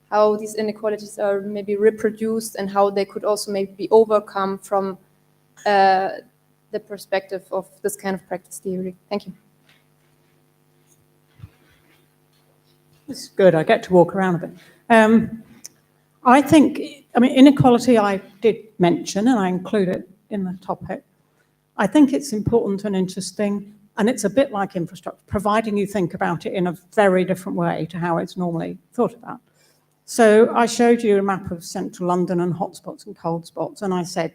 Speaker 17: how these inequalities are maybe reproduced and how they could also maybe be overcome from the perspective of this kind of practice theory? Thank you.
Speaker 14: It's good. I get to walk around a bit. I think, I mean, inequality I did mention, and I include it in the topic. I think it's important and interesting, and it's a bit like infrastructure, providing you think about it in a very different way to how it's normally thought about. So I showed you a map of central London and hotspots and cold spots, and I said,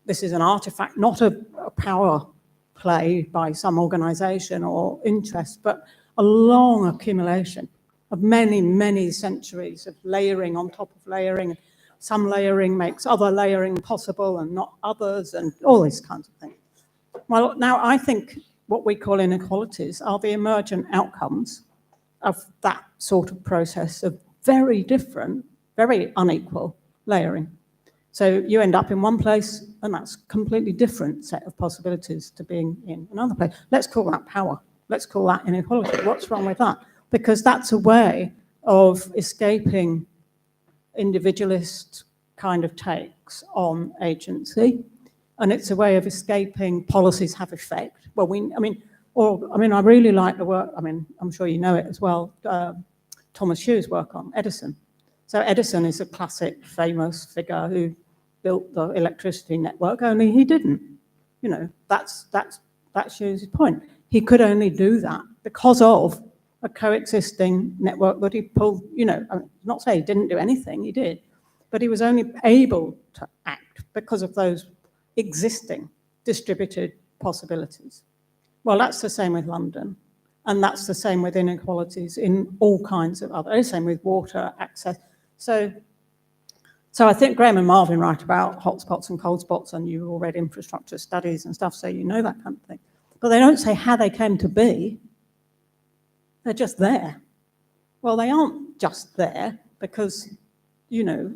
Speaker 14: this is an artifact, not a power play by some organization or interest, but a long accumulation of many, many centuries of layering on top of layering. Some layering makes other layering possible and not others, and all these kinds of things. Well, now I think what we call inequalities are the emergent outcomes of that sort of process of very different, very unequal layering. So you end up in one place, and that's a completely different set of possibilities to being in another place. Let's call that power. Let's call that inequality. What's wrong with that? Because that's a way of escaping individualist kind of takes on agency. And it's a way of escaping policies have effect. Well, I really like the work, I'm sure you know it as well, Thomas Hughes' work on Edison. So Edison is a classic famous figure who built the electricity network, only he didn't. You know, that shows his point. He could only do that because of a coexisting network that he pulled, you know, I'm not saying he didn't do anything, he did, but he was only able to act because of those existing distributed possibilities. Well, that's the same with London, and that's the same with inequalities in all kinds of other, same with water access. So I think Graham and Marvin write about hotspots and cold spots, and you all read infrastructure studies and stuff, so you know that kind of thing. But they don't say how they came to be. They're just there. Well, they aren't just there because, you know,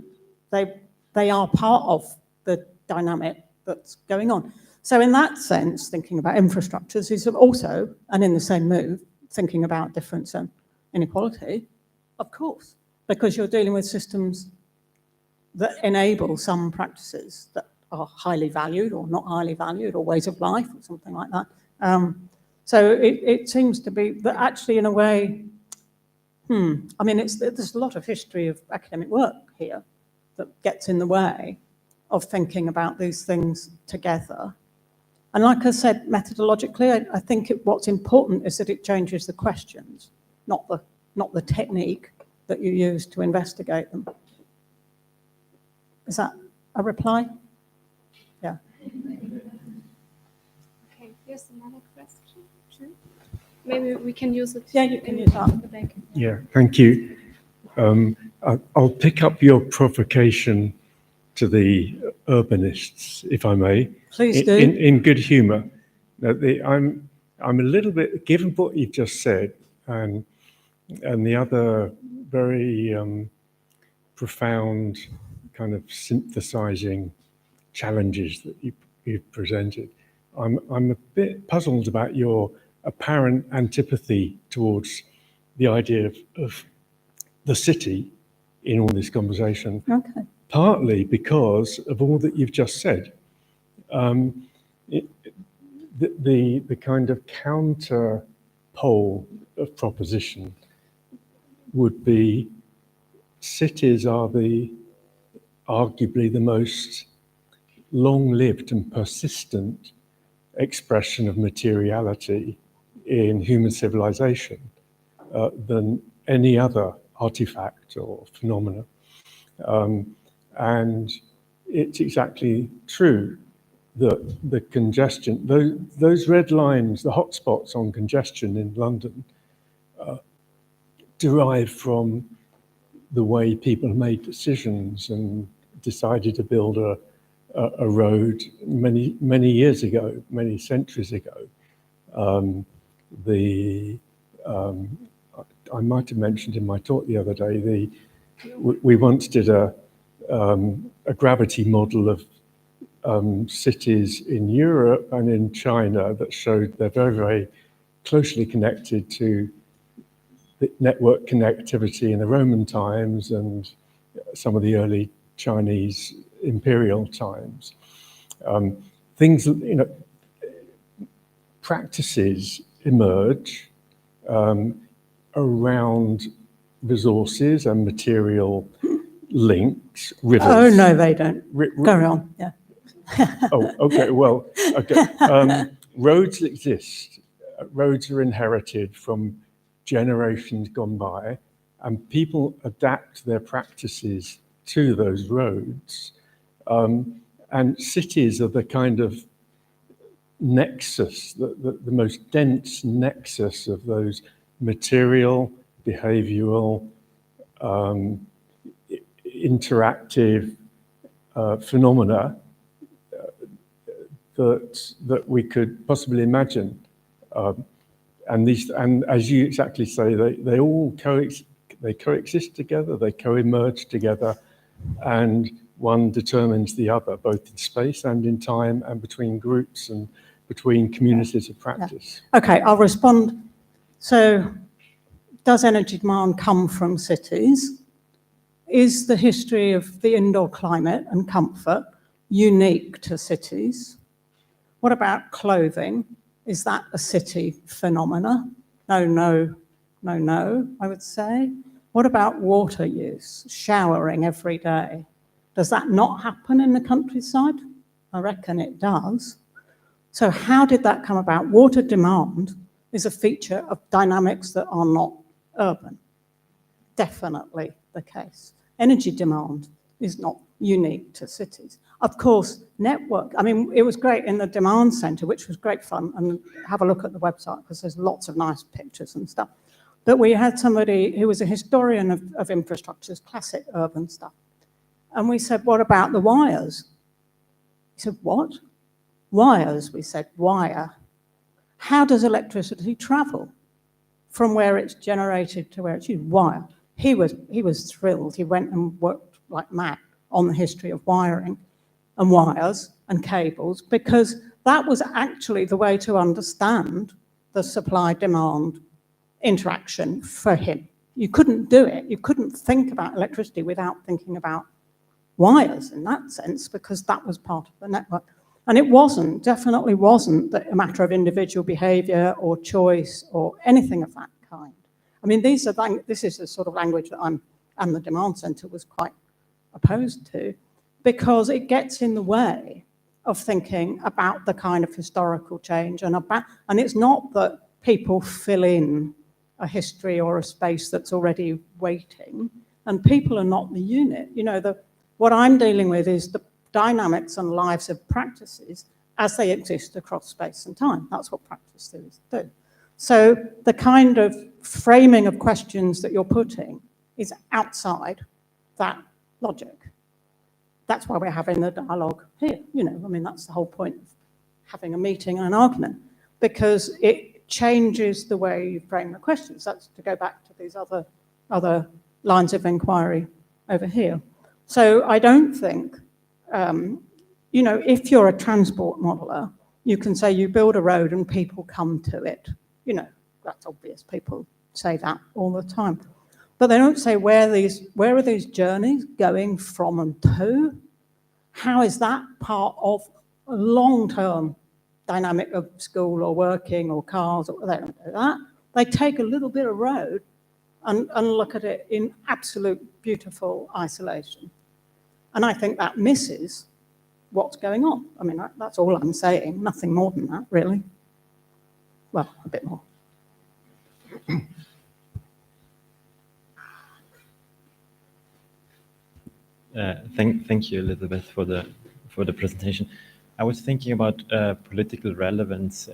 Speaker 14: they are part of the dynamic that's going on. So in that sense, thinking about infrastructures is also, and in the same move, thinking about difference and inequality, of course, because you're dealing with systems that enable some practices that are highly valued or not highly valued, or ways of life or something like that. So it seems to be that actually, in a way, I mean, there's a lot of history of academic work here that gets in the way of thinking about these things together. And like I said, methodologically, I think what's important is that it changes the questions, not the technique that you use to investigate them. Is that a reply? Yeah.
Speaker 18: Okay, here's another question. Maybe we can use it.
Speaker 14: Yeah, you can use that.
Speaker 9: Yeah, thank you. I'll pick up your provocation to the urbanists, if I may.
Speaker 14: Please do.
Speaker 9: In good humour. I'm a little bit, given what you've just said, and the other very profound kind of synthesizing challenges that you've presented, I'm a bit puzzled about your apparent antipathy towards the idea of the city in all this conversation.
Speaker 14: Okay.
Speaker 9: Partly because of all that you've just said. The kind of counter pole of proposition would be cities are arguably the most long-lived and persistent expression of materiality in human civilization than any other artifact or phenomena. And it's exactly true that the congestion, those red lines, the hotspots on congestion in London, derive from the way people made decisions and decided to build a road many years ago, many centuries ago. I might have mentioned in my talk the other day, we once did a gravity model of cities in Europe and in China that showed they're very, very closely connected to the network connectivity in the Roman times and some of the early Chinese imperial times. Things, you know, practices emerge around resources and material links, rivers.
Speaker 14: Oh, no, they don't. Carry on, yeah.
Speaker 9: Oh, okay, well, okay. Roads exist. Roads are inherited from generations gone by, and people adapt their practices to those roads. And cities are the kind of nexus, the most dense nexus of those material, behavioral, interactive phenomena that we could possibly imagine. And as you exactly say, they all coexist together, they co-emerge together, and one determines the other, both in space and in time, and between groups and between communities of practice.
Speaker 14: Yeah. Okay, I'll respond. So, does energy demand come from cities? Is the history of the indoor climate and comfort unique to cities? What about clothing? Is that a city phenomena? No, I would say. What about water use, showering every day? Does that not happen in the countryside? I reckon it does. So how did that come about? Water demand is a feature of dynamics that are not urban. Definitely the case. Energy demand is not unique to cities. Of course, network, I mean, it was great in the demand center, which was great fun, and have a look at the website because there's lots of nice pictures and stuff. But we had somebody who was a historian of infrastructures, classic urban stuff. And we said, what about the wires? He said, what? Wires, we said, wire. How does electricity travel from where it's generated to where it's used? Wire. He was thrilled. He went and worked like mad on the history of wiring and wires and cables, because that was actually the way to understand the supply-demand interaction for him. You couldn't do it. You couldn't think about electricity without thinking about wires in that sense, because that was part of the network. And it wasn't, definitely wasn't, a matter of individual behavior or choice or anything of that kind. I mean, this is the sort of language that and the demand center was quite opposed to, because it gets in the way of thinking about the kind of historical change and it's not that people fill in a history or a space that's already waiting, and people are not the unit. You know, what I'm dealing with is the dynamics and lives of practices as they exist across space and time. That's what practice theories do. So the kind of framing of questions that you're putting is outside that logic. That's why we're having the dialogue here. You know, I mean, that's the whole point of having a meeting and an argument, because it changes the way you frame the questions. That's to go back to these other lines of inquiry over here. So I don't think, you know, if you're a transport modeler, you can say you build a road and people come to it. You know, that's obvious. People say that all the time. But they don't say where are these journeys going from and to? How is that part of a long-term dynamic of school or working or cars? Or they don't do that. They take a little bit of road and look at it in absolute beautiful isolation. And I think that misses what's going on. I mean, that's all I'm saying, nothing more than that, really. Well, a bit more.
Speaker 19: Thank you, Elizabeth, for the presentation. I was thinking about political relevance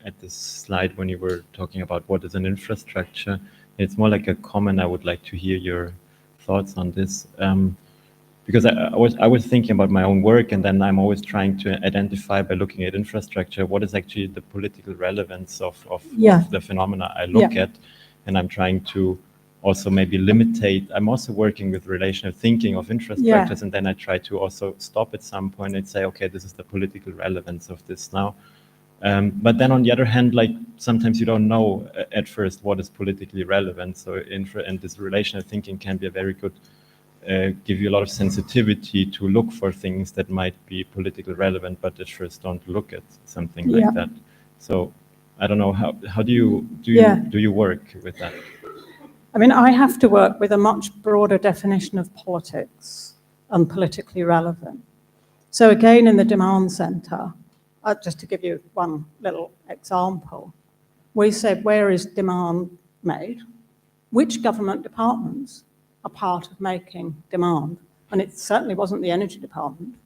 Speaker 19: at this slide when you were talking about what is an infrastructure. It's more like a comment. I would like to hear your thoughts on this, because I was thinking about my own work, and then I'm always trying to identify by looking at infrastructure what is actually the political relevance of the phenomena I look at, and I'm trying to also maybe limitate. I'm also working with relational thinking of infrastructures, and then I try to also stop at some point and say, okay, this is the political relevance of this now. But then on the other hand, like sometimes you don't know at first what is politically relevant. So and this relational thinking can be a very good, give you a lot of sensitivity to look for things that might be politically relevant, but at first don't look at something like that. So I don't know, how do you work with that?
Speaker 14: I mean, I have to work with a much broader definition of politics and politically relevant. So again, in the demand center, just to give you one little example, we said, where is demand made? Which government departments are part of making demand? And it certainly wasn't the energy department.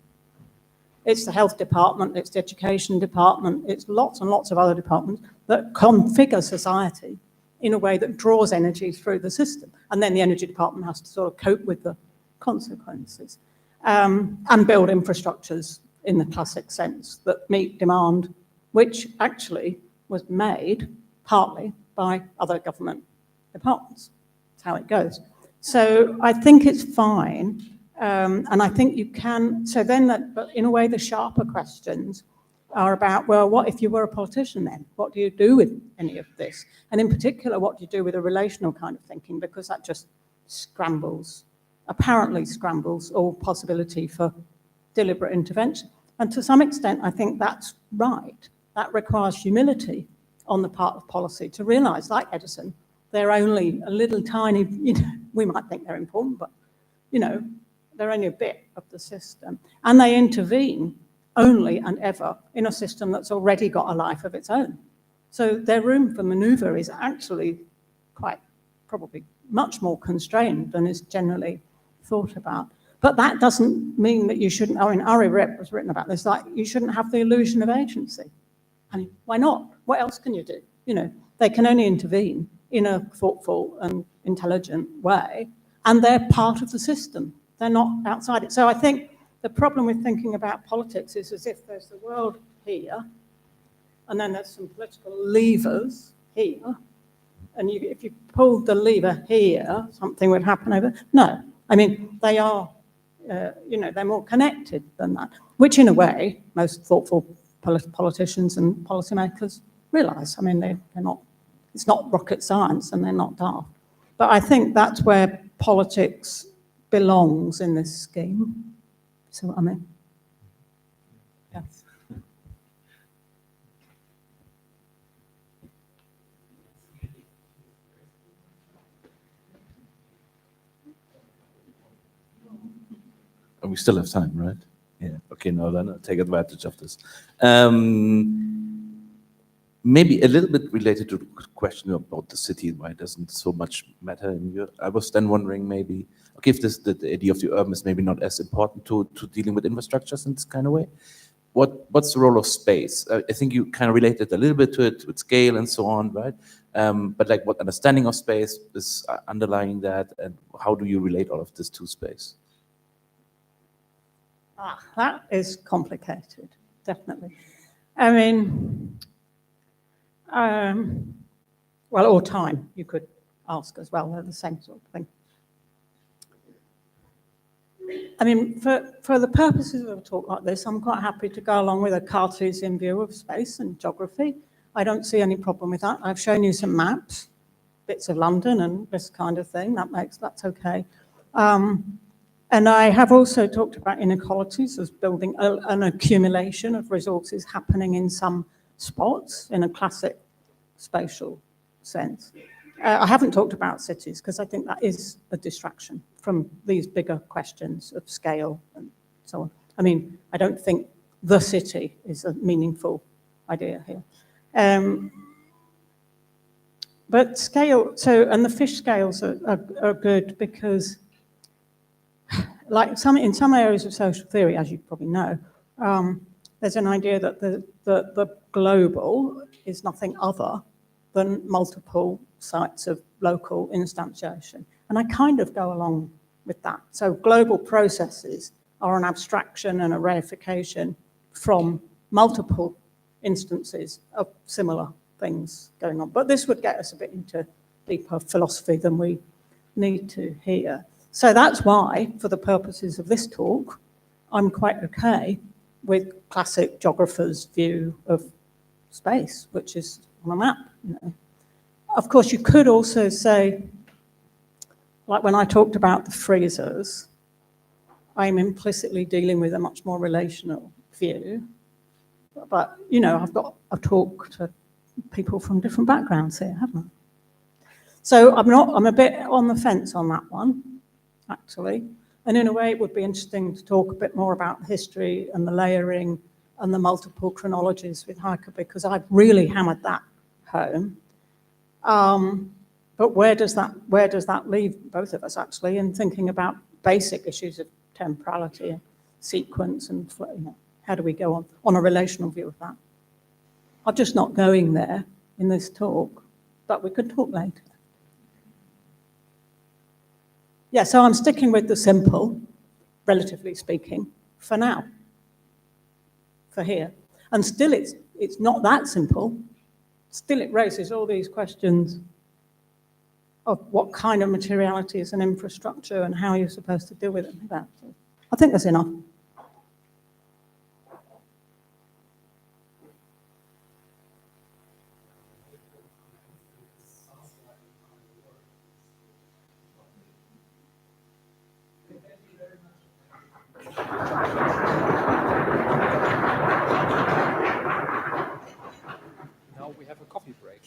Speaker 14: It's the health department, it's the education department, it's lots and lots of other departments that configure society in a way that draws energy through the system. And then the energy department has to sort of cope with the consequences and build infrastructures in the classic sense that meet demand, which actually was made partly by other government departments. That's how it goes. So I think it's fine. And I think you can, so then but in a way the sharper questions are about, well, what if you were a politician then? What do you do with any of this? And in particular, what do you do with a relational kind of thinking? Because that just apparently scrambles all possibility for deliberate intervention. And to some extent, I think that's right. That requires humility on the part of policy to realize, like Edison, they're only a little tiny we might think they're important, but, you know, they're only a bit of the system. And they intervene only and ever in a system that's already got a life of its own. So their room for maneuver is actually quite probably much more constrained than is generally thought about. But that doesn't mean that you shouldn't, I mean, Ari Rep was written about this, like you shouldn't have the illusion of agency. I mean, why not? What else can you do? You know, they can only intervene in a thoughtful and intelligent way, and they're part of the system. They're not outside it. So I think the problem with thinking about politics is as if there's the world here, and then there's some political levers here, and if you pulled the lever here, something would happen over. No, I mean, they are, you know, they're more connected than that, which in a way, most thoughtful politicians and policymakers realize. I mean, they're not, it's not rocket science and they're not daft. But I think that's where politics belongs in this scheme. So, I mean, yeah.
Speaker 3: We still have time, right? Yeah. Okay, no, then I'll take advantage of this. Maybe a little bit related to the question about the city, why it doesn't so much matter in Europe. I was then wondering maybe, okay, if this, the idea of the urban is maybe not as important to dealing with infrastructures in this kind of way, what's the role of space? I think you kind of related a little bit to it, with scale and so on, right? But like what understanding of space is underlying that, and how do you relate all of this to space?
Speaker 14: That is complicated, definitely. I mean, well, or time, you could ask as well, they're the same sort of thing. I mean, for the purposes of a talk like this, I'm quite happy to go along with a Cartesian view of space and geography. I don't see any problem with that. I've shown you some maps, bits of London and this kind of thing, that's okay. And I have also talked about inequalities as building an accumulation of resources happening in some spots in a classic spatial sense. I haven't talked about cities because I think that is a distraction from these bigger questions of scale and so on. I mean, I don't think the city is a meaningful idea here. But scale, and the fish scales are good because like in some areas of social theory, as you probably know, there's an idea that the global is nothing other than multiple sites of local instantiation. And I kind of go along with that. So global processes are an abstraction and a reification from multiple instances of similar things going on. But this would get us a bit into deeper philosophy than we need to here. So that's why, for the purposes of this talk, I'm quite okay with classic geographers' view of space, which is on a map. You know. Of course, you could also say, like when I talked about the freezers, I'm implicitly dealing with a much more relational view. But, you know, I've talked to people from different backgrounds here, haven't I? So I'm a bit on the fence on that one, actually. And in a way, it would be interesting to talk a bit more about the history and the layering and the multiple chronologies with Heike, because I've really hammered that home. But where does that leave both of us, actually, in thinking about basic issues of temporality and sequence and, you know, how do we go on a relational view of that? I'm just not going there in this talk, but we could talk later. Yeah, so I'm sticking with the simple, relatively speaking, for now, for here. And still it's not that simple. Still it raises all these questions of what kind of materiality is an infrastructure and how you're supposed to deal with it. I think that's enough.
Speaker 13: Now we have a coffee break.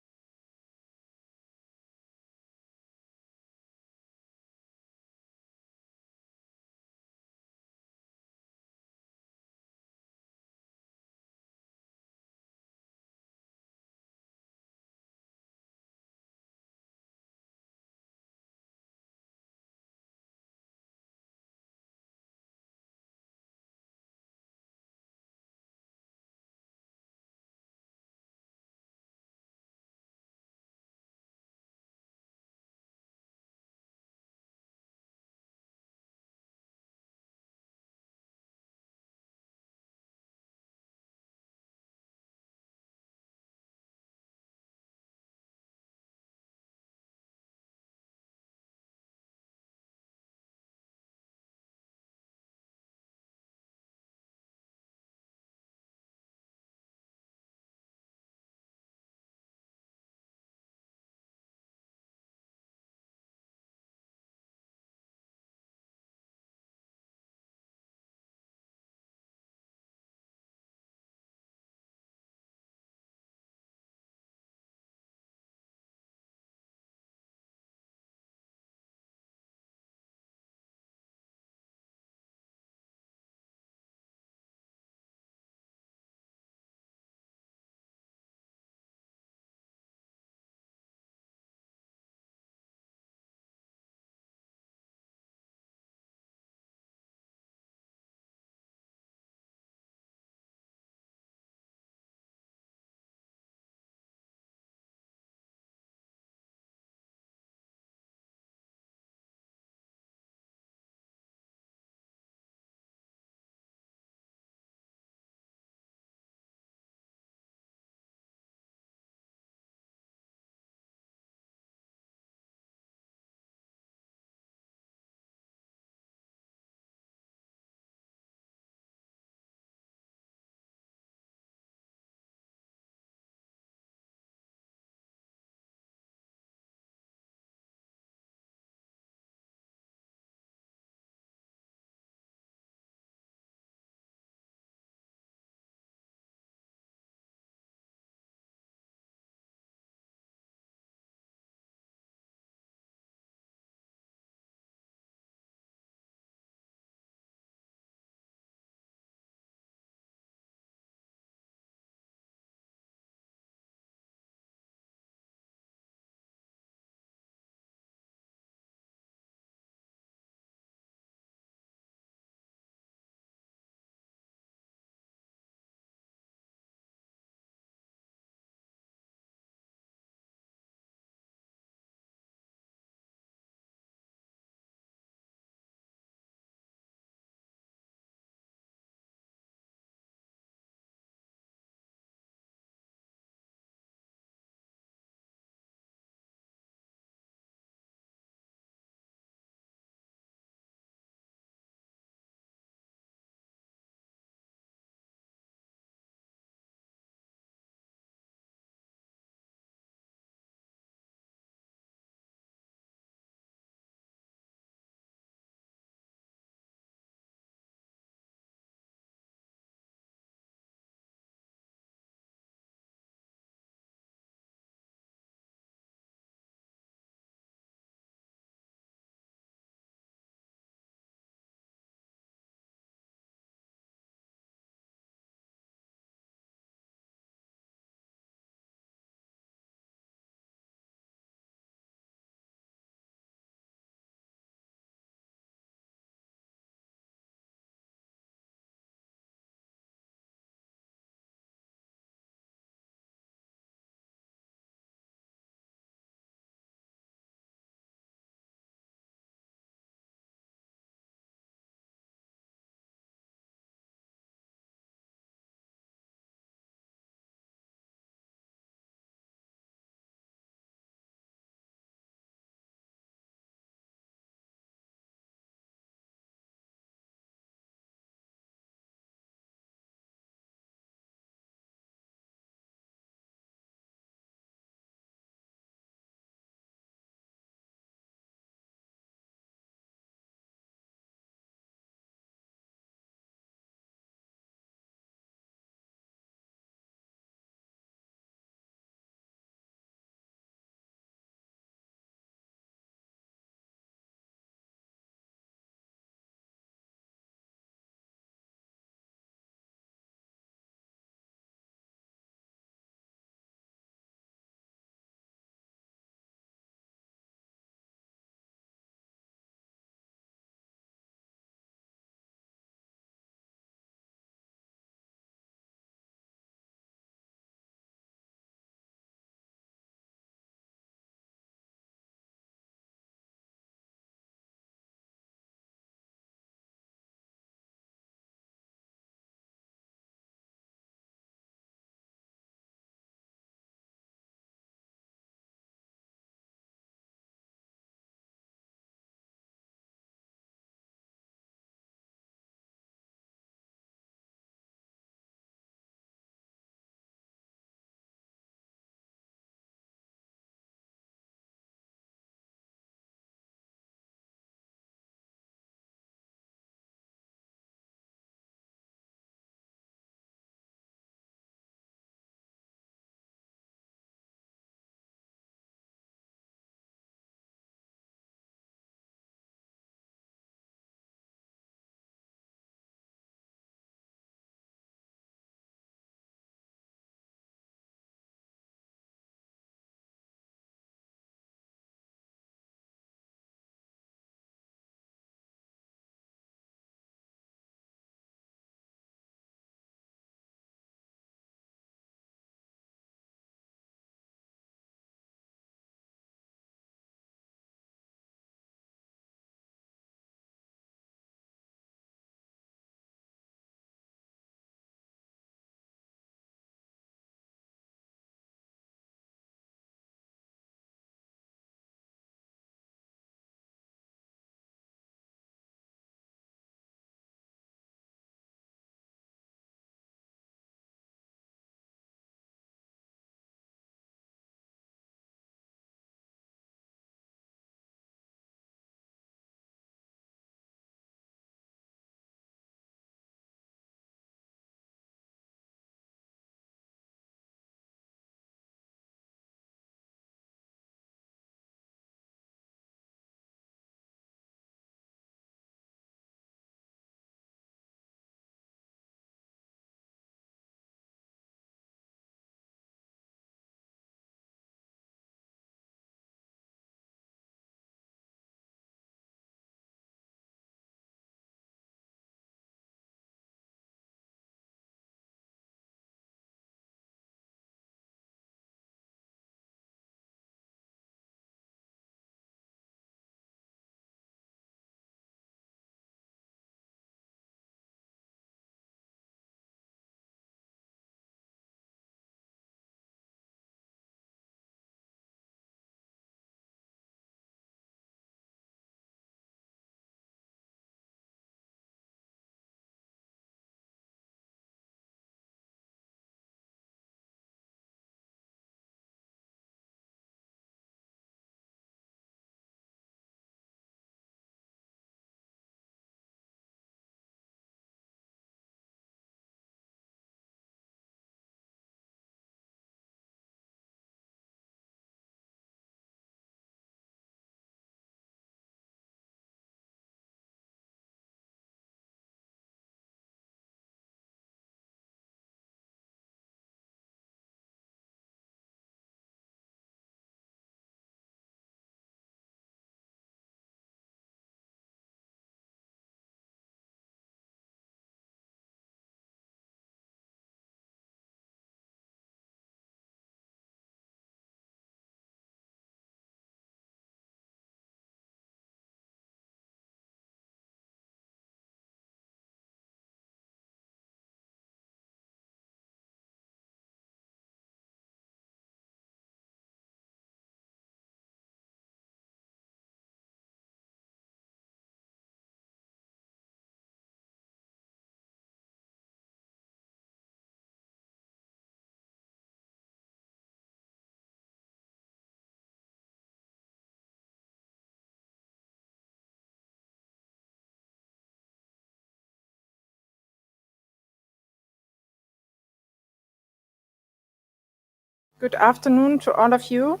Speaker 20: Good afternoon to all of you.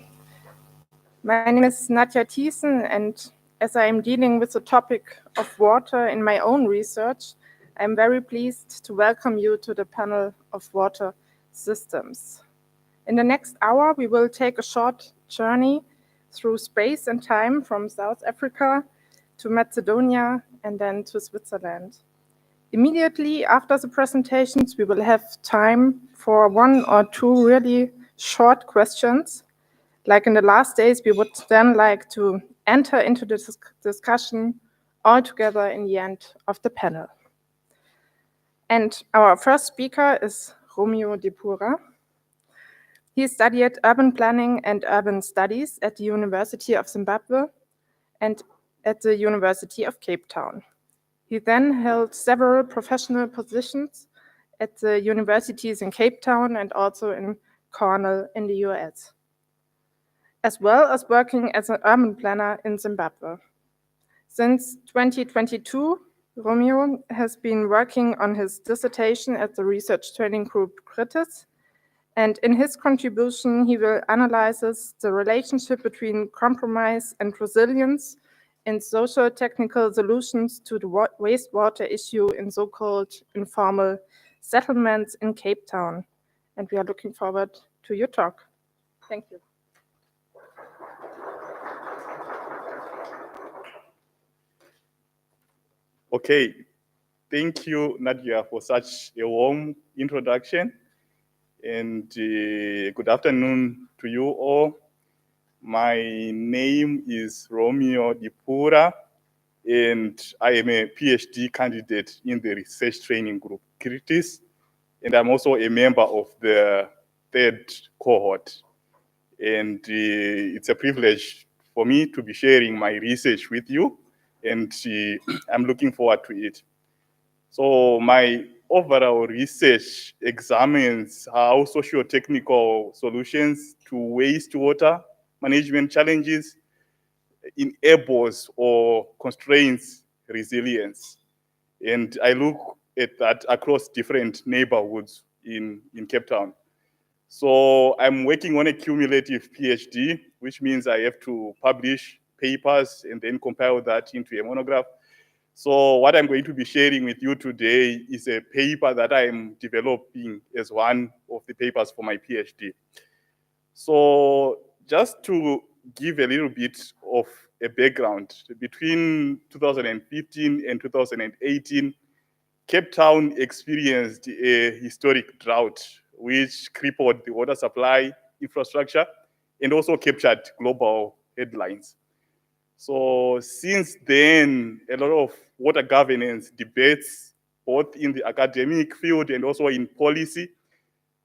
Speaker 20: My name is Nadja Thiessen, and as I am dealing with the topic of water in my own research, I'm very pleased to welcome you to the panel of water systems. In the next hour, we will take a short journey through space and time from South Africa to Macedonia and then to Switzerland. Immediately after the presentations, we will have time for 1 or 2 really short questions. Like in the last days, we would then like to enter into the discussion all together in the end of the panel. And our first speaker is Romeo Dipura. He studied urban planning and urban studies at the University of Zimbabwe and at the University of Cape Town. He then held several professional positions at the universities in Cape Town and also in Cornell in the US, as well as working as an urban planner in Zimbabwe. Since 2022, Romeo has been working on his dissertation at the research training group KRITIS, and in his contribution, he will analyze the relationship between compromise and resilience in social technical solutions to the wastewater issue in so-called informal settlements in Cape Town. And we are looking forward to your talk. Thank you.
Speaker 5: Okay, thank you, Nadia, for such a warm introduction. And good afternoon to you all. My name is Romeo Dipura, and I am a PhD candidate in the research training group KRITIS, and I'm also a member of the 3rd cohort. And it's a privilege for me to be sharing my research with you, and I'm looking forward to it. So my overall research examines how socio-technical solutions to wastewater management challenges enables or constrains resilience. And I look at that across different neighborhoods in Cape Town. So I'm working on a cumulative PhD, which means I have to publish papers and then compile that into a monograph. So what I'm going to be sharing with you today is a paper that I'm developing as one of the papers for my PhD. So just to give a little bit of a background, between 2015 and 2018, Cape Town experienced a historic drought, which crippled the water supply infrastructure and also captured global headlines. So since then, a lot of water governance debates, both in the academic field and also in policy,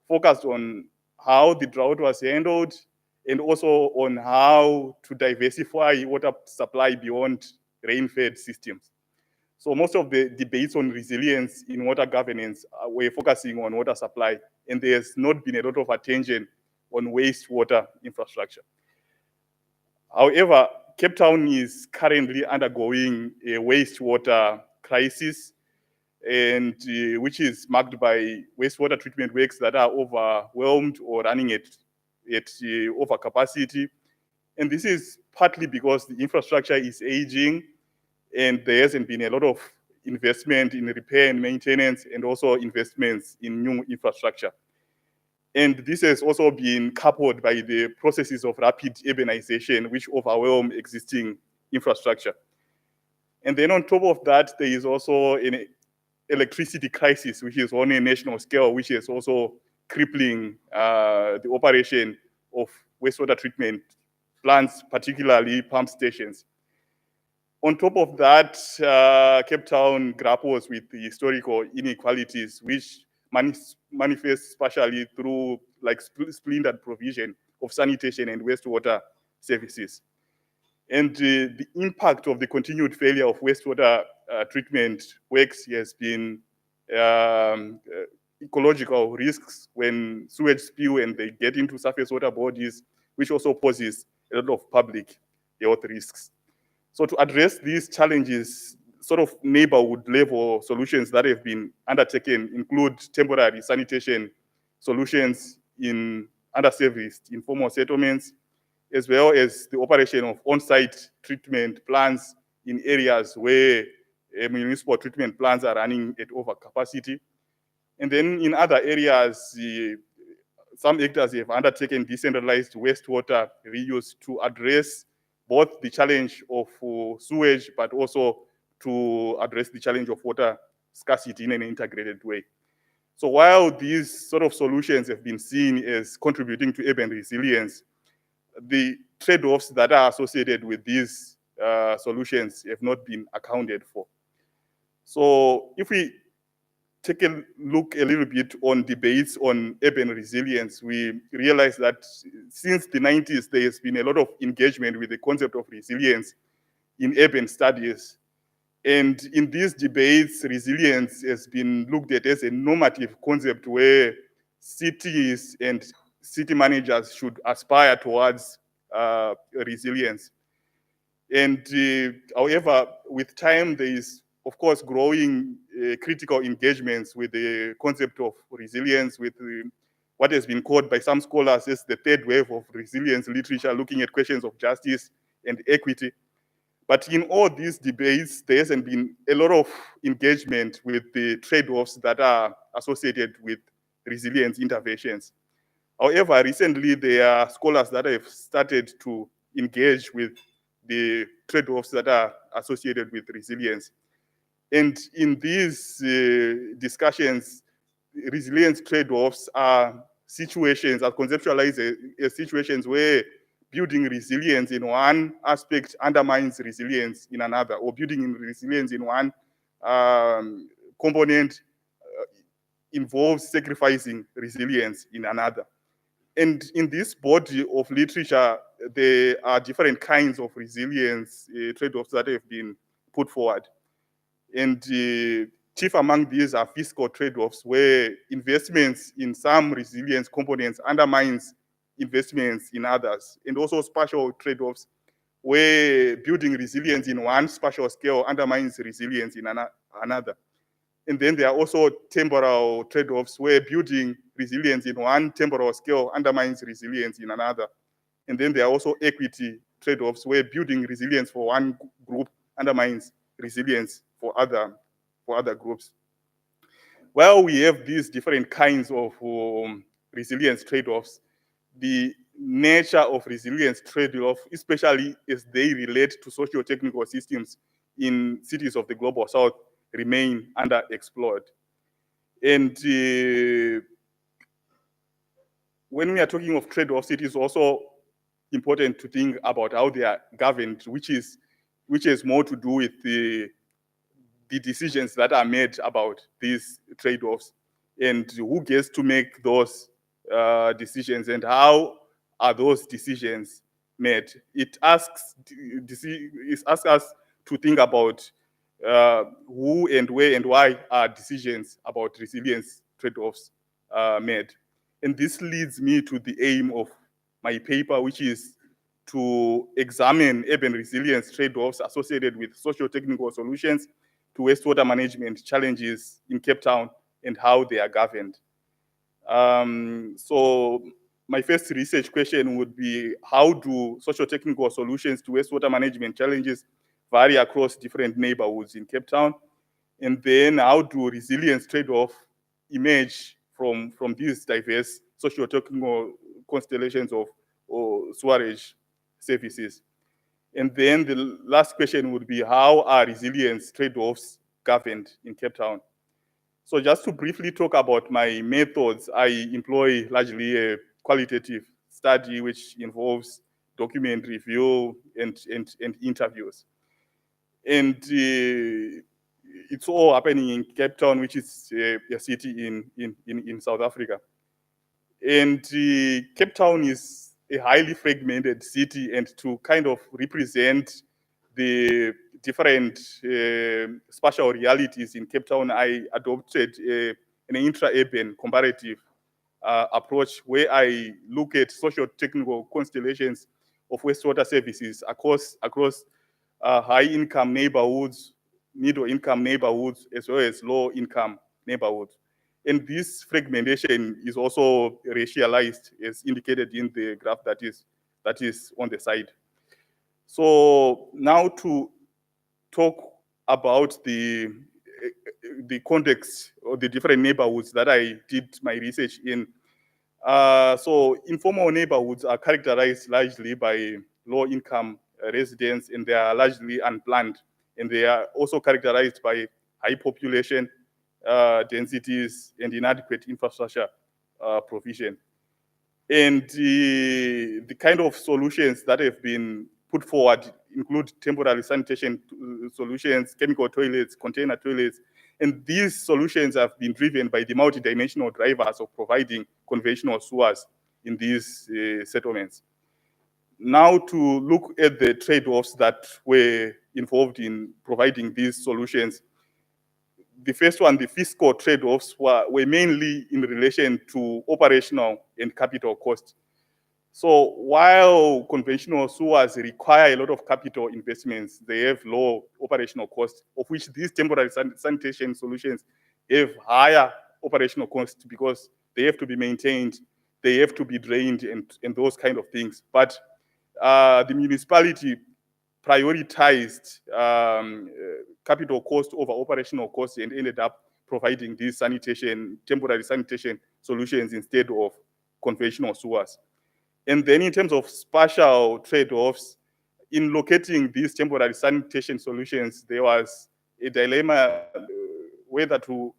Speaker 5: focused on how the drought was handled and also on how to diversify water supply beyond rain-fed systems. So most of the debates on resilience in water governance were focusing on water supply, and there's not been a lot of attention on wastewater infrastructure. However, Cape Town is currently undergoing a wastewater crisis, and which is marked by wastewater treatment works that are overwhelmed or running at overcapacity. And this is partly because the infrastructure is aging, and there hasn't been a lot of investment in repair and maintenance and also investments in new infrastructure. And this has also been coupled by the processes of rapid urbanization, which overwhelm existing infrastructure. And then on top of that, there is also an electricity crisis, which is on a national scale, which is also crippling the operation of wastewater treatment plants, particularly pump stations. On top of that, Cape Town grapples with the historical inequalities, which manifests partially through like splintered provision of sanitation and wastewater services. And the impact of the continued failure of wastewater treatment works has been ecological risks when sewage spill and they get into surface water bodies, which also poses a lot of public health risks. So to address these challenges, sort of neighborhood level solutions that have been undertaken include temporary sanitation solutions in underserviced informal settlements, as well as the operation of on-site treatment plants in areas where municipal treatment plants are running at overcapacity. And then in other areas, some actors have undertaken decentralized wastewater reuse to address both the challenge of sewage, but also to address the challenge of water scarcity in an integrated way. So while these sort of solutions have been seen as contributing to urban resilience, the trade-offs that are associated with these solutions have not been accounted for. So if we take a look a little bit on debates on urban resilience, we realize that since the 90s, there has been a lot of engagement with the concept of resilience in urban studies. And in these debates, resilience has been looked at as a normative concept where cities and city managers should aspire towards resilience. And however, with time, there is, of course, growing critical engagements with the concept of resilience, with what has been called by some scholars as the third wave of resilience literature, looking at questions of justice and equity. But in all these debates, there hasn't been a lot of engagement with the trade-offs that are associated with resilience interventions. However, recently there are scholars that have started to engage with the trade-offs that are associated with resilience. And in these discussions, resilience trade-offs are situations, are conceptualized as situations where building resilience in one aspect undermines resilience in another, or building in resilience in one component involves sacrificing resilience in another. And in this body of literature, there are different kinds of resilience trade-offs that have been put forward. And chief among these are fiscal trade-offs, where investments in some resilience components undermines investments in others, and also spatial trade-offs, where building resilience in one spatial scale undermines resilience in another. And then there are also temporal trade-offs, where building resilience in one temporal scale undermines resilience in another. And then there are also equity trade-offs, where building resilience for one group undermines resilience for other groups. While we have these different kinds of resilience trade-offs, the nature of resilience trade-off, especially as they relate to socio-technical systems in cities of the Global South, remain underexplored. And when we are talking of trade-offs, it is also important to think about how they are governed, which has more to do with the decisions that are made about these trade-offs and who gets to make those decisions and how are those decisions made. It asks us to think about who and where and why are decisions about resilience trade-offs made. And this leads me to the aim of my paper, which is to examine urban resilience trade-offs associated with socio-technical solutions to wastewater management challenges in Cape Town and how they are governed. So my first research question would be, how do socio-technical solutions to wastewater management challenges vary across different neighborhoods in Cape Town? And then how do resilience trade-off emerge from these diverse socio-technical constellations of sewerage services? And then the last question would be, how are resilience trade-offs governed in Cape Town? So just to briefly talk about my methods, I employ largely a qualitative study which involves document review and interviews. And it's all happening in Cape Town, which is a city in South Africa. And Cape Town is a highly fragmented city, and to kind of represent the different spatial realities in Cape Town, I adopted an intra-urban comparative approach where I look at socio-technical constellations of wastewater services across high-income neighborhoods, middle-income neighborhoods, as well as low-income neighborhoods. And this fragmentation is also racialized, as indicated in the graph that is on the side. So now to talk about the context or the different neighborhoods that I did my research in. So informal neighborhoods are characterized largely by low-income residents, and they are largely unplanned, and they are also characterized by high population densities and inadequate infrastructure provision. And the kind of solutions that have been put forward include temporary sanitation solutions, chemical toilets, container toilets, and these solutions have been driven by the multidimensional drivers of providing conventional sewers in these settlements. Now to look at the trade-offs that were involved in providing these solutions. The first one, the fiscal trade-offs, were mainly in relation to operational and capital costs. So while conventional sewers require a lot of capital investments, they have low operational costs, of which these temporary sanitation solutions have higher operational costs because they have to be maintained, they have to be drained, and those kind of things. But the municipality prioritized capital cost over operational costs and ended up providing these temporary sanitation solutions instead of conventional sewers. And then in terms of spatial trade-offs, in locating these temporary sanitation solutions, there was a dilemma whether to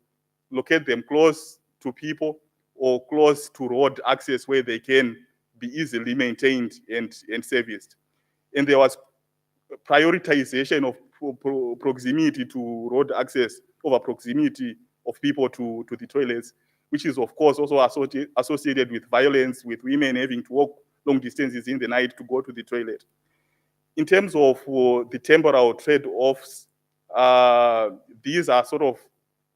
Speaker 5: locate them close to people or close to road access where they can be easily maintained and serviced. And there was prioritization of proximity to road access over proximity of people to the toilets, which is of course also associated with violence, with women having to walk long distances in the night to go to the toilet. In terms of the temporal trade-offs, these are sort of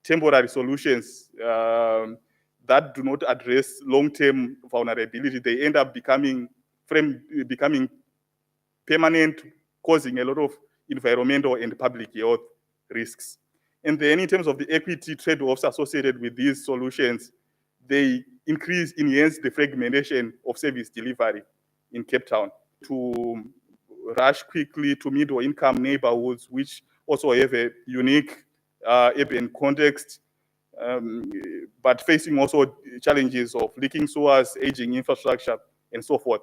Speaker 5: temporary solutions that do not address long-term vulnerability. They end up becoming permanent, causing a lot of environmental and public health risks. And then in terms of the equity trade-offs associated with these solutions, they enhance the fragmentation of service delivery in Cape Town to rush quickly to middle-income neighborhoods, which also have a unique urban context, but facing also challenges of leaking sewers, aging infrastructure, and so forth.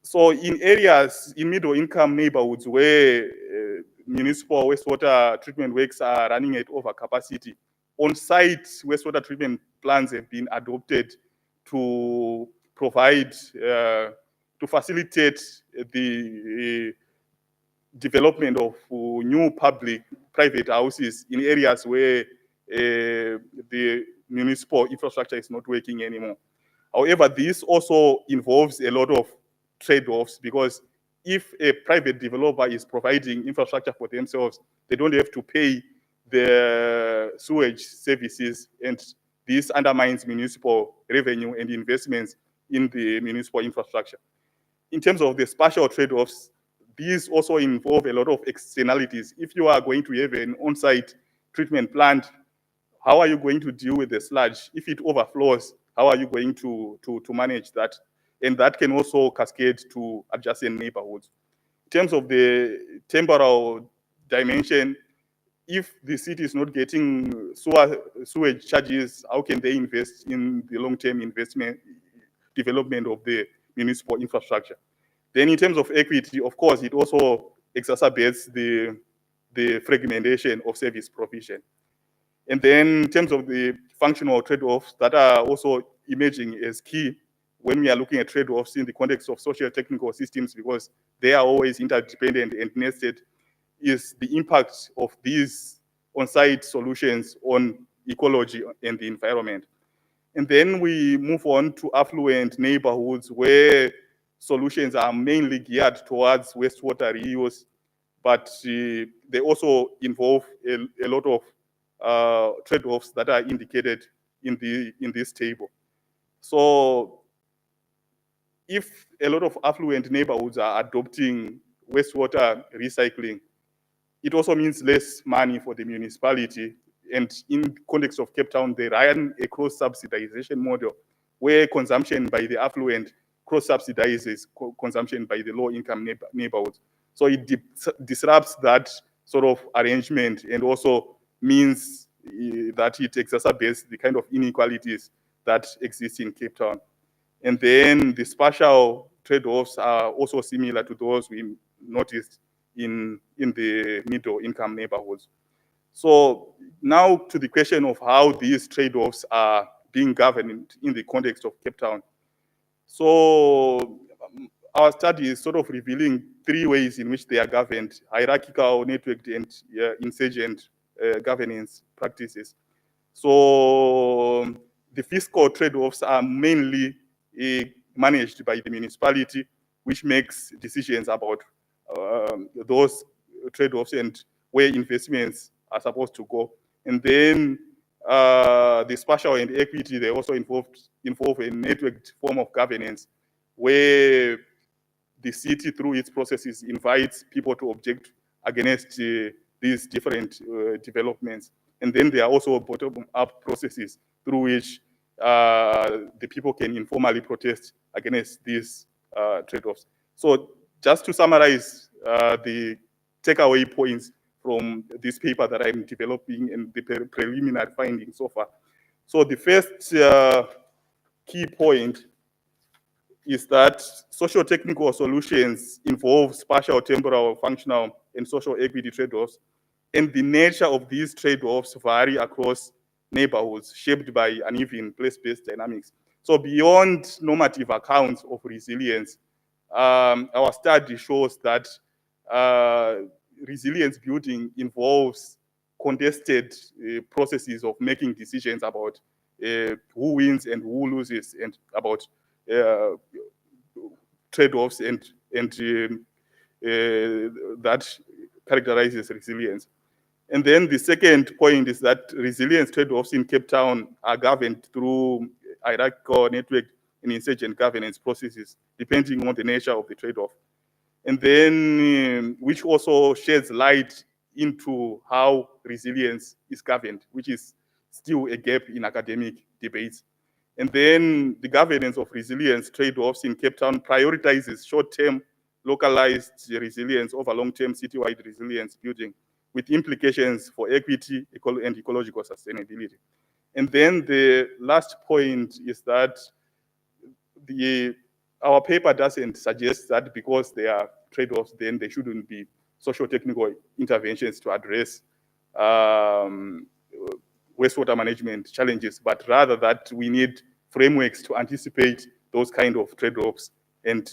Speaker 5: So in areas, in middle-income neighborhoods where municipal wastewater treatment works are running at overcapacity, on-site wastewater treatment plants have been adopted to provide, to facilitate the development of new public-private houses in areas where the municipal infrastructure is not working anymore. However, this also involves a lot of trade-offs because if a private developer is providing infrastructure for themselves, they don't have to pay the sewage services, and this undermines municipal revenue and investments in the municipal infrastructure. In terms of the spatial trade-offs, these also involve a lot of externalities. If you are going to have an on-site treatment plant, how are you going to deal with the sludge? If it overflows, how are you going to manage that? And that can also cascade to adjacent neighborhoods. In terms of the temporal dimension, if the city is not getting sewage charges, how can they invest in the long-term development of the municipal infrastructure? Then in terms of equity, of course, it also exacerbates the fragmentation of service provision. And then in terms of the functional trade-offs that are also emerging as key when we are looking at trade-offs in the context of social technical systems, because they are always interdependent and nested, is the impact of these on-site solutions on ecology and the environment. And then we move on to affluent neighborhoods where solutions are mainly geared towards wastewater reuse, but they also involve a lot of trade-offs that are indicated in this table. So if a lot of affluent neighborhoods are adopting wastewater recycling, it also means less money for the municipality and in context of Cape Town, they ran a cross-subsidization model where consumption by the affluent cross-subsidizes consumption by the low-income neighborhoods. So it disrupts that sort of arrangement and also means that it exacerbates the kind of inequalities that exist in Cape Town. And then the spatial trade-offs are also similar to those we noticed in the middle-income neighborhoods. So now to the question of how these trade-offs are being governed in the context of Cape Town. So our study is sort of revealing 3 ways in which they are governed: hierarchical, networked, and insurgent governance practices. So the fiscal trade-offs are mainly managed by the municipality, which makes decisions about those trade-offs and where investments are supposed to go. And then the spatial and equity, they also involve a networked form of governance where the city, through its processes, invites people to object against these different developments. And then there are also bottom-up processes through which the people can informally protest against these trade-offs. So just to summarize the takeaway points from this paper that I'm developing and the preliminary findings so far. So the first key point is that socio-technical solutions involve spatial, temporal, functional, and social equity trade-offs. And the nature of these trade-offs vary across neighborhoods, shaped by uneven place-based dynamics. So beyond normative accounts of resilience, our study shows that resilience building involves contested processes of making decisions about who wins and who loses, and about trade-offs and that characterizes resilience. And then the second point is that resilience trade-offs in Cape Town are governed through hierarchical, network, and insurgent governance processes, depending on the nature of the trade-off. And then, which also sheds light into how resilience is governed, which is still a gap in academic debates. And then the governance of resilience trade-offs in Cape Town prioritizes short-term localized resilience over long-term citywide resilience building, with implications for equity and ecological sustainability. And then the last point is that our paper doesn't suggest that because there are trade-offs, then there shouldn't be socio-technical interventions to address wastewater management challenges, but rather that we need frameworks to anticipate those kind of trade-offs and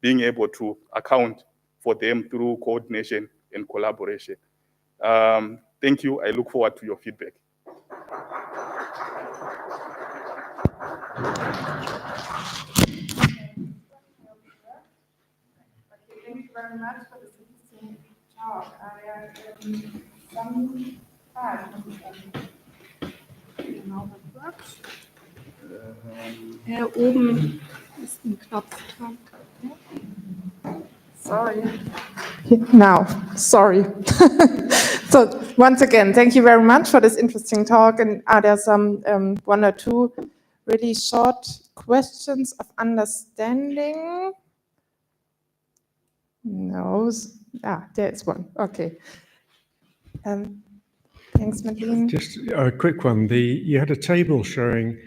Speaker 5: being able to account for them through coordination and collaboration. Thank you. I look forward to your feedback.
Speaker 20: Thank you very much for this interesting talk. I have some genau, was works. Oben ist ein Knopf dran. Sorry. Now, sorry. So once again, thank you very much for this interesting talk. And are there some 1 or 2 really short questions of understanding? No. There is one. Okay. Thanks, Madeleine.
Speaker 9: Just a quick one. You had a table showing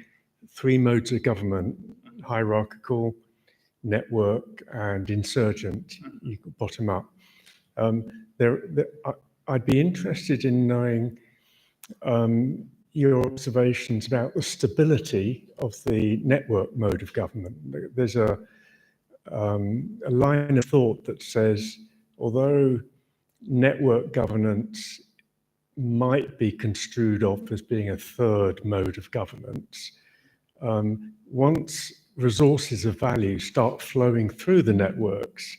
Speaker 9: 3 modes of government: hierarchical, network, and insurgent. You could bottom up. I'd be interested in knowing your observations about the stability of the network mode of government. There's a line of thought that says, although network governance might be construed of as being a 3rd mode of governance, once resources of value start flowing through the networks,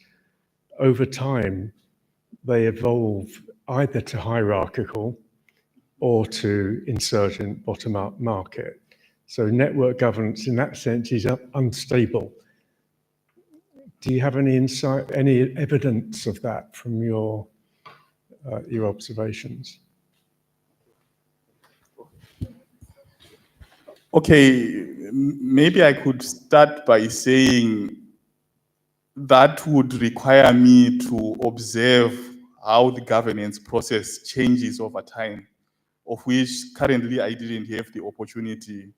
Speaker 9: over time, they evolve either to hierarchical or to insurgent bottom-up market. So network governance in that sense is unstable. Do you have any insight, any evidence of that from your observations?
Speaker 5: Okay, maybe I could start by saying that would require me to observe how the governance process changes over time, of which currently I didn't have the opportunity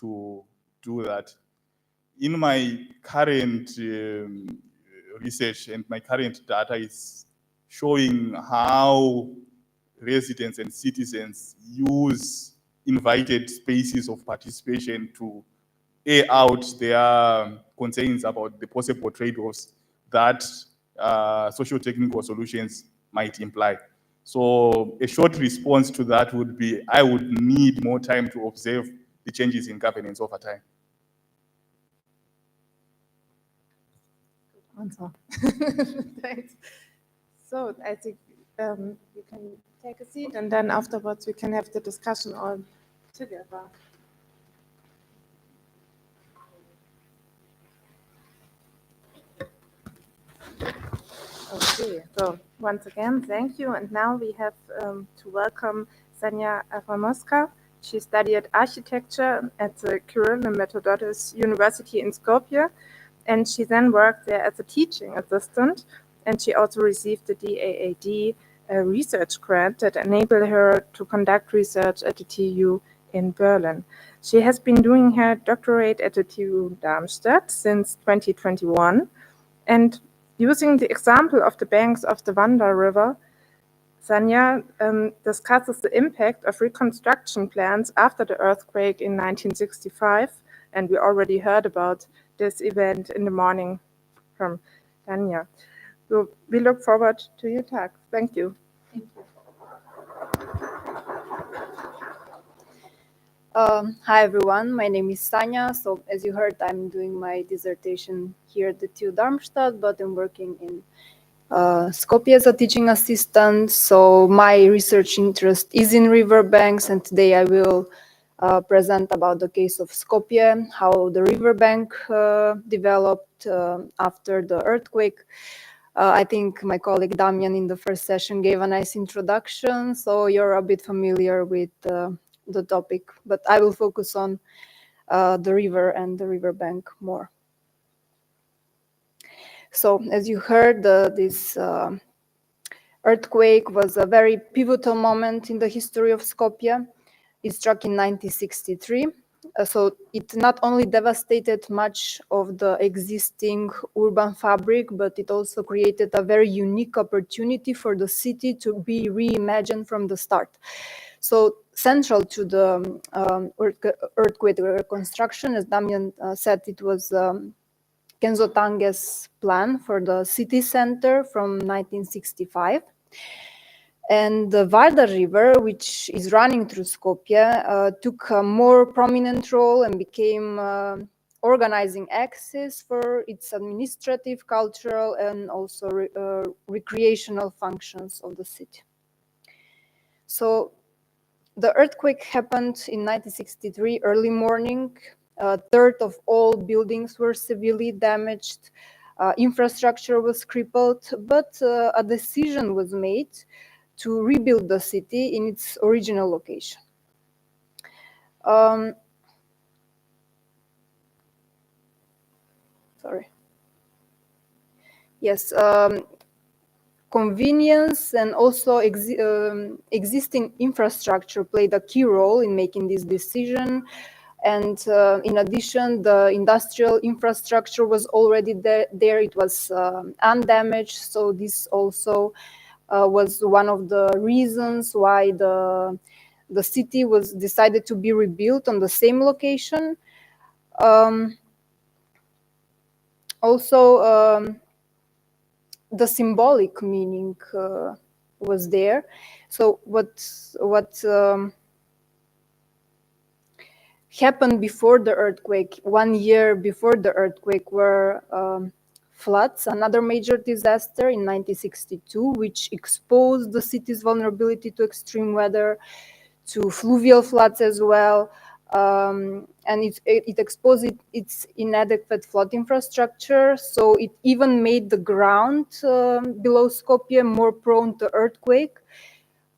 Speaker 5: to do that. In my current research and my current data is showing how residents and citizens use invited spaces of participation to air out their concerns about the possible trade-offs that socio-technical solutions might imply. So a short response to that would be, I would need more time to observe the changes in governance over time.
Speaker 20: Answer. Thanks. So I think you can take a seat, and then afterwards we can have the discussion all together. Okay, so once again, thank you. And now we have to welcome Sanja Avramovska. She studied architecture at the Kirill and Methodios University in Skopje, and she then worked there as a teaching assistant, and she also received the DAAD research grant that enabled her to conduct research at the TU in Berlin. She has been doing her doctorate at the TU Darmstadt since 2021, and using the example of the banks of the Vanda River, Sanja discusses the impact of reconstruction plans after the earthquake in 1965, and we already heard about this event in the morning from Tanya. So we look forward to your talk. Thank you.
Speaker 17: Thank you. Hi everyone, my name is Sanja. So as you heard, I'm doing my dissertation here at the TU Darmstadt, but I'm working in Skopje as a teaching assistant. So my research interest is in riverbanks, and today I will present about the case of Skopje, how the riverbank developed after the earthquake. I think my colleague Damian in the first session gave a nice introduction, so you're a bit familiar with the topic, but I will focus on the river and the riverbank more. So as you heard, this earthquake was a very pivotal moment in the history of Skopje. It struck in 1963. So it not only devastated much of the existing urban fabric, but it also created a very unique opportunity for the city to be reimagined from the start. So central to the earthquake reconstruction, as Damian said, it was Kenzo Tange's plan for the city center from 1965. And the Vardar River, which is running through Skopje, took a more prominent role and became organizing axis for its administrative, cultural, and also recreational functions of the city. So the earthquake happened in 1963, early morning. A third of all buildings were severely damaged. Infrastructure was crippled, but a decision was made to rebuild the city in its original location. Sorry. Yes, convenience and also existing infrastructure played a key role in making this decision. And in addition, the industrial infrastructure was already there. It was undamaged. So this also was one of the reasons why the city was decided to be rebuilt on the same location. Also, the symbolic meaning was there. So what happened before the earthquake, 1 year before the earthquake, were floods, another major disaster in 1962, which exposed the city's vulnerability to extreme weather, to fluvial floods as well. And it exposed its inadequate flood infrastructure. So it even made the ground below Skopje more prone to earthquake.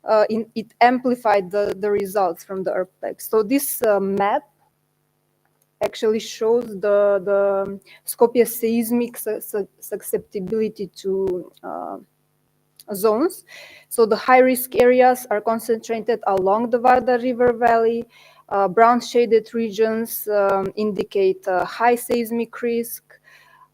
Speaker 17: It amplified the results from the earthquake. So this map actually shows the Skopje seismic susceptibility to zones. So the high-risk areas are concentrated along the Vardar River Valley. Brown shaded regions indicate high seismic risk.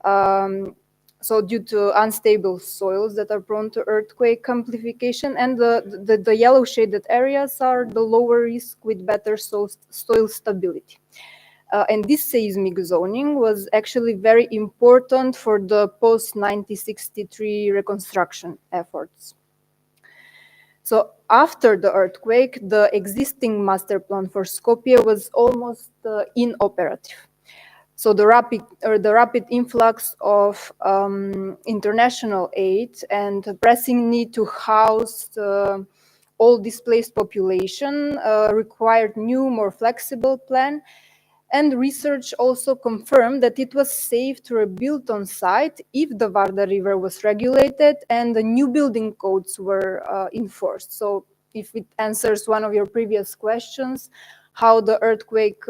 Speaker 17: So due to unstable soils that are prone to earthquake amplification, and the yellow shaded areas are the lower risk with better soil stability. And this seismic zoning was actually very important for the post-1963 reconstruction efforts. So after the earthquake, the existing master plan for Skopje was almost inoperative. So the rapid influx of international aid and the pressing need to house all displaced population required new, more flexible plan. And research also confirmed that it was safe to rebuild on site if the Vardar River was regulated and the new building codes were enforced. So if it answers one of your previous questions, how the earthquake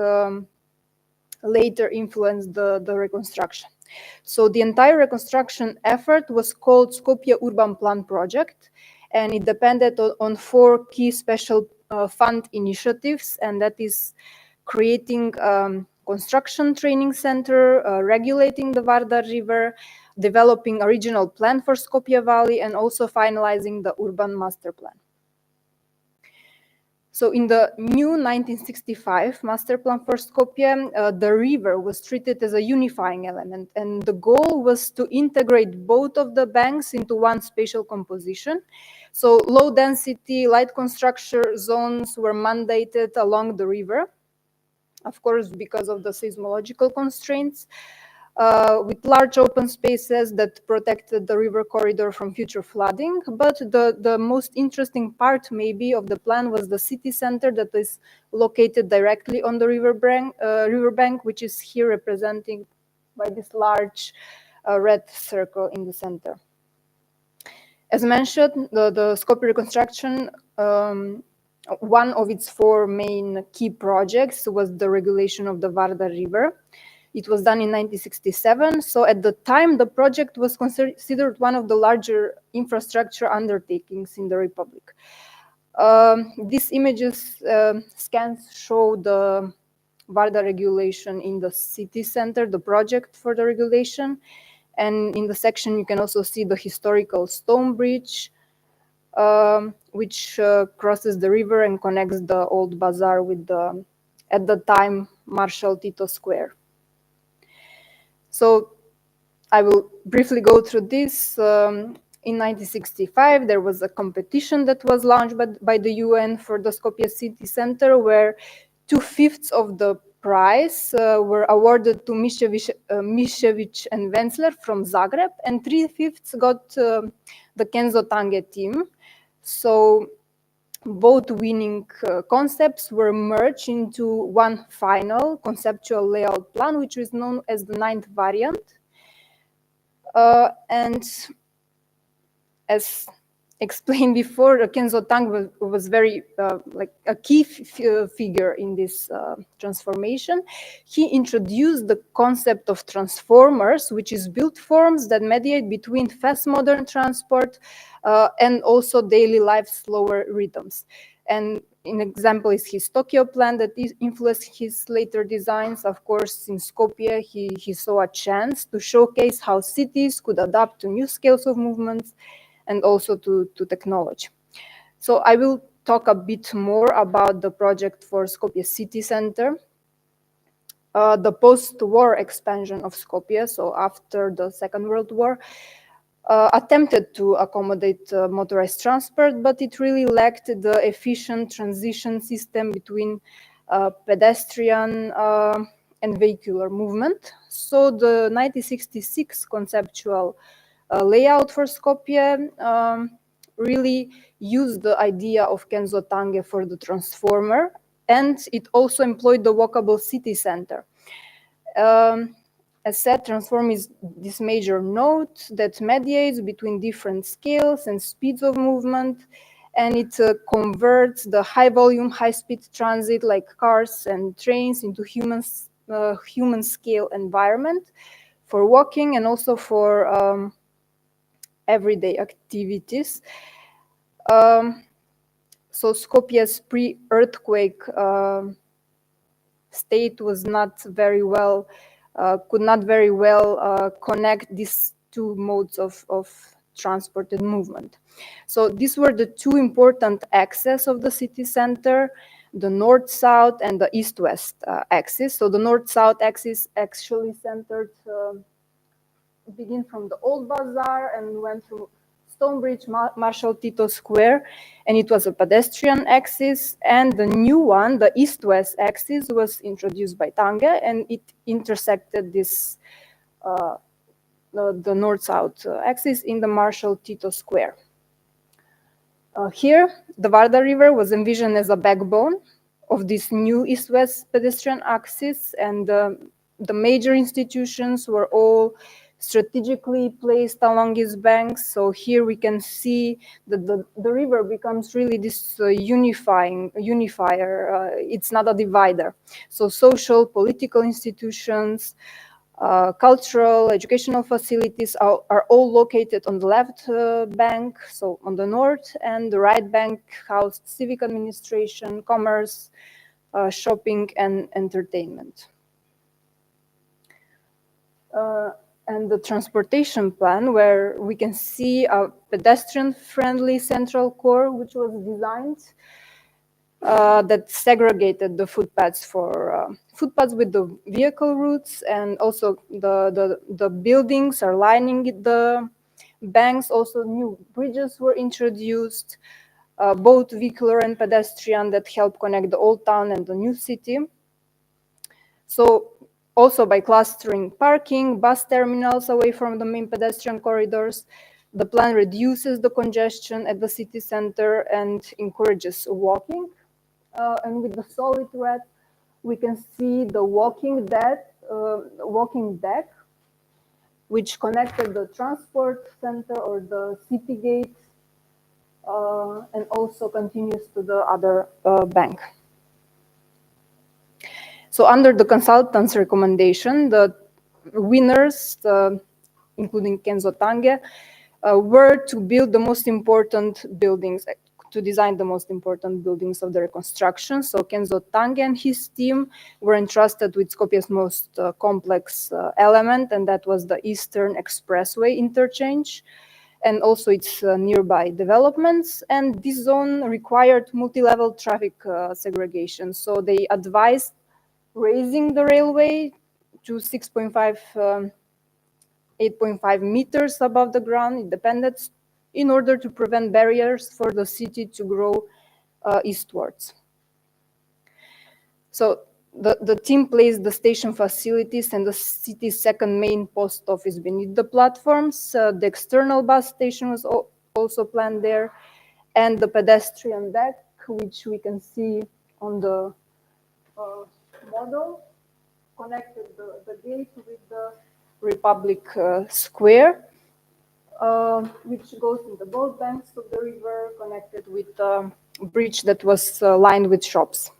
Speaker 17: later influenced the reconstruction. So the entire reconstruction effort was called Skopje Urban Plan Project, and it depended on 4 key special fund initiatives, and that is creating construction training center, regulating the Vardar River, developing a regional plan for Skopje Valley, and also finalizing the urban master plan. So in the new 1965 master plan for Skopje, the river was treated as a unifying element, and the goal was to integrate both of the banks into one spatial composition. So low density, light construction zones were mandated along the river, of course, because of the seismological constraints, with large open spaces that protected the river corridor from future flooding. But the most interesting part maybe of the plan was the city center that is located directly on the river bank, which is here representing by this large red circle in the center. As mentioned, the Skopje reconstruction, one of its 4 main key projects was the regulation of the Vardar River. It was done in 1967. So at the time, the project was considered one of the larger infrastructure undertakings in the Republic. These images scans show the Vardar regulation in the city center, the project for the regulation. And in the section, you can also see the historical stone bridge, which crosses the river and connects the old bazaar with the, at the time, Marshal Tito Square. So I will briefly go through this. In 1965, there was a competition that was launched by the UN for the Skopje city center, where 2/5 of the prize were awarded to Mišević and Wenzler from Zagreb, and 3/5 got the Kenzo Tange team. So both winning concepts were merged into one final conceptual layout plan, which is known as the 9th variant. And as explained before, Kenzo Tange was very like a key figure in this transformation. He introduced the concept of transformers, which is built forms that mediate between fast modern transport and also daily life's slower rhythms. And an example is his Tokyo plan that influenced his later designs. Of course, in Skopje, he saw a chance to showcase how cities could adapt to new scales of movements and also to technology. So I will talk a bit more about the project for Skopje city center. The post-war expansion of Skopje, so after the Second World War, attempted to accommodate motorized transport, but it really lacked the efficient transition system between pedestrian and vehicular movement. So the 1966 conceptual layout for Skopje really used the idea of Kenzo Tange for the transformer, and it also employed the walkable city center. As said, transform is this major node that mediates between different scales and speeds of movement, and it converts the high volume, high speed transit like cars and trains into human human scale environment for walking and also for everyday activities. So Skopje's pre-earthquake state was not very well, could not very well connect these two modes of transport and movement. So these were the two important axes of the city center, the north-south and the east-west axis. So the north-south axis actually centered, begin from the old bazaar and went through Stonebridge, Marshal Tito Square, and it was a pedestrian axis. And the new one, the east-west axis, was introduced by Tange, and it intersected this the north-south axis in the Marshal Tito Square. Here, the Varda River was envisioned as a backbone of this new east-west pedestrian axis, and the major institutions were all strategically placed along its banks. So here we can see that the river becomes really this unifier. It's not a divider. So social, political institutions, cultural, educational facilities are all located on the left bank, so on the north, and the right bank housed civic administration, commerce, shopping, and entertainment. And the transportation plan, where we can see a pedestrian-friendly central core, which was designed that segregated the footpaths for footpaths with the vehicle routes, and also the buildings are lining the banks. Also, new bridges were introduced, both vehicular and pedestrian, that help connect the old town and the new city. So also by clustering parking, bus terminals away from the main pedestrian corridors, the plan reduces the congestion at the city center and encourages walking. And with the solid red, we can see the walking deck, which connected the transport center or the city gate, and also continues to the other bank. So under the consultant's recommendation, the winners, including Kenzo Tange, were to build the most important buildings, to design the most important buildings of the reconstruction. So Kenzo Tange and his team were entrusted with Skopje's most complex element, and that was the Eastern Expressway interchange, and also its nearby developments. And this zone required multi-level traffic segregation. So they advised raising the railway to 8.5 meters above the ground. It depended, in order to prevent barriers for the city to grow eastwards. So the team placed the station facilities and the city's second main post office beneath the platforms. The external bus station was also planned there, and the pedestrian deck, which we can see on the model, connected the gate with the Republic Square, which goes in the both banks of the river, connected with a bridge that was lined with shops.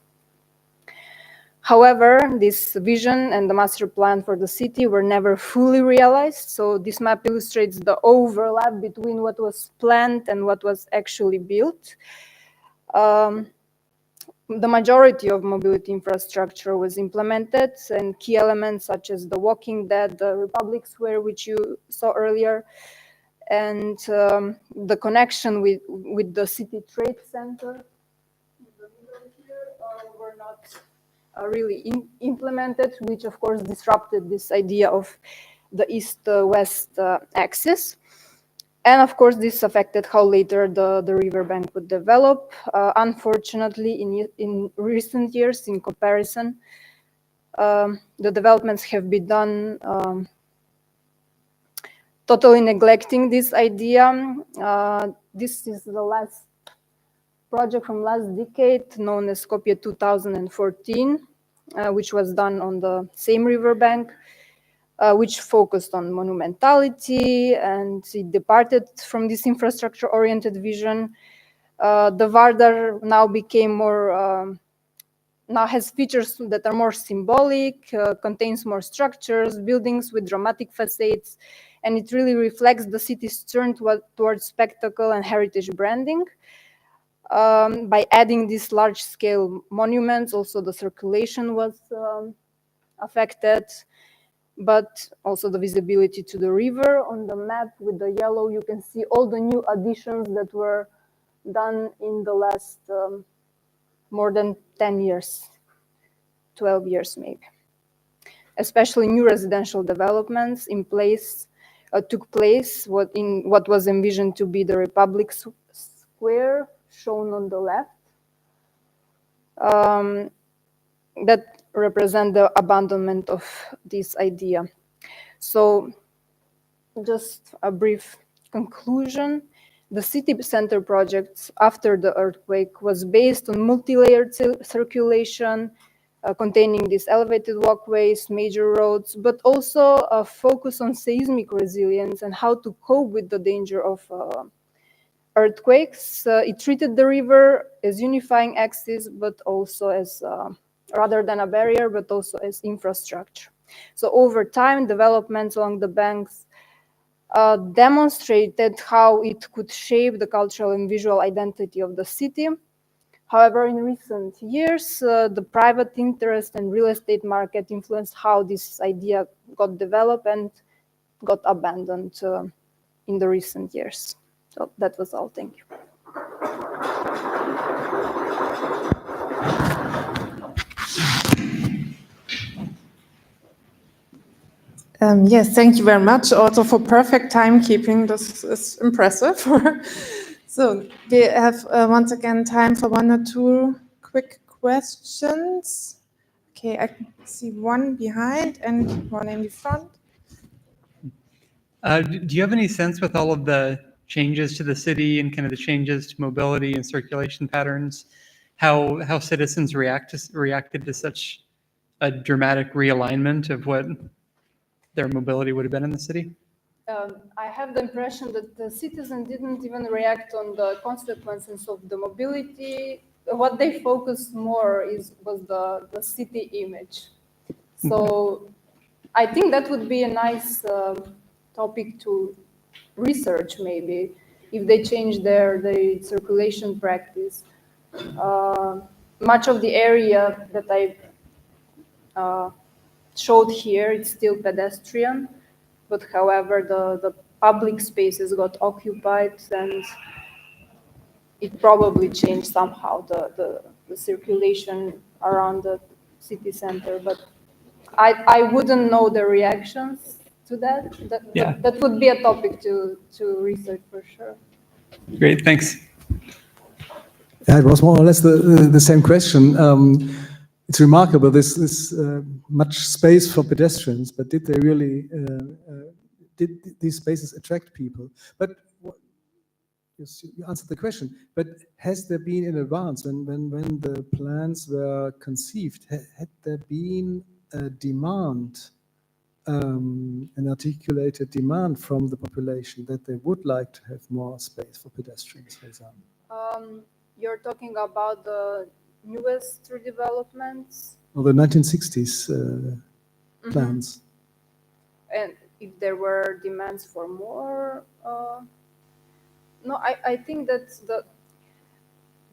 Speaker 17: However, this vision and the master plan for the city were never fully realized. So this map illustrates the overlap between what was planned and what was actually built. The majority of mobility infrastructure was implemented, and key elements such as the walking deck, the Republic Square, which you saw earlier, and the connection with the city trade center were not really implemented, which of course disrupted this idea of the east-west axis. And of course, this affected how later the riverbank would develop. Unfortunately, in recent years, in comparison, the developments have been done totally neglecting this idea. This is the last project from last decade, known as Skopje 2014, which was done on the same riverbank, which focused on monumentality, and it departed from this infrastructure-oriented vision. The Vardar now became more now has features that are more symbolic, contains more structures, buildings with dramatic facades, and it really reflects the city's turn towards spectacle and heritage branding. By adding these large-scale monuments, also the circulation was affected, but also the visibility to the river. On the map with the yellow, you can see all the new additions that were done in the last more than 10 years, 12 years maybe. Especially new residential developments took place in what was envisioned to be the Republic Square, shown on the left, that represent the abandonment of this idea. So just a brief conclusion. The city center project after the earthquake was based on multi-layered circulation, containing these elevated walkways, major roads, but also a focus on seismic resilience and how to cope with the danger of earthquakes. It treated the river as unifying axis, but also as, rather than a barrier, but also as infrastructure. So over time, developments along the banks demonstrated how it could shape the cultural and visual identity of the city. However, in recent years, the private interest and real estate market influenced how this idea got developed and got abandoned in the recent years. So that was all. Thank you.
Speaker 20: Yes, thank you very much also for perfect timekeeping. This is impressive. So we have once again time for one or two quick questions. Okay, I can see one behind and one in the front.
Speaker 8: Do you have any sense with all of the changes to the city and kind of the changes to mobility and circulation patterns, how citizens reacted to such a dramatic realignment of what their mobility would have been in the city?
Speaker 17: I have the impression that the citizens didn't even react on the consequences of the mobility. What they focused more was the city image. So I think that would be a nice topic to research, maybe, if they change their circulation practice. Much of the area that I showed here, it's still pedestrian, but however, the public spaces got occupied, and it probably changed somehow the circulation around the city center. But I wouldn't know the reactions to that. That would be a topic to research for sure.
Speaker 8: Great, thanks.
Speaker 21: Yeah, it was more or less the same question. It's remarkable, this much space for pedestrians, but did they really, did these spaces attract people? But you answered the question, but has there been in advance, when the plans were conceived, had there been a demand, an articulated demand from the population that they would like to have more space for pedestrians, for example?
Speaker 17: You're talking about the newest redevelopments?
Speaker 21: Or the 1960s plans?
Speaker 17: And if there were demands for more? No, I think that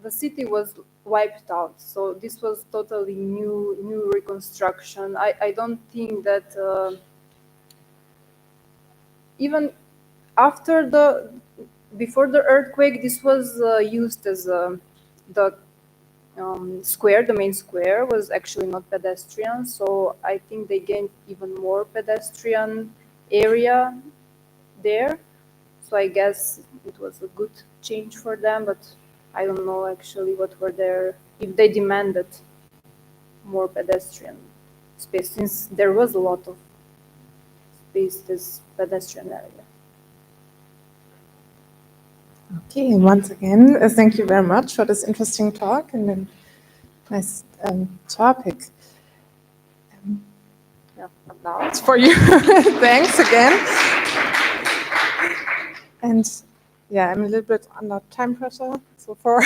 Speaker 17: the city was wiped out. So this was totally new reconstruction. I don't think that even after before the earthquake, this was used as the square, the main square was actually not pedestrian. So I think they gained even more pedestrian area there. So I guess it was a good change for them, but I don't know actually what were their, if they demanded more pedestrian space, since there was a lot of space, this pedestrian area.
Speaker 20: Okay, once again, thank you very much for this interesting talk and a nice topic. Yeah, applause for you. Thanks again. And yeah, I'm a little bit under time pressure. So for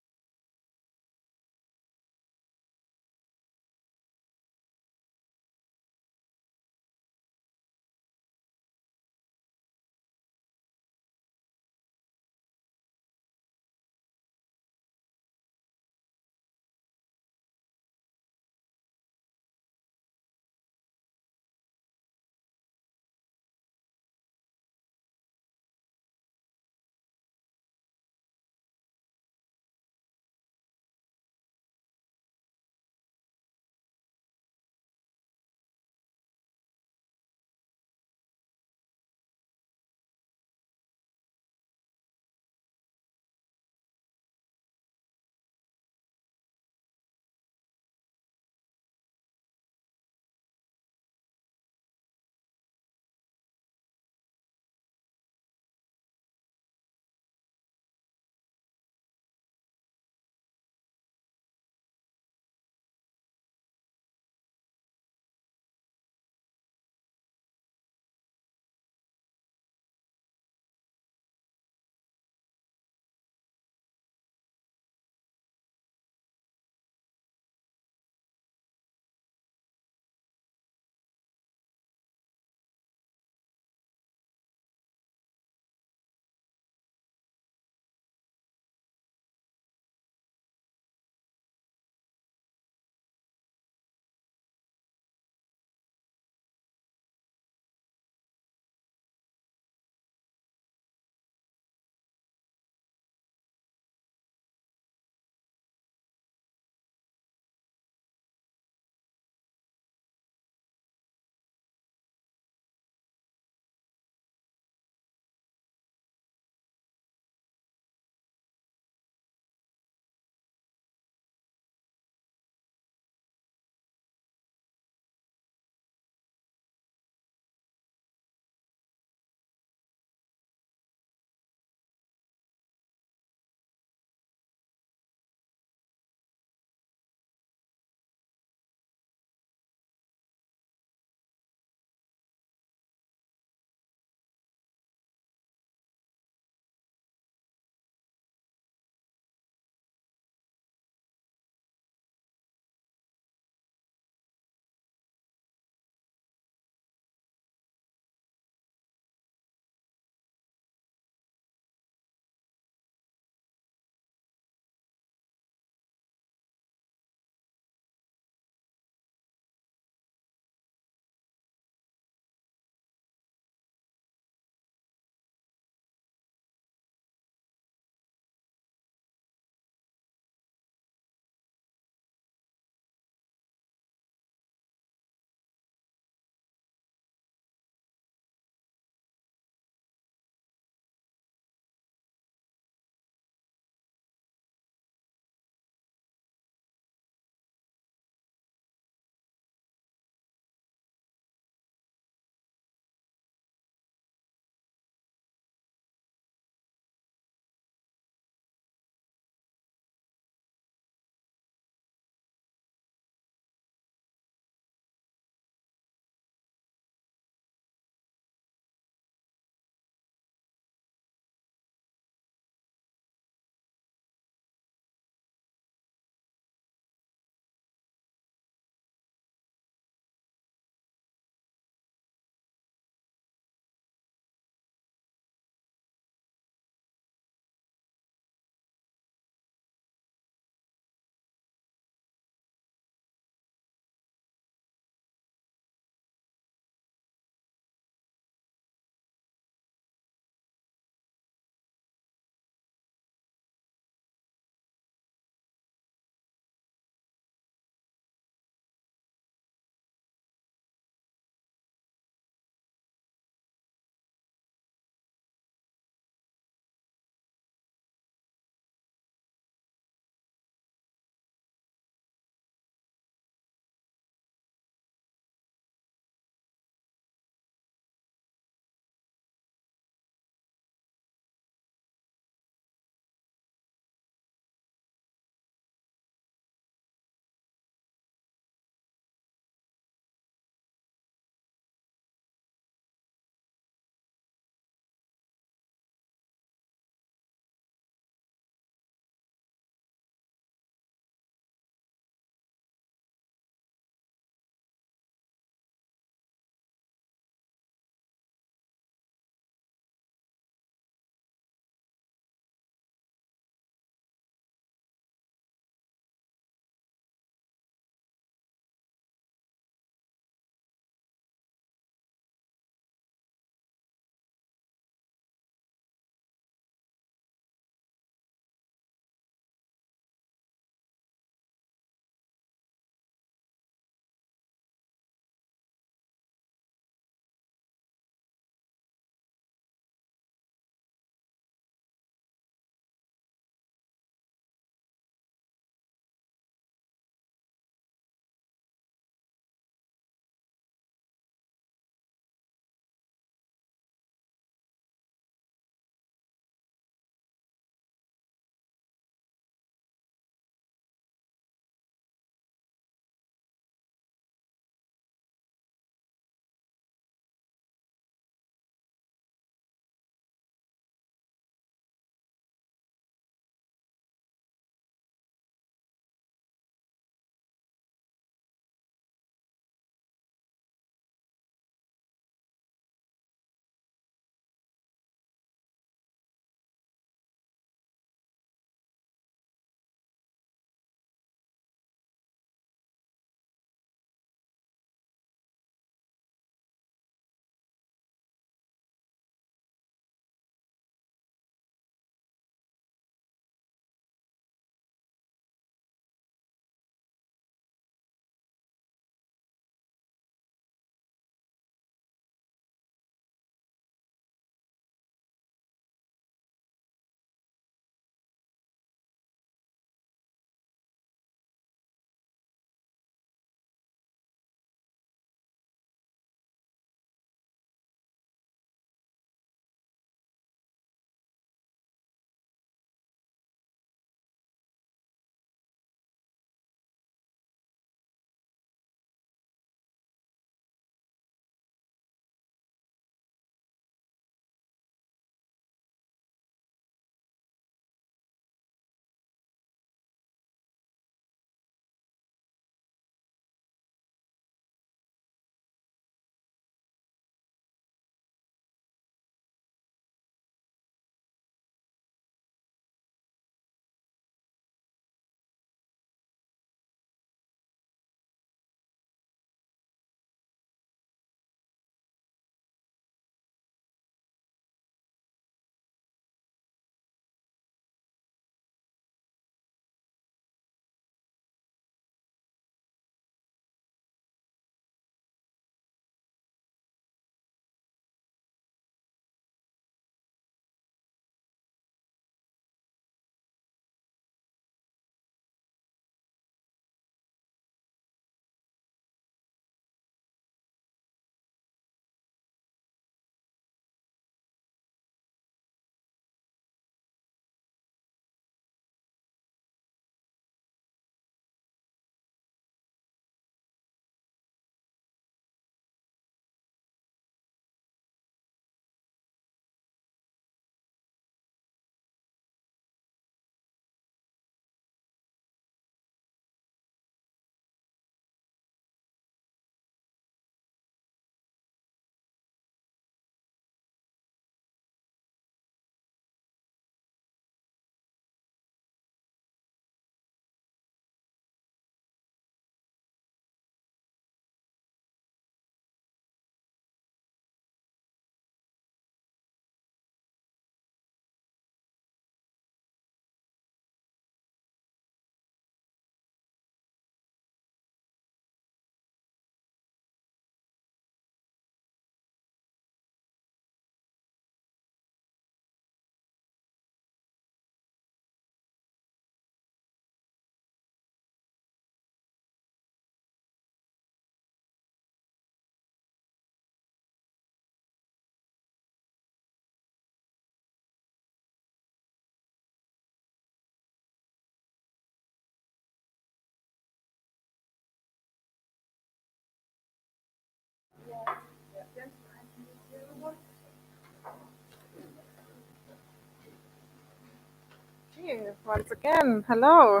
Speaker 20: Okay, once again, hello.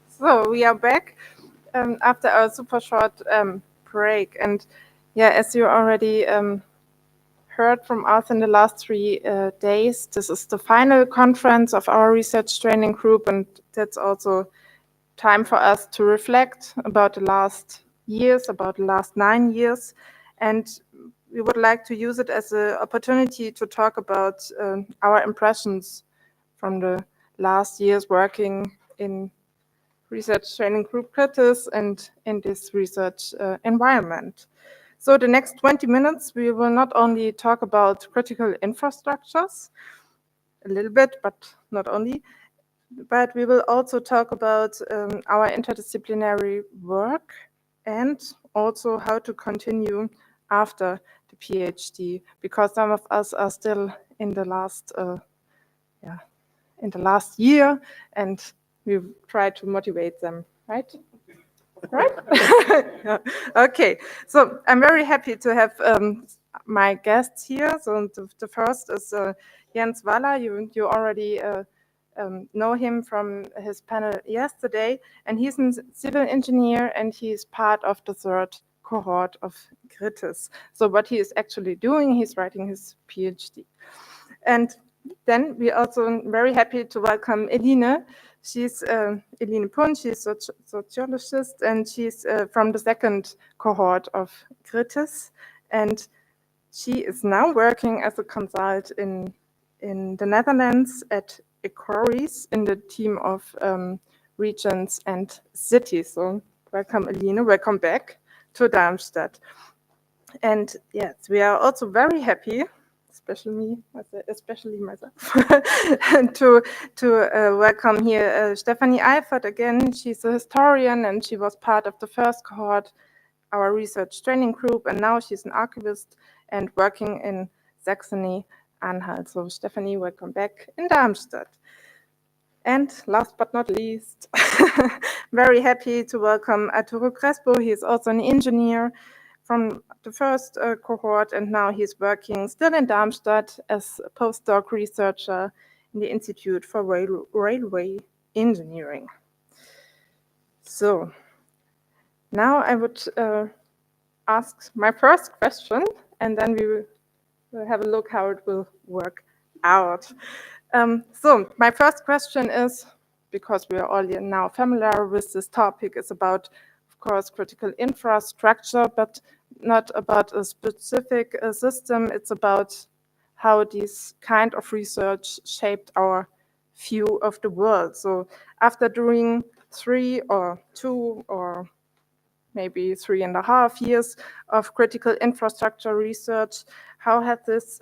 Speaker 20: So we are back after our super short break. And yeah, as you already heard from us in the last 3 days, this is the final conference of our research training group, and that's also time for us to reflect about the last years, about the last 9 years. And we would like to use it as an opportunity to talk about our impressions from the last years working in research training group KRITIS and in this research environment. So the next 20 minutes, we will not only talk about critical infrastructures, a little bit, but not only, but we will also talk about our interdisciplinary work and also how to continue after the PhD, because some of us are still in the last year, and we try to motivate them, right? Right? Yeah. Okay, so I'm very happy to have my guests here. So the first is Jens Waller. You already know him from his panel yesterday, and he's a civil engineer, and he's part of the 3rd cohort of KRITIS. So what he is actually doing, he's writing his PhD. And then we're also very happy to welcome Eline. She's Eline Pun, she's a sociologist, and she's from the 2nd cohort of KRITIS. And she is now working as a consultant in the Netherlands at ECORIS in the team of regions and cities. So welcome, Eline, welcome back to Darmstadt. And yes, we are also very happy, especially myself, to welcome here Stephanie Eifert again. She's a historian and she was part of the 1st cohort, our research training group, and now she's an archivist and working in Saxony-Anhalt. So Stephanie, welcome back in Darmstadt. And last but not least, very happy to welcome Arturo Crespo. He is also an engineer from the 1st cohort, and now he's working still in Darmstadt as a postdoc researcher in the Institute for Railway Engineering. So now I would ask my first question, and then we will have a look how it will work out. So my first question is, because we are all now familiar with this topic, is about, of course, critical infrastructure, but not about a specific system. It's about how this kind of research shaped our view of the world. So after doing 3 or 2 or maybe 3.5 years of critical infrastructure research, how has this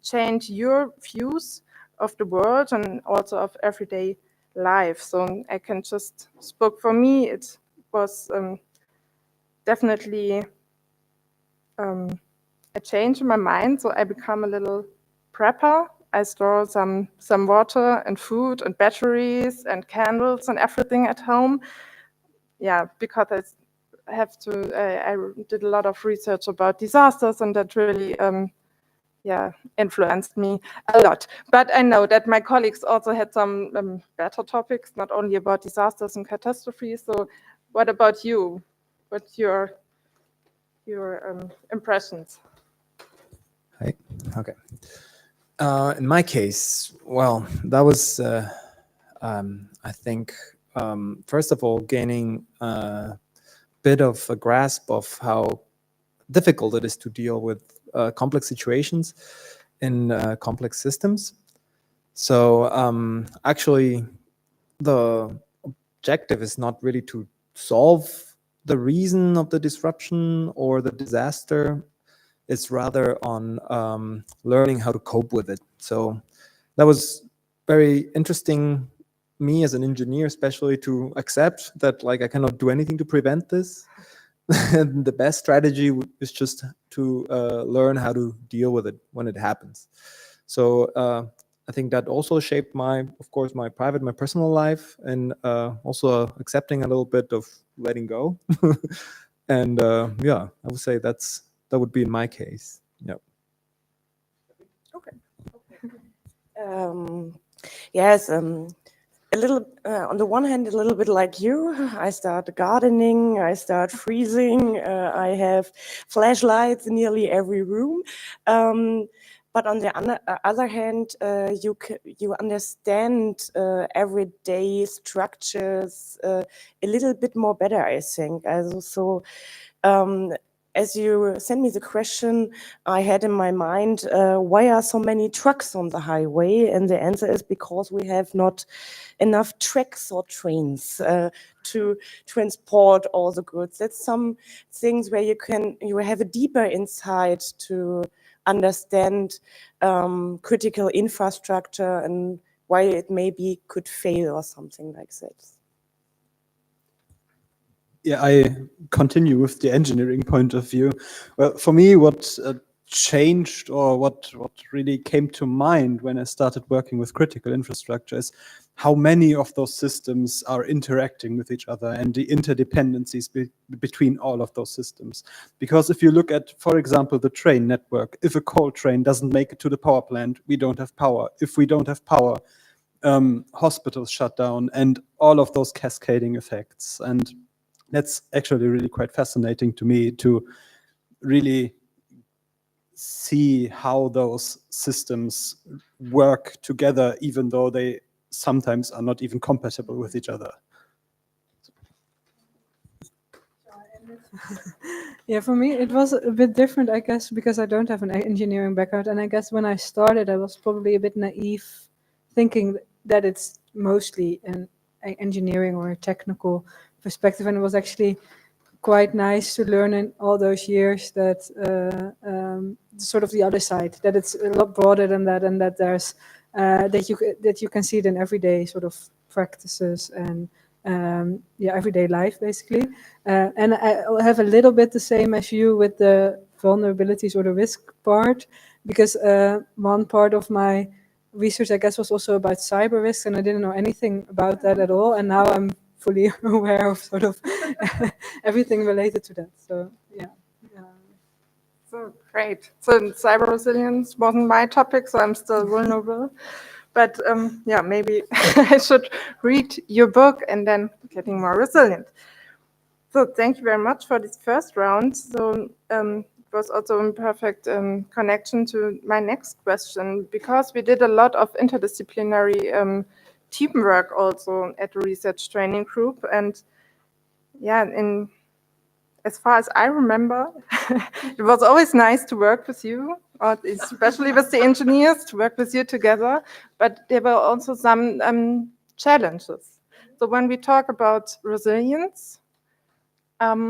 Speaker 20: changed your views of the world and also of everyday life? So I can just speak for me. It was definitely a change in my mind. So I become a little prepper. I store some water and food and batteries and candles and everything at home. Yeah, because I did a lot of research about disasters, and that really influenced me a lot. But I know that my colleagues also had some better topics, not only about disasters and catastrophes. So what about you? What's your impressions?
Speaker 4: Hi. Okay. In my case, well, that was, I think, first of all, gaining a bit of a grasp of how difficult it is to deal with complex situations in complex systems. So actually, the objective is not really to solve the reason of the disruption or the disaster. It's rather on learning how to cope with it. So that was very interesting, me as an engineer, especially, to accept that, like, I cannot do anything to prevent this. The best strategy is just to learn how to deal with it when it happens. So I think that also shaped of course, my personal life, and also accepting a little bit of letting go. And yeah, I would say that would be in my case. Yeah.
Speaker 20: Okay.
Speaker 2: Yes, a little, on the one hand, a little bit like you. I start gardening, I start freezing, I have flashlights in nearly every room. But on the other hand, you understand everyday structures a little bit more better, I think. Um, as you sent me the question, I had in my mind, why are so many trucks on the highway? And the answer is because we have not enough tracks or trains to transport all the goods. That's some things where you have a deeper insight to understand critical infrastructure and why it maybe could fail or something like that.
Speaker 22: Yeah, I continue with the engineering point of view. Well, for me, what changed or what really came to mind when I started working with critical infrastructure is how many of those systems are interacting with each other and the interdependencies between all of those systems. Because if you look at, for example, the train network, if a coal train doesn't make it to the power plant, we don't have power. If we don't have power, hospitals shut down and all of those cascading effects. And that's actually really quite fascinating to me to really see how those systems work together, even though they sometimes are not even compatible with each other.
Speaker 23: Yeah, for me, it was a bit different, I guess, because I don't have an engineering background. And I guess when I started, I was probably a bit naive, thinking that it's mostly an engineering or a technical perspective. And it was actually quite nice to learn in all those years that sort of the other side, that it's a lot broader than that, and that there's that you can see it in everyday sort of practices and everyday life basically. And I have a little bit the same as you with the vulnerabilities or the risk part, because one part of my research, I guess, was also about cyber risks, and I didn't know anything about that at all. And now I'm fully aware of sort of everything related to that. So yeah.
Speaker 20: So great. So cyber resilience wasn't my topic, so I'm still vulnerable. But yeah, maybe I should read your book and then getting more resilient. So thank you very much for this first round. So it was also a perfect connection to my next question, because we did a lot of interdisciplinary teamwork also at the research training group. And yeah, as far as I remember, it was always nice to work with you, or especially with the engineers, to work with you together. But there were also some challenges. So when we talk about resilience, at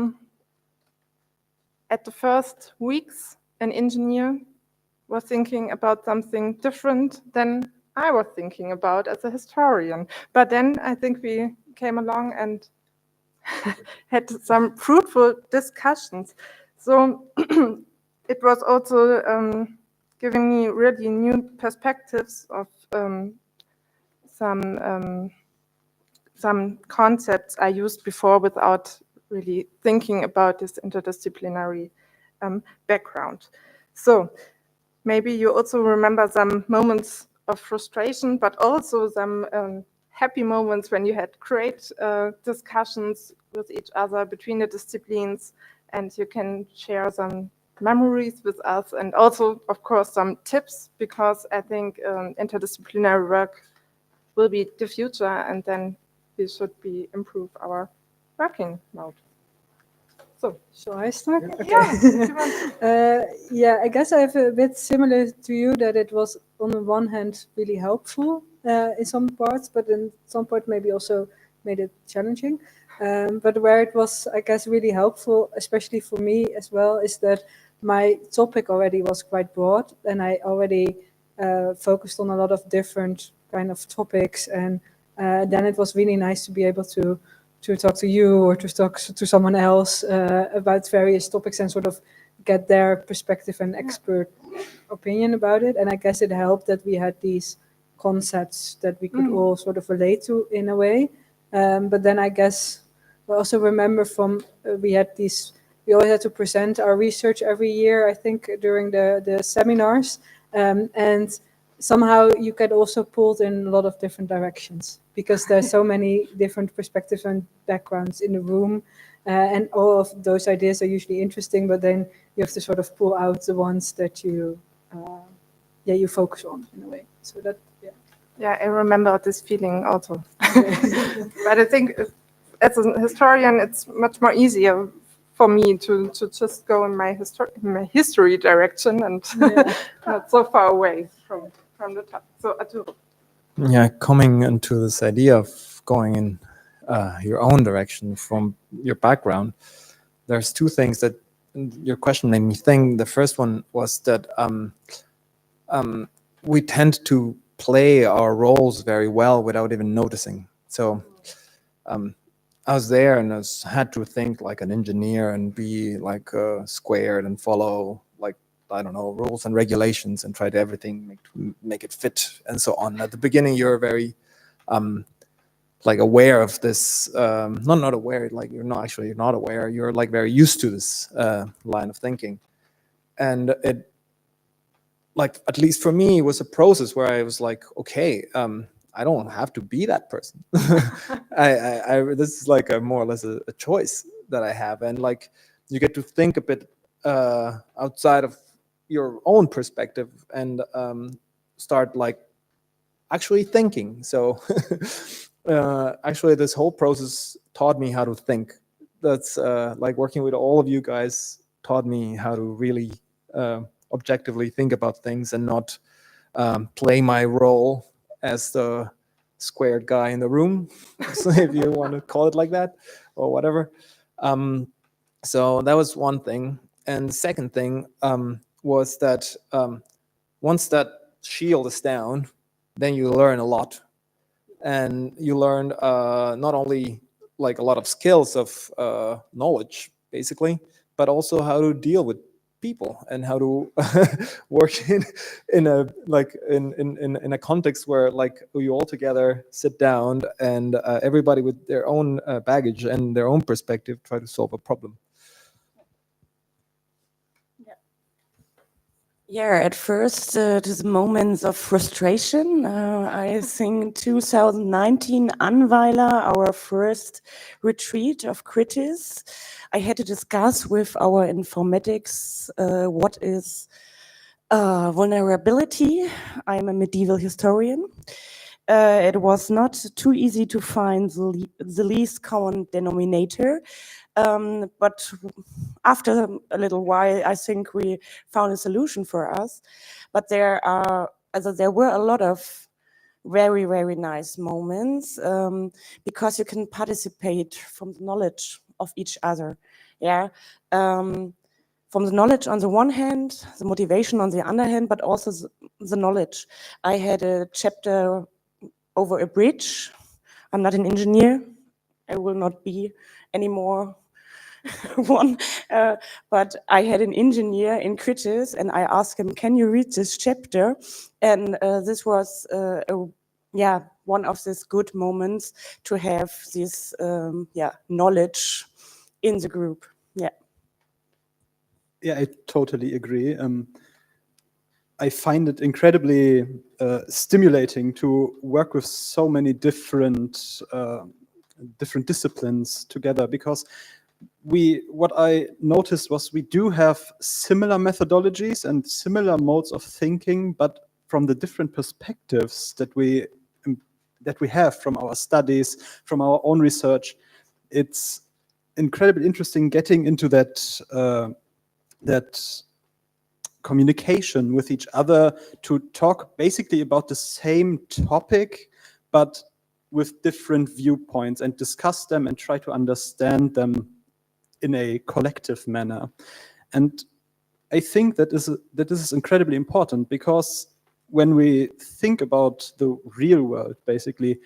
Speaker 20: the first weeks, an engineer was thinking about something different than I was thinking about as a historian. But then I think we came along and had some fruitful discussions. So it was also giving me really new perspectives of some concepts I used before without really thinking about this interdisciplinary background. So maybe you also remember some moments of frustration, but also some happy moments when you had great discussions with each other between the disciplines, and you can share some memories with us, and also, of course, some tips, because I think interdisciplinary work will be the future, and then we should improve our working mode. So,
Speaker 23: shall I start? Okay.
Speaker 20: Yeah,
Speaker 23: yeah, I guess I have a bit similar to you, that it was on the one hand really helpful in some parts, but in some part maybe also made it challenging. But where it was, I guess, really helpful, especially for me as well, is that my topic already was quite broad, and I already focused on a lot of different kind of topics, and then it was really nice to be able to talk to you or to talk to someone else about various topics and sort of get their perspective and expert opinion about it. And I guess it helped that we had these concepts that we could all sort of relate to in a way. But then I guess I also remember from we always had to present our research every year, I think, during the seminars. And somehow you get also pulled in a lot of different directions because there's so many different perspectives and backgrounds in the room, and all of those ideas are usually interesting, but then you have to sort of pull out the ones that you you focus on in a way. So that
Speaker 20: Yeah, I remember this feeling also. But I think as a historian, it's much more easier for me to just go in my history direction and not so far away from the top. So Arturo.
Speaker 4: Yeah, coming into this idea of going in your own direction from your background, there's two things that your question made me think. The first one was that we tend to play our roles very well without even noticing. So I was there and had to think like an engineer and be like squared and follow like, I don't know, rules and regulations and try to everything make it fit and so on. At the beginning, you're very like aware of this, not aware, like you're not aware, you're like very used to this line of thinking. And it, like, at least for me, it was a process where I was like, okay, I don't have to be that person. This is like more or less a choice that I have. And like, you get to think a bit outside of your own perspective and start like actually thinking. So actually this whole process taught me how to think. That's like working with all of you guys taught me how to really objectively think about things and not play my role as the squared guy in the room, so if you want to call it like that or whatever. So that was one thing. And the second thing was that once that shield is down, then you learn a lot. And you learn not only like a lot of skills of knowledge, basically, but also how to deal with people and how to work in a context where like you all together sit down and everybody with their own baggage and their own perspective try to solve a problem.
Speaker 2: Yeah, at first, these moments of frustration. I think 2019, Anweiler, our first retreat of KRITIS, I had to discuss with our informatics what is vulnerability. I'm a medieval historian. It was not too easy to find the least common denominator. But after a little while, I think we found a solution for us. But there were a lot of very, very nice moments because you can participate from the knowledge of each other. Yeah. From the knowledge on the one hand, the motivation on the other hand, but also the knowledge. I had a chapter over a bridge. I'm not an engineer. I will not be anymore one, but I had an engineer in KRITIS and I asked him, can you read this chapter? And this was, one of these good moments to have this, knowledge in the group. Yeah.
Speaker 22: Yeah, I totally agree. I find it incredibly stimulating to work with so many different disciplines together, because what I noticed was we do have similar methodologies and similar modes of thinking, but from the different perspectives that we have from our studies, from our own research, it's incredibly interesting getting into that communication with each other to talk basically about the same topic, but with different viewpoints, and discuss them and try to understand them in a collective manner. And I think that this is incredibly important, because when we think about the real world, basically,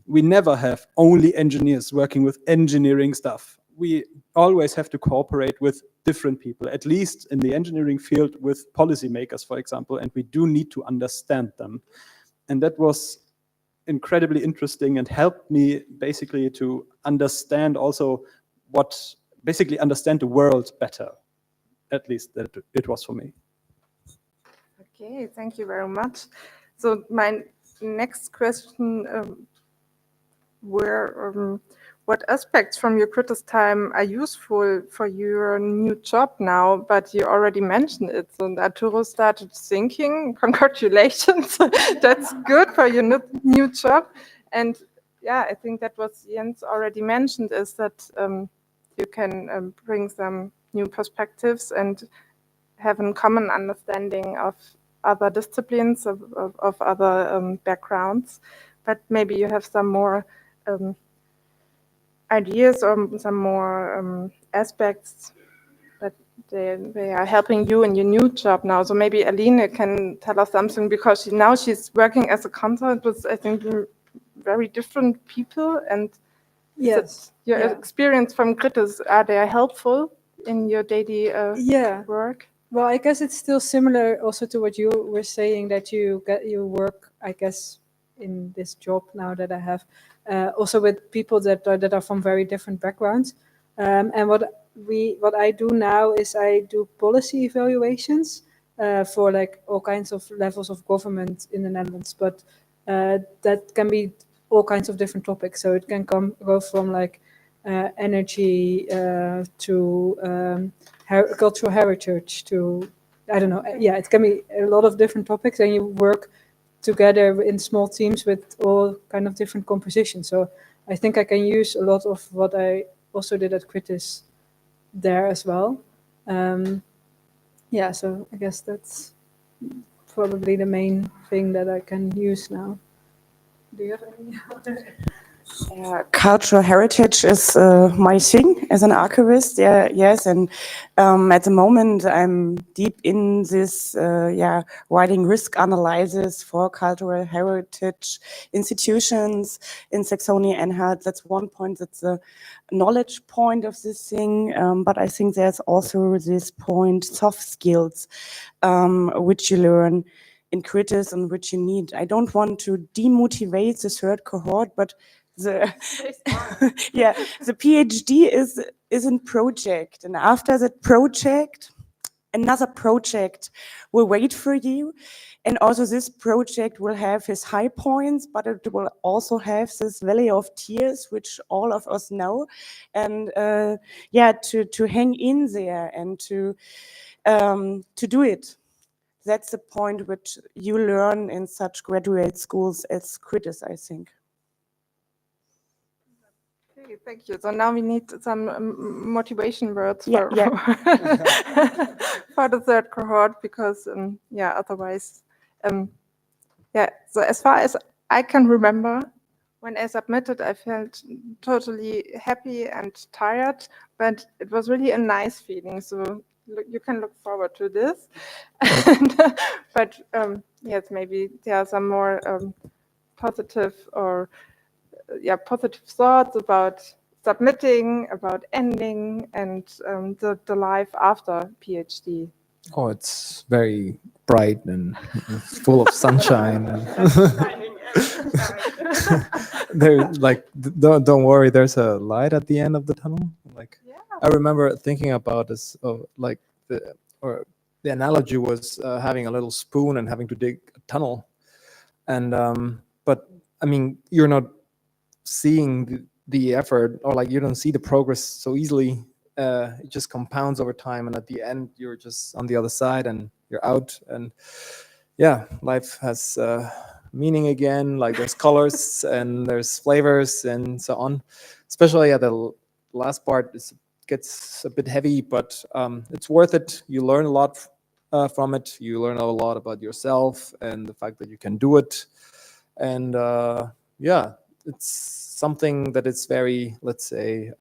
Speaker 22: we never have only engineers working with engineering stuff. We always have to cooperate with different people, at least in the engineering field with policymakers, for example, and we do need to understand them. And that was incredibly interesting and helped me basically to understand also understand the world better. At least that it was for me.
Speaker 20: Okay, thank you very much. So my next question what aspects from your Kritis time are useful for your new job now? But you already mentioned it. So Arturo started thinking, congratulations, that's good for your new job. And yeah, I think that what Jens already mentioned is that you can bring some new perspectives and have a common understanding of other disciplines, of other backgrounds. But maybe you have some more ideas or some more aspects that they are helping you in your new job now. So maybe Aline can tell us something, because now she's working as a consultant with, I think, very different people. And
Speaker 23: Yes,
Speaker 20: your
Speaker 23: yeah.
Speaker 20: experience from Kritis, are they helpful in your daily work?
Speaker 23: Well, I guess it's still similar also to what you were saying, that you work, I guess, in this job now that I have, also with people that are from very different backgrounds. And what I do now is I do policy evaluations for like all kinds of levels of government in the Netherlands, but that can be all kinds of different topics. So it can go from like energy to cultural heritage to, I don't know, yeah, it can be a lot of different topics, and you work together in small teams with all kind of different compositions. So I think I can use a lot of what I also did at Kritis there as well. Yeah, so I guess that's probably the main thing that I can use now. Do you have any other?
Speaker 2: Cultural heritage is my thing as an archivist. Yeah, yes, and at the moment I'm deep in this, writing risk analysis for cultural heritage institutions in Saxony-Anhalt. That's one point. That's the knowledge point of this thing. But I think there's also this point, soft skills, which you learn in Kritis and which you need. I don't want to demotivate the third cohort, but the the PhD is in project, and after that project, another project will wait for you, and also this project will have its high points, but it will also have this valley of tears, which all of us know, and to hang in there and to do it. That's the point which you learn in such graduate schools as Kritis, I think.
Speaker 20: Okay, thank you. So now we need some motivation words
Speaker 2: Yeah,
Speaker 20: for the third cohort, because otherwise, So as far as I can remember, when I submitted, I felt totally happy and tired, but it was really a nice feeling. So you can look forward to this. But yes, maybe there are some more positive or positive thoughts about submitting, about ending, and the life after PhD.
Speaker 4: Oh, it's very bright and it's full of sunshine. There's like, don't worry, there's a light at the end of the tunnel. Like, I remember thinking about this, like the analogy was having a little spoon and having to dig a tunnel, and but I mean, you're not seeing the effort, or like you don't see the progress so easily. It just compounds over time, and at the end you're just on the other side and you're out, and yeah, life has meaning again. Like there's colors and there's flavors and so on. Especially the last part gets a bit heavy, but it's worth it. You learn a lot from it. You learn a lot about yourself and the fact that you can do it, and it's something that is very, let's say,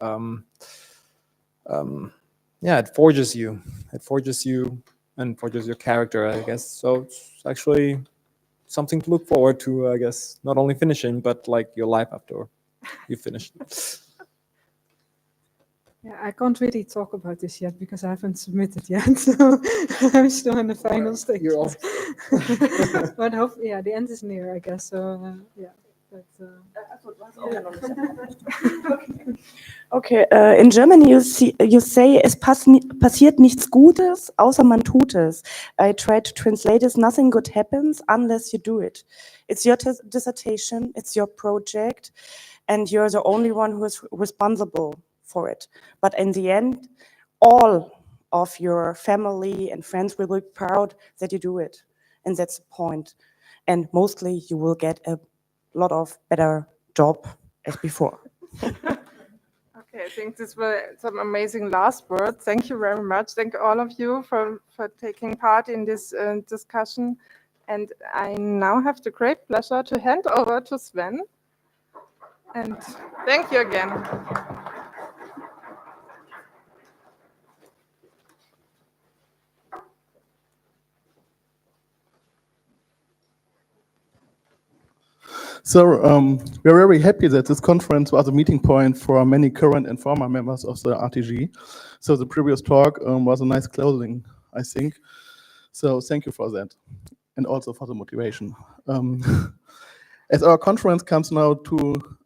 Speaker 4: it forges you. It forges you and forges your character, I guess. So it's actually something to look forward to, I guess. Not only finishing, but like your life after you finish.
Speaker 23: Yeah, I can't really talk about this yet because I haven't submitted yet, so I'm still in the final stage.
Speaker 4: You're off.
Speaker 23: But the end is near, I guess. So But,
Speaker 2: Okay, in German you say, es passiert nichts Gutes, außer man tut es. I try to translate this, nothing good happens unless you do it. It's your dissertation, it's your project, and you're the only one who is responsible for it. But in the end, all of your family and friends will be proud that you do it. And that's the point. And mostly you will get a lot of better job as before.
Speaker 20: Okay, I think this were some amazing last words. Thank you very much. Thank all of you for taking part in this discussion. And I now have the great pleasure to hand over to Sven. And thank you again.
Speaker 1: So we're very happy that this conference was a meeting point for many current and former members of the RTG. So the previous talk was a nice closing, I think. So thank you for that, and also for the motivation. As our conference comes now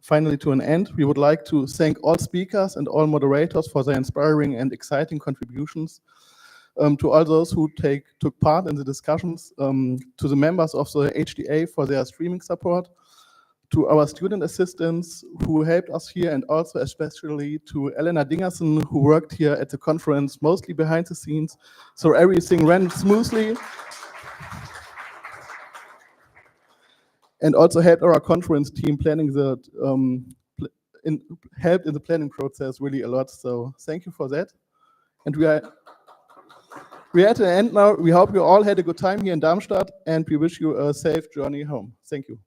Speaker 1: finally to an end, we would like to thank all speakers and all moderators for their inspiring and exciting contributions. To all those who took part in the discussions, to the members of the HDA for their streaming support, to our student assistants who helped us here, and also especially to Elena Dingerson, who worked here at the conference, mostly behind the scenes, so everything ran smoothly. And also helped our conference team planning helped in the planning process really a lot. So thank you for that. And we are at the end now. We hope you all had a good time here in Darmstadt, and we wish you a safe journey home. Thank you.